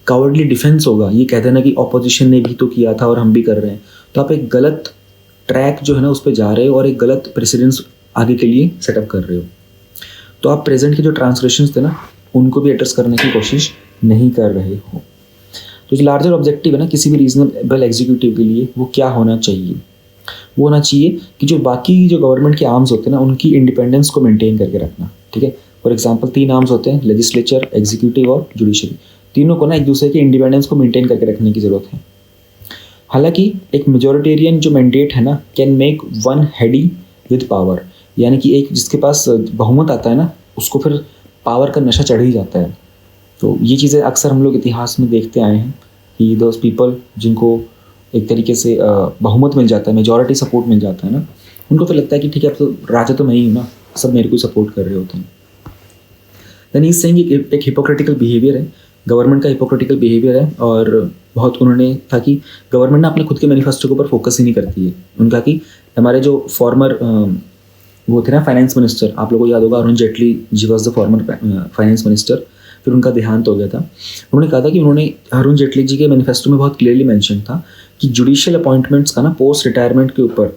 कावर्डली डिफेंस होगा ये कह देना कि ऑपोजिशन ने भी तो किया था और हम भी कर रहे हैं। तो आप एक गलत ट्रैक जो है ना उस पर जा रहे हो और एक गलत प्रेसिडेंस आगे के लिए सेटअप कर रहे हो। तो आप प्रेजेंट के जो ट्रांसलेशंस थे ना उनको भी एड्रेस करने की कोशिश नहीं कर रहे हो। तो जो लार्जर ऑब्जेक्टिव है ना किसी भी रीजनेबल एग्जीक्यूटिव के लिए, वो क्या होना चाहिए? वो होना चाहिए कि जो बाकी जो गवर्नमेंट के आर्म्स होते हैं ना उनकी इंडिपेंडेंस को मेंटेन करके रखना, ठीक है। फॉर एग्जांपल 3 आर्म्स होते हैं, लेजिस्लेचर, एग्जीक्यूटिव और जुडिशरी। तीनों को ना एक दूसरे के इंडिपेंडेंस को मेंटेन करके रखने की ज़रूरत है। हालांकि एक मेजॉरिटेरियन जो मैंडेट है ना can make one Heidi with power, यानी कि एक जिसके पास बहुमत आता है ना उसको फिर पावर का नशा चढ़ ही जाता है। तो ये चीज़ें अक्सर हम लोग इतिहास में देखते आए हैं कि दोज पीपल जिनको एक तरीके से बहुमत मिल जाता है, मेजॉरिटी सपोर्ट मिल जाता है ना, उनको फिर लगता है कि ठीक है अब तो राजा तो मैं ही हूँ ना, सब मेरे को सपोर्ट कर रहे होते हैं। यानी इस सेइंग एक हिपोक्रेटिकल बिहेवियर है, गवर्नमेंट का हिपोक्रेटिकल बिहेवियर है। और बहुत उन्होंने था कि गवर्नमेंट ना अपने खुद के मैनिफेस्टो के ऊपर फोकस ही नहीं करती है। उनका कि हमारे जो फॉर्मर वो थे ना फाइनेंस मिनिस्टर, आप लोगों को याद होगा, Arun Jaitley ji was the former finance minister, फिर उनका देहांत हो गया था। उन्होंने कहा था कि उन्होंने अरुण जेटली जी के मैनिफेस्टो में बहुत क्लियरली मेंशन था कि जुडिशियल अपॉइंटमेंट्स का ना पोस्ट रिटायरमेंट के ऊपर,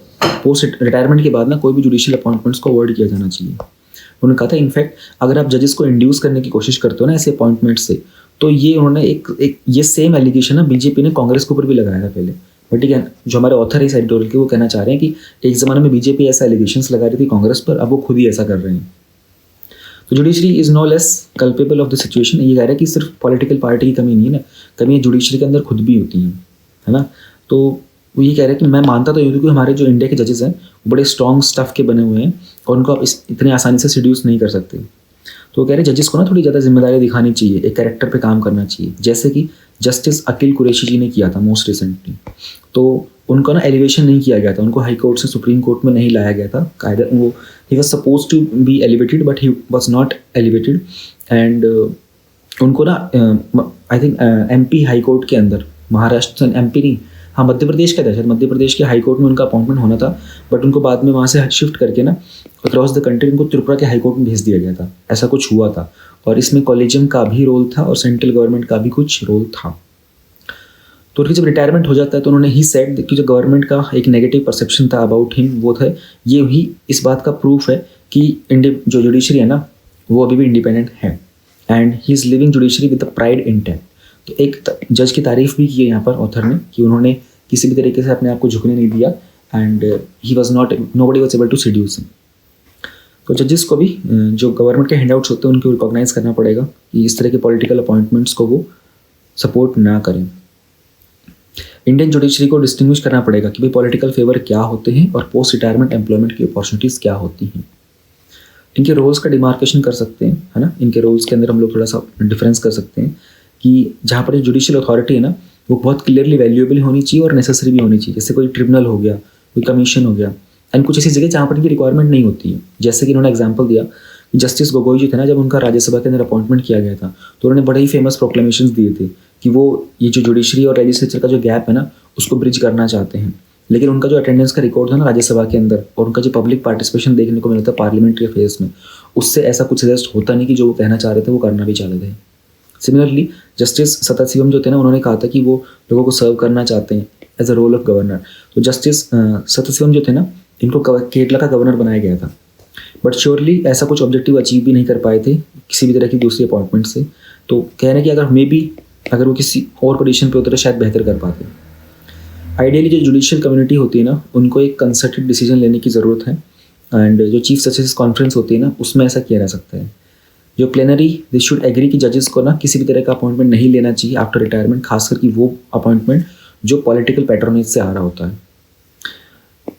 पोस्ट रिटायरमेंट के बाद ना कोई भी जुडिशियल अपॉइंटमेंट्स को अवॉइड किया जाना चाहिए। उन्होंने कहा था इनफैक्ट अगर आप जजेस को इंड्यूस करने की कोशिश करते हो ना ऐसे अपॉइंटमेंट से, तो ये उन्होंने एक ये सेम एलिगेशन ना बीजेपी ने कांग्रेस के ऊपर भी लगाया था पहले बट ठीक है, जो हमारे ऑथर है इस एडिटोरियल के वो कहना चाह रहे हैं कि एक ज़माने में बीजेपी ऐसा एलिगेशंस लगा रही थी कांग्रेस पर, अब वो खुद ही ऐसा कर रहे हैं। तो judiciary is no less culpable of the situation. ये कह रहा है कि सिर्फ पॉलिटिकल पार्टी की कमी नहीं है ना, कमी जुडिशरी के अंदर खुद भी होती हैं, है ना। तो वो ये कह रहे हैं कि मैं मानता तो ये हूँ कि हमारे जो इंडिया के जजेस हैं वो बड़े स्ट्रॉन्ग स्टफ के बने हुए हैं और उनको आप इतने आसानी से सीड्यूस नहीं कर सकते। तो वो कह रहे हैं जजेस को ना थोड़ी ज़्यादा जिम्मेदारी दिखानी चाहिए, एक कैरेक्टर पे काम करना चाहिए, जैसे कि जस्टिस अकील कुरैशी जी ने किया था मोस्ट रिसेंटली। तो उनका ना एलिवेशन नहीं किया गया था, उनको हाई कोर्ट से सुप्रीम कोर्ट में नहीं लाया गया था कायदा। वो he was suppose to be elevated but he was not elevated. And उनको ना I think MP high court के अंदर, महाराष्ट्र MP नहीं, हाँ मध्य प्रदेश का था शायद, मध्य प्रदेश के हाई कोर्ट में उनका अपॉइंटमेंट होना था, बट उनको बाद में वहाँ से शिफ्ट करके ना अक्रॉस द कंट्री उनको त्रिपुरा के हाई कोर्ट में भेज दिया गया था। ऐसा कुछ हुआ था और इसमें कॉलेजियम का भी रोल था और सेंट्रल गवर्नमेंट का भी कुछ रोल था। तो उनकी जब रिटायरमेंट हो जाता है तो उन्होंने ही सेड कि जो गवर्नमेंट का एक नेगेटिव परसेप्शन था अबाउट हिम वो था, ये ही इस बात का प्रूफ है कि जो जुडिशरी है ना वो अभी भी इंडिपेंडेंट है and he is living judiciary with the pride intent. तो एक जज की तारीफ भी की है यहाँ पर ऑथर ने कि उन्होंने किसी भी तरीके से अपने आप को झुकने नहीं दिया and he was not, nobody was able to seduce him. तो जजेस को भी जो गवर्नमेंट के हैंडआउट्स होते हैं उनको रिकॉग्नाइज करना पड़ेगा कि इस तरह के पॉलिटिकल अपॉइंटमेंट्स को वो सपोर्ट ना करें। इंडियन जुडिशरी को डिस्टिंग्विश करना पड़ेगा कि भाई पॉलिटिकल फेवर क्या होते हैं और पोस्ट रिटायरमेंट एम्प्लॉयमेंट की अपॉर्चुनिटीज़ क्या होती हैं। इनके रोल्स का डिमार्केशन कर सकते हैं, है ना। इनके रोल्स के अंदर हम लोग थोड़ा सा डिफरेंस कर सकते हैं कि जहाँ पर जुडिशियल अथॉरिटी है ना वो बहुत क्लियरली वैल्यूएबल होनी चाहिए और नेसेसरी भी होनी चाहिए। जैसे कोई ट्रिब्यूनल हो गया, कोई कमीशन हो गया, एंड कुछ ऐसी जगह जहाँ पर इनकी रिक्वायरमेंट नहीं होती है। जैसे कि इन्होंने एग्जाम्पल दिया कि जस्टिस गोगोई जी थे ना, जब उनका राज्यसभा के अंदर अपॉइंटमेंट किया गया था तो उन्होंने बड़े ही फेमस प्रोक्लेमेशन दिए थे कि वो ये जो जुडिशरी और लेजिस्लेचर का जो गैप है ना उसको ब्रिज करना चाहते हैं। लेकिन उनका जो अटेंडेंस का रिकॉर्ड था ना राज्यसभा के अंदर और उनका जो पब्लिक पार्टिसिपेशन देखने को मिलता है पार्लियामेंट्री अफेयर्स में, उससे ऐसा कुछ सजेस्ट होता नहीं कि जो वो कहना चाह रहे थे वो करना भी चाहते थे। सिमिलरली जस्टिस सदाशिवम जो थे ना उन्होंने कहा था कि वो लोगों को सर्व करना चाहते हैं as a role of governor. तो जस्टिस सदाशिवम जो थे ना इनको केरला का गवर्नर बनाया गया था, बट श्योरली ऐसा कुछ ऑब्जेक्टिव अचीव भी नहीं कर पाए थे किसी भी तरह की दूसरी अपॉइंटमेंट से। तो कह रहे हैं कि अगर मे बी अगर वो किसी और पोजीशन पे होते तो शायद बेहतर कर पाते। आइडियली जो जुडिशियल कम्युनिटी होती है ना उनको एक कंसल्टेड डिसीजन लेने की ज़रूरत है एंड जो चीफ जस्टिस कॉन्फ्रेंस होती है ना उसमें ऐसा किया जा सकता है। जो प्लेनरी दे शुड एग्री कि जजेस को ना किसी भी तरह का अपॉइंटमेंट नहीं लेना चाहिए आफ्टर रिटायरमेंट, खासकर कि वो अपॉइंटमेंट जो पॉलिटिकल पैट्रोनेज से आ रहा होता है।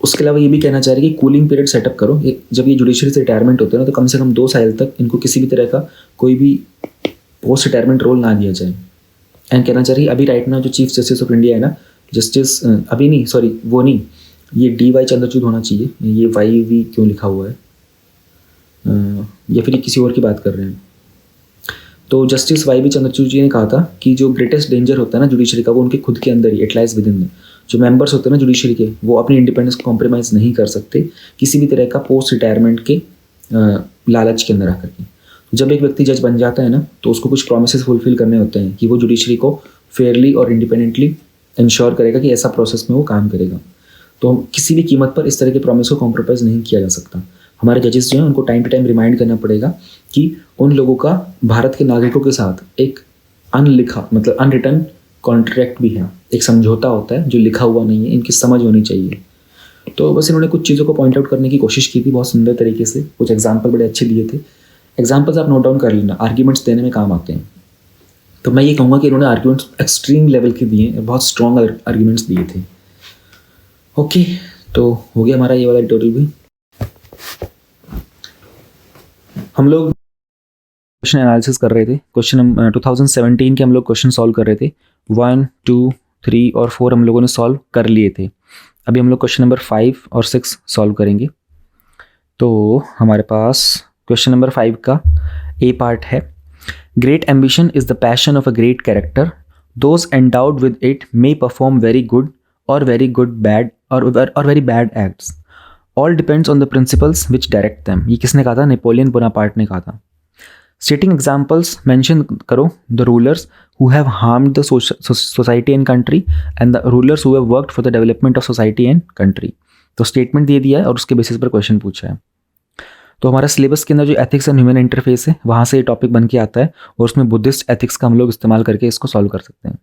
उसके अलावा ये भी कहना चाह रहे हैं कि कूलिंग पीरियड सेटअप करो। जब ये जुडिशरी से रिटायरमेंट होते हैं ना तो कम से कम 2 साल तक इनको किसी भी तरह का कोई भी पोस्ट रिटायरमेंट रोल ना दिया जाए। एंड कहना चाह रही है अभी राइट ना जो चीफ जस्टिस ऑफ इंडिया है ना, जस्टिस अभी नहीं, सॉरी वो नहीं, ये DY चंद्रचूड़ होना चाहिए, ये YV क्यों लिखा हुआ है या फिर किसी और की बात कर रहे हैं। तो जस्टिस YV चंद्रचूड़ जी ने कहा था कि जो ग्रेटेस्ट डेंजर होता है ना जुडिशरी का वो उनके खुद के अंदर ही, इट लाइज विद इन। जो मेंबर्स होते हैं ना जुडिशरी के वो अपनी इंडिपेंडेंस को कॉम्प्रोमाइज़ नहीं कर सकते किसी भी तरह का पोस्ट रिटायरमेंट के लालच के अंदर आकर के। जब एक व्यक्ति जज बन जाता है ना तो उसको कुछ प्रोमिसेस फुलफिल करने होते हैं कि वो जुडिशरी को फेयरली और इंडिपेंडेंटली इंश्योर करेगा कि ऐसा प्रोसेस में वो काम करेगा। तो किसी भी कीमत पर इस तरह के प्रॉमिस को कॉम्प्रोमाइज़ नहीं किया जा सकता। हमारे जजेस जो हैं उनको टाइम टू टाइम रिमाइंड करना पड़ेगा कि उन लोगों का भारत के नागरिकों के साथ एक अनलिखा मतलब अनरिटन कॉन्ट्रैक्ट भी है, एक समझौता होता है जो लिखा हुआ नहीं है, इनकी समझ होनी चाहिए। तो बस इन्होंने कुछ चीज़ों को पॉइंट आउट करने की कोशिश की थी बहुत सुंदर तरीके से, कुछ एग्जाम्पल बड़े अच्छे दिए थे। एग्जाम्पल्स आप नोट डाउन कर लेना, आर्ग्यूमेंट्स देने में काम आते हैं। तो मैं ये कहूँगा कि इन्होंने आर्ग्यूमेंट्स एक्सट्रीम लेवल के दिए, बहुत स्ट्रॉन्ग आर्ग्यूमेंट्स दिए थे। ओके, तो हो गया हमारा ये वाला एडिटोरियल भी। हम लोग क्वेश्चन एनालिसिस कर रहे थे। क्वेश्चन 2017 के हम लोग क्वेश्चन सॉल्व कर रहे थे। 1, 2, 3 और 4 हम लोगों ने सॉल्व कर लिए थे। अभी हम लोग क्वेश्चन नंबर 5 और 6 सॉल्व करेंगे। तो हमारे पास क्वेश्चन नंबर 5 का ए पार्ट है, great ambition is the passion of a great character, those endowed with it may perform very good और वेरी गुड बैड और very bad acts, all depends on the principles which direct them. ये किसने कहा था? Napoleon Bonaparte ने कहा था। Stating examples mention करो the rulers who have harmed the society and country and the rulers who have worked for the development of society and country. तो statement दे दिया है और उसके बेसिस पर क्वेश्चन पूछा है। तो हमारा सिलेबस के अंदर जो एथिक्स एंड ह्यूमन इंटरफेस है वहाँ से ये टॉपिक बन के आता है और उसमें बुद्धिस्ट एथिक्स का हम लोग इस्तेमाल करके इसको सॉल्व कर सकते हैं।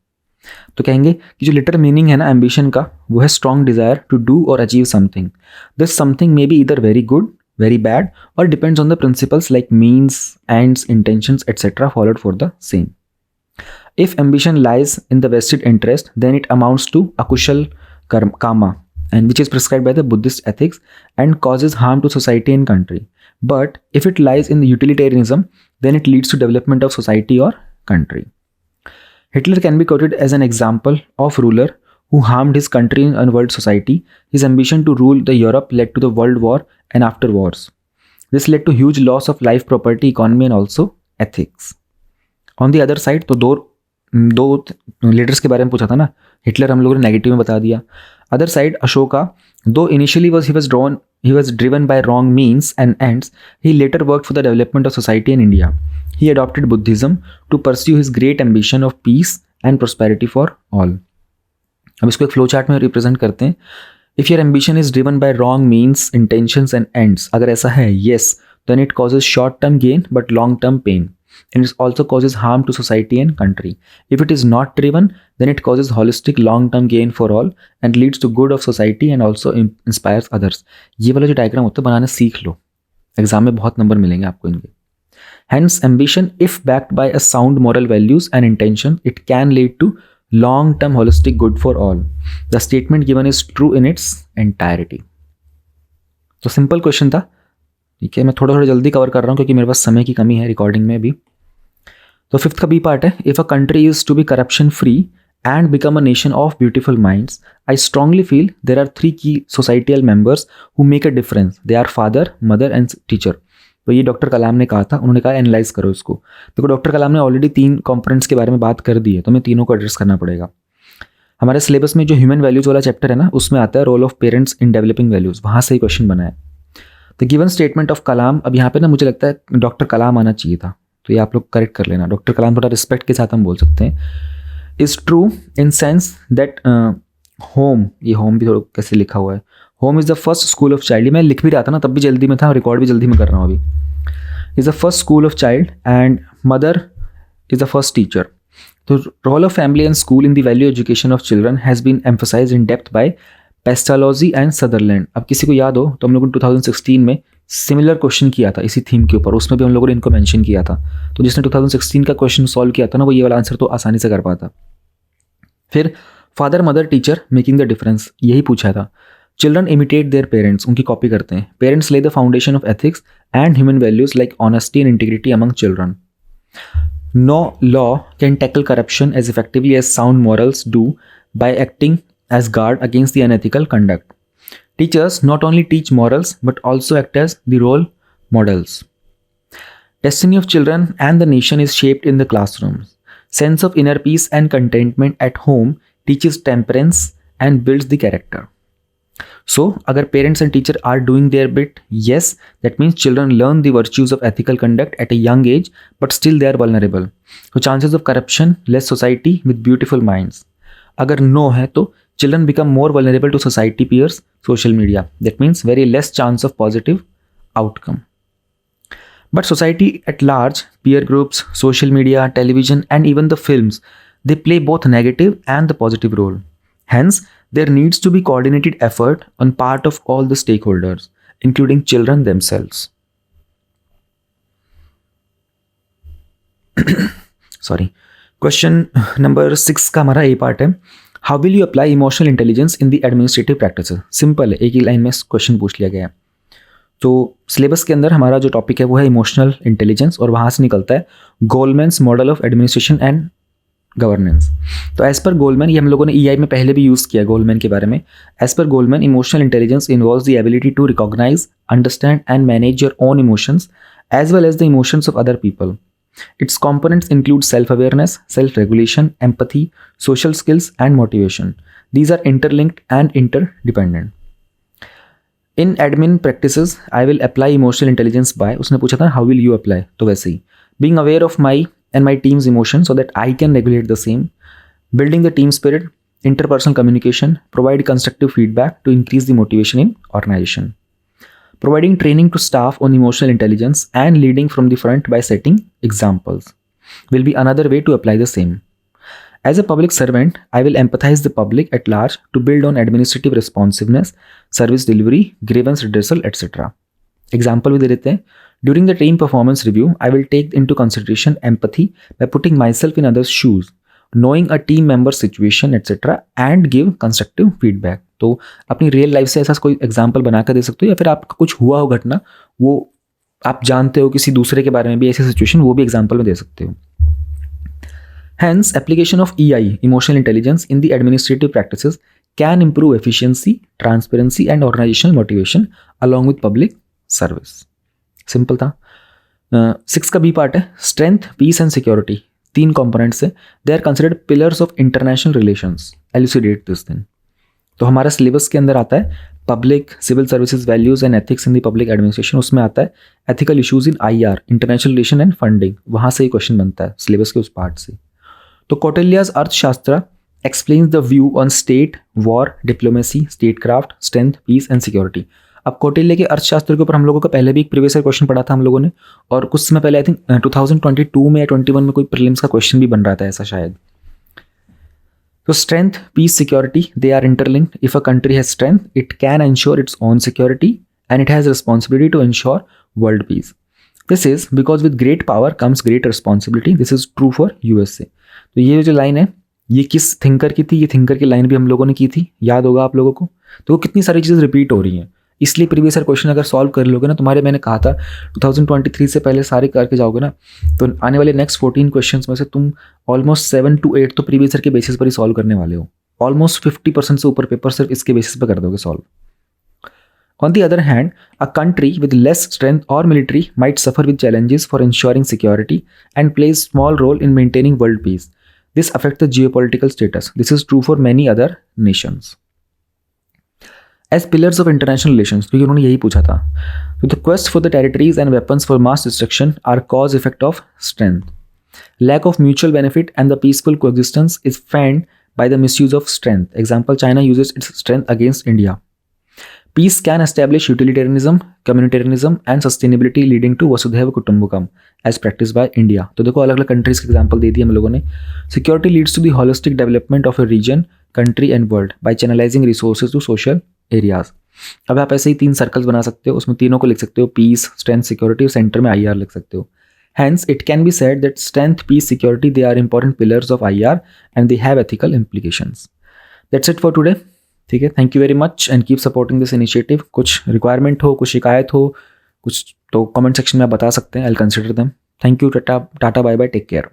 तो कहेंगे कि जो लिटरल मीनिंग है ना एम्बिशन का, वो है स्ट्रॉन्ग डिजायर टू डू और achieve something. This something may be either very good, very bad, or depends on the principles like means, ends, intentions, etc. followed for the same. If ambition lies in the vested interest, then it amounts to akushal karma, and which is prescribed by the Buddhist ethics and causes harm to society and country. But if it lies in the utilitarianism, then it leads to development of society or country. Hitler can be quoted as an example of ruler who harmed his country and world society. His ambition to rule the Europe led to the World War and after wars. This led to huge loss of life, property, economy and also ethics. On the other side, तो दो leaders के बारे में पूछा था ना, Hitler हम लोगों ने नेगेटिव में बता दिया. अदर साइड अशोका, दो initially he was driven by wrong means and ends, he later worked for the development of society in India. He adopted Buddhism to pursue his great ambition of peace and prosperity for all. अब इसको एक flow chart में represent करते हैं. If your ambition is driven by wrong means, intentions and ends, अगर ऐसा है, yes, then it causes short term gain but long term pain, and it also causes harm to society and country. If it is not driven, then it causes holistic long-term gain for all and leads to good of society and also inspires others. ये वाला जो diagram होता है बनाना सीख लो, exam में बहुत number मिलेंगे आपको इनके. Hence, ambition, if backed by a sound moral values and intention, it can lead to long-term holistic good for all. The statement given is true in its entirety. तो simple question था, ठीक है. मैं थोड़ा जल्दी कवर कर रहा हूँ क्योंकि मेरे पास समय की कमी है रिकॉर्डिंग में भी. तो फिफ्थ का बी पार्ट है, if a country is to be corruption free and become a nation of beautiful minds, I strongly feel there are 3 key societal members who make a difference. They are father, mother and teacher. तो ये doctor कलाम ने कहा था. उन्होंने कहा analyse करो इसको. देखो डॉक्टर कलाम ने ऑलरेडी 3 कंपोनेंट्स के बारे में बात कर दी है, तो हमें तीनों को एड्रेस करना पड़ेगा. हमारे सिलेबस में जो ह्यूमन वैल्यूज वाला चैप्टर है ना, उसमें आता है role of parents in developing values, वहाँ से ही क्वेश्चन बना है. The given statement of Kalam, अब यहाँ पे ना मुझे लगता है डॉक्टर कलाम आना चाहिए था, तो ये आप लोग करेक्ट कर लेना. डॉक्टर कलाम थोड़ा रिस्पेक्ट के साथ हम बोल सकते हैं. Is true in sense that home, ये होम भी थोड़ा कैसे लिखा हुआ है, home is the first school of child. मैं लिख भी रहा था ना, तब भी जल्दी में था, रिकॉर्ड भी जल्दी में कर रहा हूँ अभी. Is the first school of child and mother is the first teacher. तो role of family and school in the value education of children has been emphasized in depth by Pestalozzi and Sutherland. अब किसी को याद हो तो हम लोगों ने 2016 में सिमिलर क्वेश्चन किया था इसी थीम के ऊपर, उसमें भी हम लोगों ने इनको मेंशन किया था. तो जिसने 2016 का क्वेश्चन सॉल्व किया था ना, वो ये वाला आंसर तो आसानी से कर पाता. फिर father, mother, teacher making the difference, यही पूछा था. चिल्ड्रन इमिटेट देयर पेरेंट्स, उनकी कॉपी करते हैं. Parents lay the foundation of ethics and human values like honesty and integrity among children. No law can tackle corruption as effectively as sound morals do by acting as guard against the unethical conduct. Teachers not only teach morals but also act as the role models. Destiny of children and the nation is shaped in the classrooms. Sense of inner peace and contentment at home teaches temperance and builds the character. So, agar parents and teacher are doing their bit, yes, that means children learn the virtues of ethical conduct at a young age, but still they are vulnerable. So, chances of corruption, less society with beautiful minds. Agar no hai to children become more vulnerable to society, peers, social media. That means very less chance of positive outcome. But society at large, peer groups, social media, television, and even the films, they play both negative and the positive role. Hence, there needs to be coordinated effort on part of all the stakeholders, including children themselves. Sorry. Question number 6 का हमारा A part है. How will you apply emotional intelligence in the administrative practices. Simple है, एक ही line में question पूछ लिया गया है. तो सिलेबस के अंदर हमारा जो टॉपिक है वो है इमोशनल इंटेलिजेंस, और वहाँ से निकलता है Goleman's model of administration and governance. तो एज पर गोलमैन, ये हम लोगों ने EI में पहले भी यूज़ किया गोलमैन के बारे में. As per Goleman, emotional intelligence involves the ability to recognise, understand and manage your own emotions as well as the emotions of other people. Its components include self-awareness, self-regulation, empathy, social skills, and motivation. These are interlinked and interdependent. In admin practices, I will apply emotional intelligence by, उसने पूछा था how will you apply, तो वैसे ही being aware of my and my team's emotions so that I can regulate the same, building the team spirit, interpersonal communication, provide constructive feedback to increase the motivation in organization. Providing training to staff on emotional intelligence and leading from the front by setting examples will be another way to apply the same. As a public servant, I will empathize the public at large to build on administrative responsiveness, service delivery, grievance redressal, etc. Example भी दे देते हैं. During the team performance review, I will take into consideration empathy by putting myself in others' shoes, knowing a team member's situation, etc. and give constructive feedback. तो अपनी real life से ऐसा कोई example बनाकर दे सकते हो, या फिर आपका कुछ हुआ हो घटना, वो आप जानते हो किसी दूसरे के बारे में भी ऐसी सिचुएशन, वो भी एग्जाम्पल में दे सकते हो. Hence, application of EI, emotional intelligence, in the administrative practices can improve efficiency, transparency, and organizational motivation along with public service. Simple था. 6 का B पार्ट है, strength, peace and security. 3 components है. They are considered pillars of international relations. Elucidate this thing. तो हमारा syllabus के अंदर आता है public civil services values and ethics in the public administration. उसमें आता है ethical issues in IR, international relation and funding. वहाँ से ही क्वेश्चन बनता है सिलेबस के उस पार्ट से. तो कौटिल्या's अर्थशास्त्र explains the view on state, war, diplomacy, statecraft, strength, peace and security. अब कौटिल्य के अर्थशास्त्र के ऊपर हम लोगों का पहले भी एक प्रीवियस क्वेश्चन पढ़ा था हम लोगों ने, और कुछ समय पहले आई थिंक 2022 में या 21 में कोई प्रीलिम्स का क्वेश्चन भी बन रहा था ऐसा शायद. तो strength, peace, security, they are interlinked. If a country has strength, it can ensure its own security and it has responsibility to ensure world peace. This is because with great power comes great responsibility. This is true for USA. तो ये जो line है ये किस thinker की थी? ये thinker की लाइन भी हम लोगों ने की थी, याद होगा आप लोगों को. तो वो कितनी सारी चीज़ें रिपीट हो रही हैं, इसलिए प्रीवियस ईयर क्वेश्चन अगर सॉल्व कर लोगे ना, तुम्हारे मैंने कहा था 2023 से पहले सारे करके जाओगे ना, तो आने वाले नेक्स्ट 14 क्वेश्चंस में से तुम ऑलमोस्ट 7 to 8 तो प्रीवियस ईयर के बेसिस पर ही सॉल्व करने वाले हो. ऑलमोस्ट 50% से ऊपर पेपर सिर्फ इसके बेसिस पर कर दोगे solve. On the other hand, a country with less strength or military might suffer with challenges for ensuring security and plays small role in maintaining world peace. This affects the geopolitical status. This is true for many other nations. As pillars of international relations, क्योंकि उन्होंने यही पूछा था. So the quest for the territories and weapons for mass destruction are cause effect of strength. Lack of mutual benefit and the peaceful coexistence is fanned by the misuse of strength. Example, China uses its strength against India. Peace can establish utilitarianism, communitarianism and sustainability leading to Vasudhaiva Kutumbakam as practiced by India. तो देखो अलग अलग countries के example दे दिए हम लोगों ने. Security leads to the holistic development of a region, country and world by channelizing resources to social areas. अब आप ऐसे ही 3 सर्कल्स बना सकते हो, उसमें तीनों को लिख सकते हो, पीस, स्ट्रेंथ, सिक्योरिटी, और सेंटर में IR लिख सकते हो. Hence, it can be said that strength, peace, security, they are important pillars of IR and they have ethical implications. That's it for today. ठीक है, thank you very much and keep supporting this initiative. कुछ requirement हो, कुछ शिकायत हो, कुछ तो comment section में आप बता सकते हैं. I will consider them. Thank you. Tata bye bye, take care.